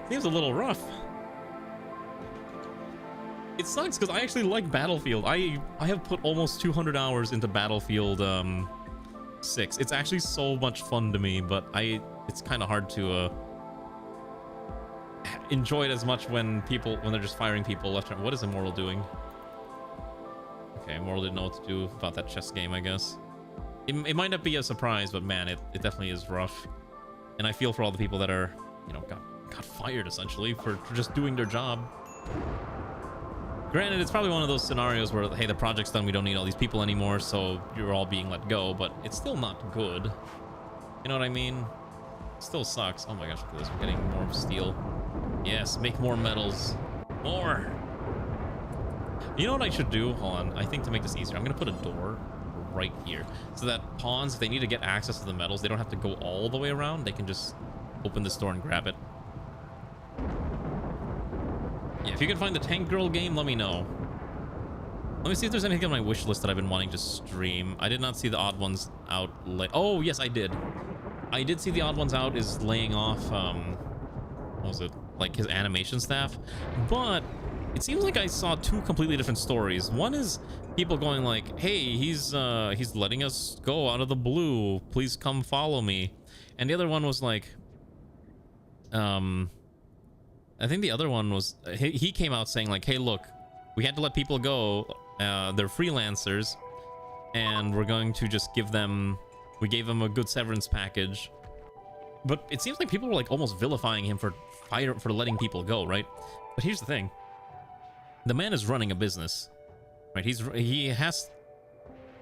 Seems a little rough. It sucks, because I actually like Battlefield. I have put almost 200 hours into Battlefield, 6. It's actually so much fun to me, but it's kind of hard to enjoy it as much when they're just firing people left and right. What is Immortal doing? Okay, Immortal didn't know what to do about that chess game, I guess. It might not be a surprise, but man, it definitely is rough. And I feel for all the people that are, got fired essentially for just doing their job. Granted, it's probably one of those scenarios where, hey, the project's done, we don't need all these people anymore, so you're all being let go, but it's still not good. You know what I mean? It still sucks. Oh my gosh, look at this. We're getting more steel. Yes, make more metals. More! You know what I should do? Hold on. I think to make this easier, I'm going to put a door right here. So that pawns, if they need to get access to the metals, they don't have to go all the way around. They can just open this door and grab it. Yeah, if you can find the Tank Girl game, let me know. Let me see if there's anything on my wish list that I've been wanting to stream. I did not see the Odd Ones Out. Oh, yes, I did. I did see the Odd Ones Out is laying off, what was it? Like his animation staff. But it seems like I saw two completely different stories. One is people going like, hey, he's letting us go out of the blue. Please come follow me. And the other one was like, I think the other one was, he came out saying like, hey, look, we had to let people go. They're freelancers, and we're going to just give them, we gave them a good severance package. But it seems like people were like almost vilifying him for letting people go, right? But here's the thing. The man is running a business, right? He has,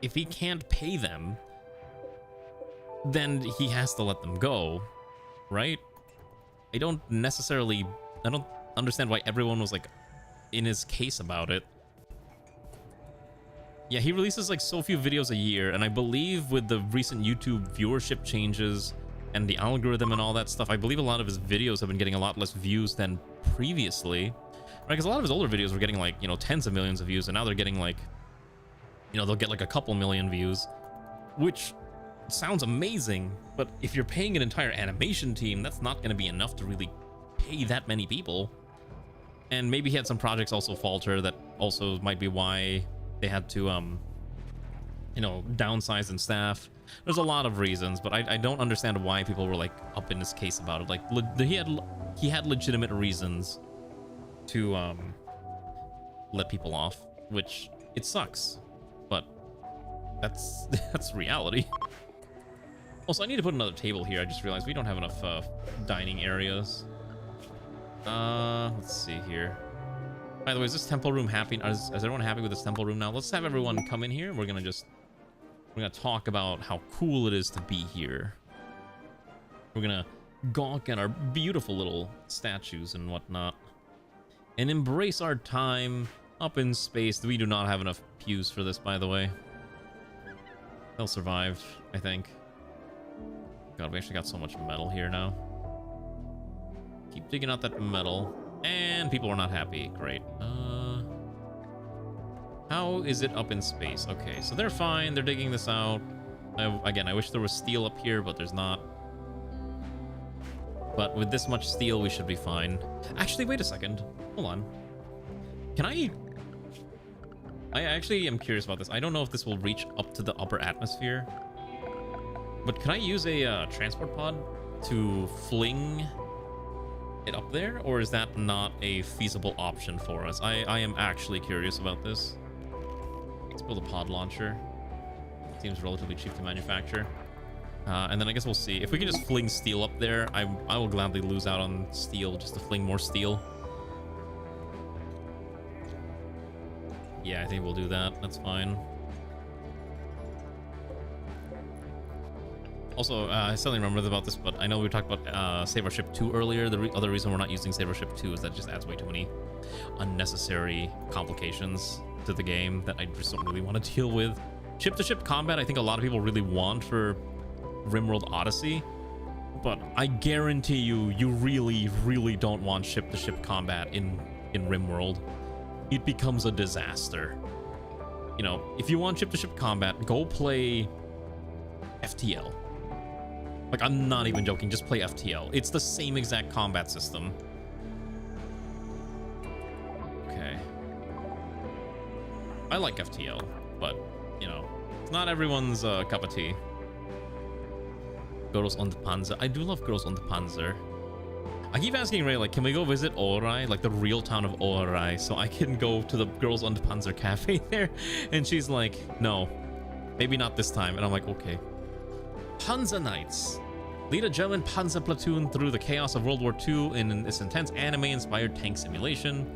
if he can't pay them, then he has to let them go, right? I don't understand why everyone was like in his case about it. Yeah, he releases like so few videos a year, and I believe with the recent YouTube viewership changes and the algorithm and all that stuff, I believe a lot of his videos have been getting a lot less views than previously, right? Because a lot of his older videos were getting like, you know, tens of millions of views, and now they're getting like, you know, they'll get like a couple million views, which sounds amazing. But if you're paying an entire animation team, that's not going to be enough to really pay that many people. And maybe he had some projects also falter, that also might be why they had to you know, downsize in staff. There's a lot of reasons, but I don't understand why people were like up in his case about it. Like he had legitimate reasons to let people off, which it sucks, but that's reality. Also, I need to put another table here. I just realized we don't have enough dining areas. Let's see here. By the way, is this temple room happy? Is everyone happy with this temple room now? Let's have everyone come in here. We're gonna talk about how cool it is to be here. We're gonna gawk at our beautiful little statues and whatnot, and embrace our time up in space. We do not have enough pews for this, by the way. They'll survive, I think. God, we actually got so much metal here now. Keep digging out that metal. And people are not happy. Great. How is it up in space? Okay, so they're fine. They're digging this out. Again, I wish there was steel up here, but there's not. But with this much steel, we should be fine. Actually, wait a second. Hold on. Can I actually am curious about this. I don't know if this will reach up to the upper atmosphere. But can I use a transport pod to fling it up there, or is that not a feasible option for us? I am actually curious about this. Let's build a pod launcher. Seems relatively cheap to manufacture. And then I guess we'll see. If we can just fling steel up there, I will gladly lose out on steel just to fling more steel. Yeah, I think we'll do that. That's fine. Also, I suddenly remembered about this, but I know we talked about Save Our Ship 2 earlier. The other reason we're not using Save Our Ship 2 is that it just adds way too many unnecessary complications to the game that I just don't really want to deal with. Ship-to-ship combat, I think a lot of people really want for Rimworld Odyssey, but I guarantee you, you really, really don't want ship-to-ship combat in Rimworld. It becomes a disaster. You know, if you want ship-to-ship combat, go play FTL. Like, I'm not even joking, just play FTL. It's the same exact combat system. Okay. I like FTL, but, you know, it's not everyone's cup of tea. Girls on the Panzer. I do love Girls on the Panzer. I keep asking Ray, like, can we go visit Orai, like the real town of Orai, so I can go to the Girls on the Panzer cafe there? And she's like, no, maybe not this time. And I'm like, okay. Panzer Knights. Lead a German Panzer platoon through the chaos of World War II in this intense anime-inspired tank simulation.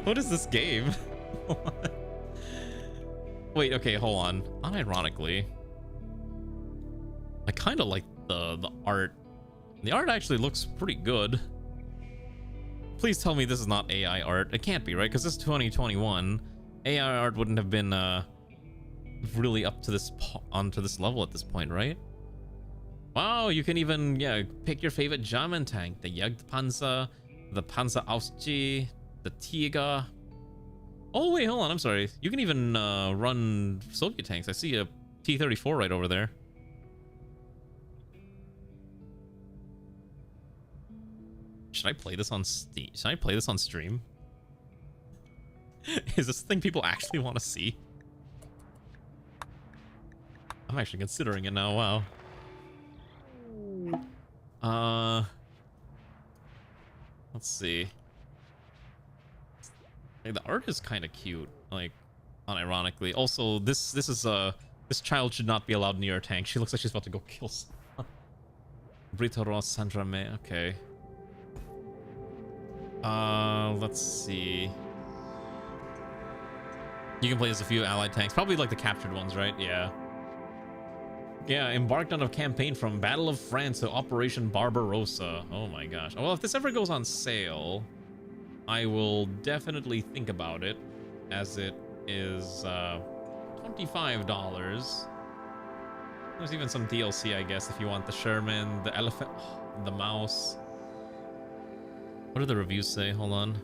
What is this game? Wait, okay, hold on. Unironically, I kind of like the art. The art actually looks pretty good. Please tell me this is not AI art. It can't be, right? Because this is 2021. AI art wouldn't have been really up to this onto this level at this point, right? Wow, you can even pick your favorite German tank: the Jagdpanzer, the Panzer Auschi, the Tiger. Oh wait, hold on. I'm sorry. You can even run Soviet tanks. I see a T-34 right over there. Should I play this on Steam? Should I play this on stream? Is this the thing people actually want to see? I'm actually considering it now. Wow. Let's see. Like, the art is kind of cute, like, unironically. Also, this child should not be allowed near a tank. She looks like she's about to go kill someone. Brito Ross Sandra May. Okay. Let's see. You can play as a few allied tanks, probably like the captured ones, right? Yeah. Yeah, embarked on a campaign from Battle of France to Operation Barbarossa. Oh my gosh. Well, if this ever goes on sale, I will definitely think about it, as it is $25. There's even some DLC, I guess, if you want the Sherman, the elephant, the mouse. What do the reviews say? Hold on.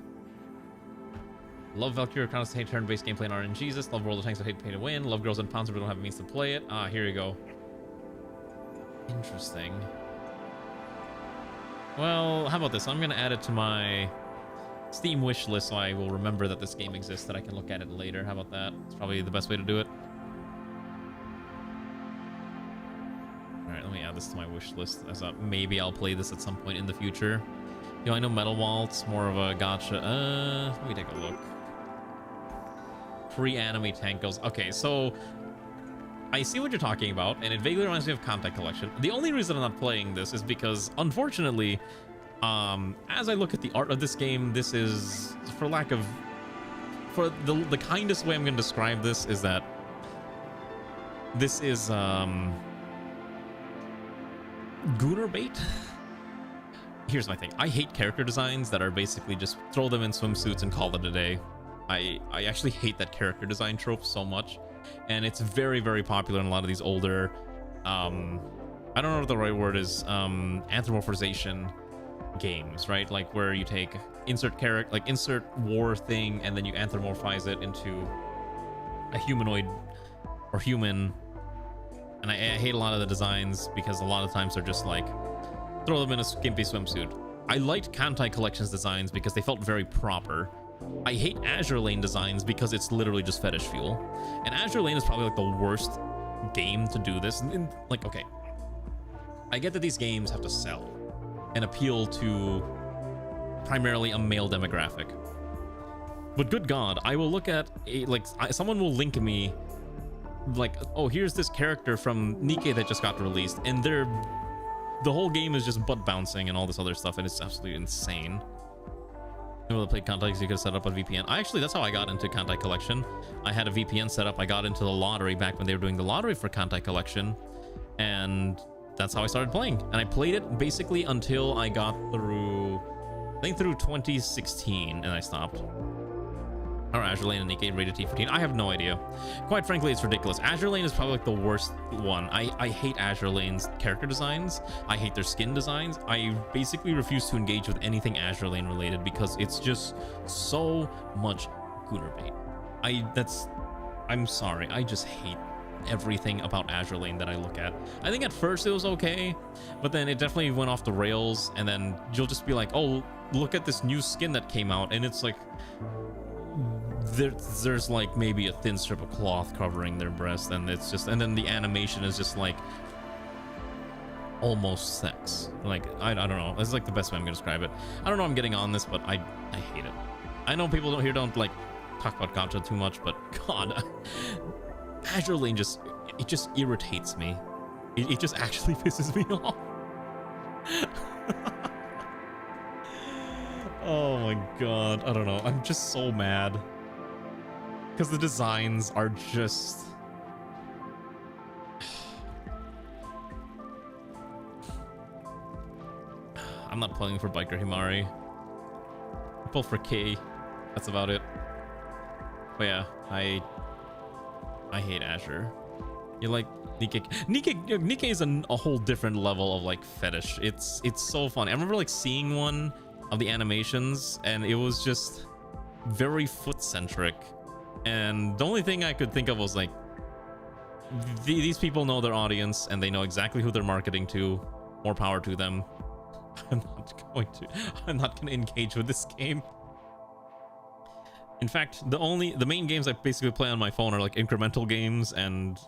Love Valkyrie, Chronos, hate turn-based gameplay and RNGesus. Love World of Tanks, but hate pay to win. Love girls and Panzer, but don't have a means to play it. Ah, here you go. Interesting. Well, how about this? I'm gonna add it to my Steam wish list so I will remember that this game exists, that I can look at it later. How about that? It's probably the best way to do it. Alright, let me add this to my wish list, as maybe I'll play this at some point in the future. I know Metal Waltz, more of a gotcha. Let me take a look. Pre-anime tank goes. Okay, so I see what you're talking about, and it vaguely reminds me of Contact Collection. The only reason I'm not playing this is because, unfortunately, as I look at the art of this game, this is, for the kindest way I'm going to describe this is that this is Gooner bait. Here's my thing. I hate character designs that are basically just throw them in swimsuits and call it a day. I actually hate that character design trope so much, and it's very, very popular in a lot of these older I don't know what the right word is, anthropomorphization games, right? Like where you take insert character, like insert war thing, and then you anthropomorphize it into a humanoid or human. And I hate a lot of the designs because a lot of times they're just like throw them in a skimpy swimsuit. I liked Kantai Collection's designs because they felt very proper. I hate Azure Lane designs because it's literally just fetish fuel. And Azure Lane is probably like the worst game to do this. And, like, okay, I get that these games have to sell and appeal to primarily a male demographic. But good God, I will look at someone will link me like, oh, here's this character from Nikke that just got released, and the whole game is just butt bouncing and all this other stuff, and it's absolutely insane. Able to play Kantai, you could set up a VPN. That's how I got into Kantai Collection. I had a VPN set up. I got into the lottery back when they were doing the lottery for Kantai Collection, and that's how I started playing. And I played it basically until I got through, I think through 2016, and I stopped. Or Azure Lane and Nikke rated T14? I have no idea. Quite frankly, it's ridiculous. Azure Lane is probably like the worst one. I hate Azure Lane's character designs. I hate their skin designs. I basically refuse to engage with anything Azure Lane related because it's just so much gooner bait. I'm sorry. I just hate everything about Azure Lane that I look at. I think at first it was okay, but then it definitely went off the rails, and then you'll just be like, oh, look at this new skin that came out, and it's like there's like maybe a thin strip of cloth covering their breast, and it's just, and then the animation is just like almost sex. Like I don't know, it's like the best way I'm gonna describe it. I don't know, I'm getting on this, but I hate it. I know people don't like talk about gotcha too much, but God, Azure Lane just irritates me. It just actually pisses me off. Oh my my god. I don't know. I'm just so mad. Because the designs are just... I'm not pulling for Biker Himari. I pull for K. That's about it. But yeah, I hate Azure. You like Nikke? Nikke is a whole different level of like fetish. It's so funny. I remember like seeing one of the animations and it was just very foot centric. And the only thing I could think of was like, these people know their audience and they know exactly who they're marketing to. More power to them. I'm not going to engage with this game. In fact, the main games I basically play on my phone are like incremental games and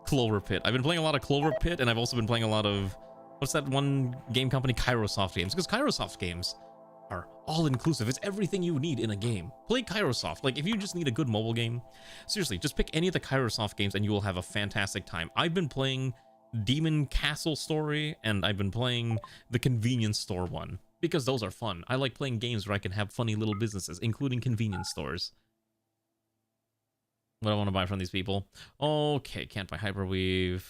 Clover Pit. I've been playing a lot of Clover Pit, and I've also been playing a lot of, what's that one game company, Kairosoft games, because Kairosoft games are all inclusive. It's everything you need in a game. Play Kairosoft. Like, if you just need a good mobile game, seriously, just pick any of the Kairosoft games and you will have a fantastic time. I've been playing Demon Castle Story, and I've been playing the Convenience Store one, because those are fun. I like playing games where I can have funny little businesses, including convenience stores. What do I want to buy from these people? Okay, can't buy Hyperweave.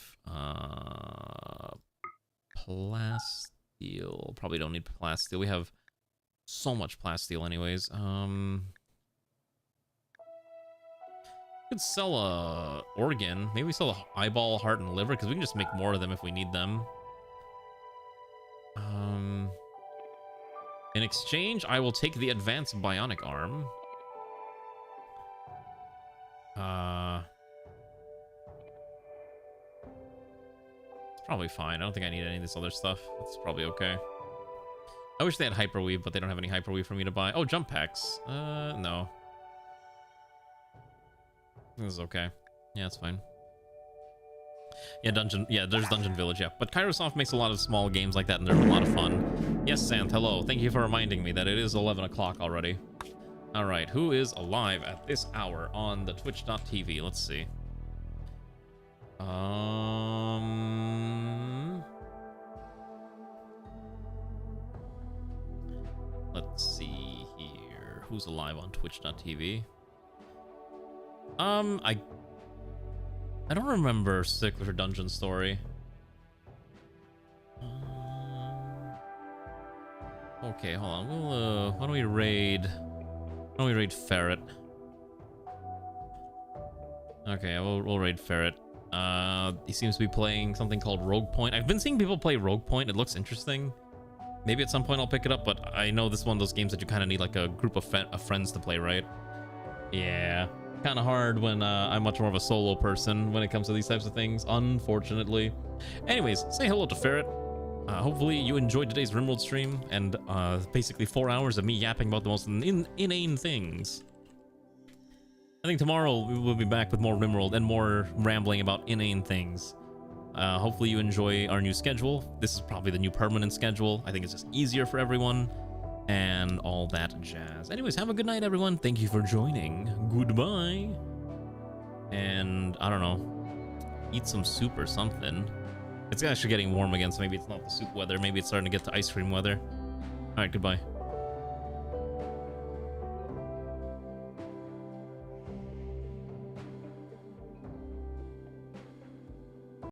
Plasteel. Probably don't need Plasteel. We have so much Plasteel anyways. Could sell a organ. Maybe we sell a eyeball, heart, and liver, because we can just make more of them if we need them. In exchange, I will take the advanced bionic arm. It's probably fine. I don't think I need any of this other stuff. It's probably okay. I wish they had Hyperweave, but they don't have any Hyperweave for me to buy. Oh, jump packs. No. This is okay. Yeah, it's fine. Yeah, there's Dungeon Village, yeah. But Kairosoft makes a lot of small games like that, and they're a lot of fun. Yes, Santh, hello. Thank you for reminding me that it is 11 o'clock already. Alright, who is alive at this hour on the twitch.tv? Let's see. Let's see here. Who's alive on twitch.tv? I don't remember Stickler Dungeon Story. Okay, hold on. We'll why don't we raid Ferret? Okay, we'll raid Ferret. He seems to be playing something called Rogue Point. I've been seeing people play Rogue Point. It looks interesting. Maybe at some point I'll pick it up, but I know this is one of those games that you kind of need like a group of friends to play, right? Yeah. Kind of hard when I'm much more of a solo person when it comes to these types of things, unfortunately. Anyways, say hello to Ferret. Hopefully you enjoyed today's Rimworld stream and basically 4 hours of me yapping about the most inane things. I think tomorrow we will be back with more Rimworld and more rambling about inane things. Hopefully you enjoy our new schedule. This is probably the new permanent schedule. I think it's just easier for everyone. And all that jazz. Anyways, have a good night, everyone. Thank you for joining. Goodbye. And, I don't know, eat some soup or something. It's actually getting warm again, so maybe it's not the soup weather. Maybe it's starting to get to ice cream weather. Alright, goodbye.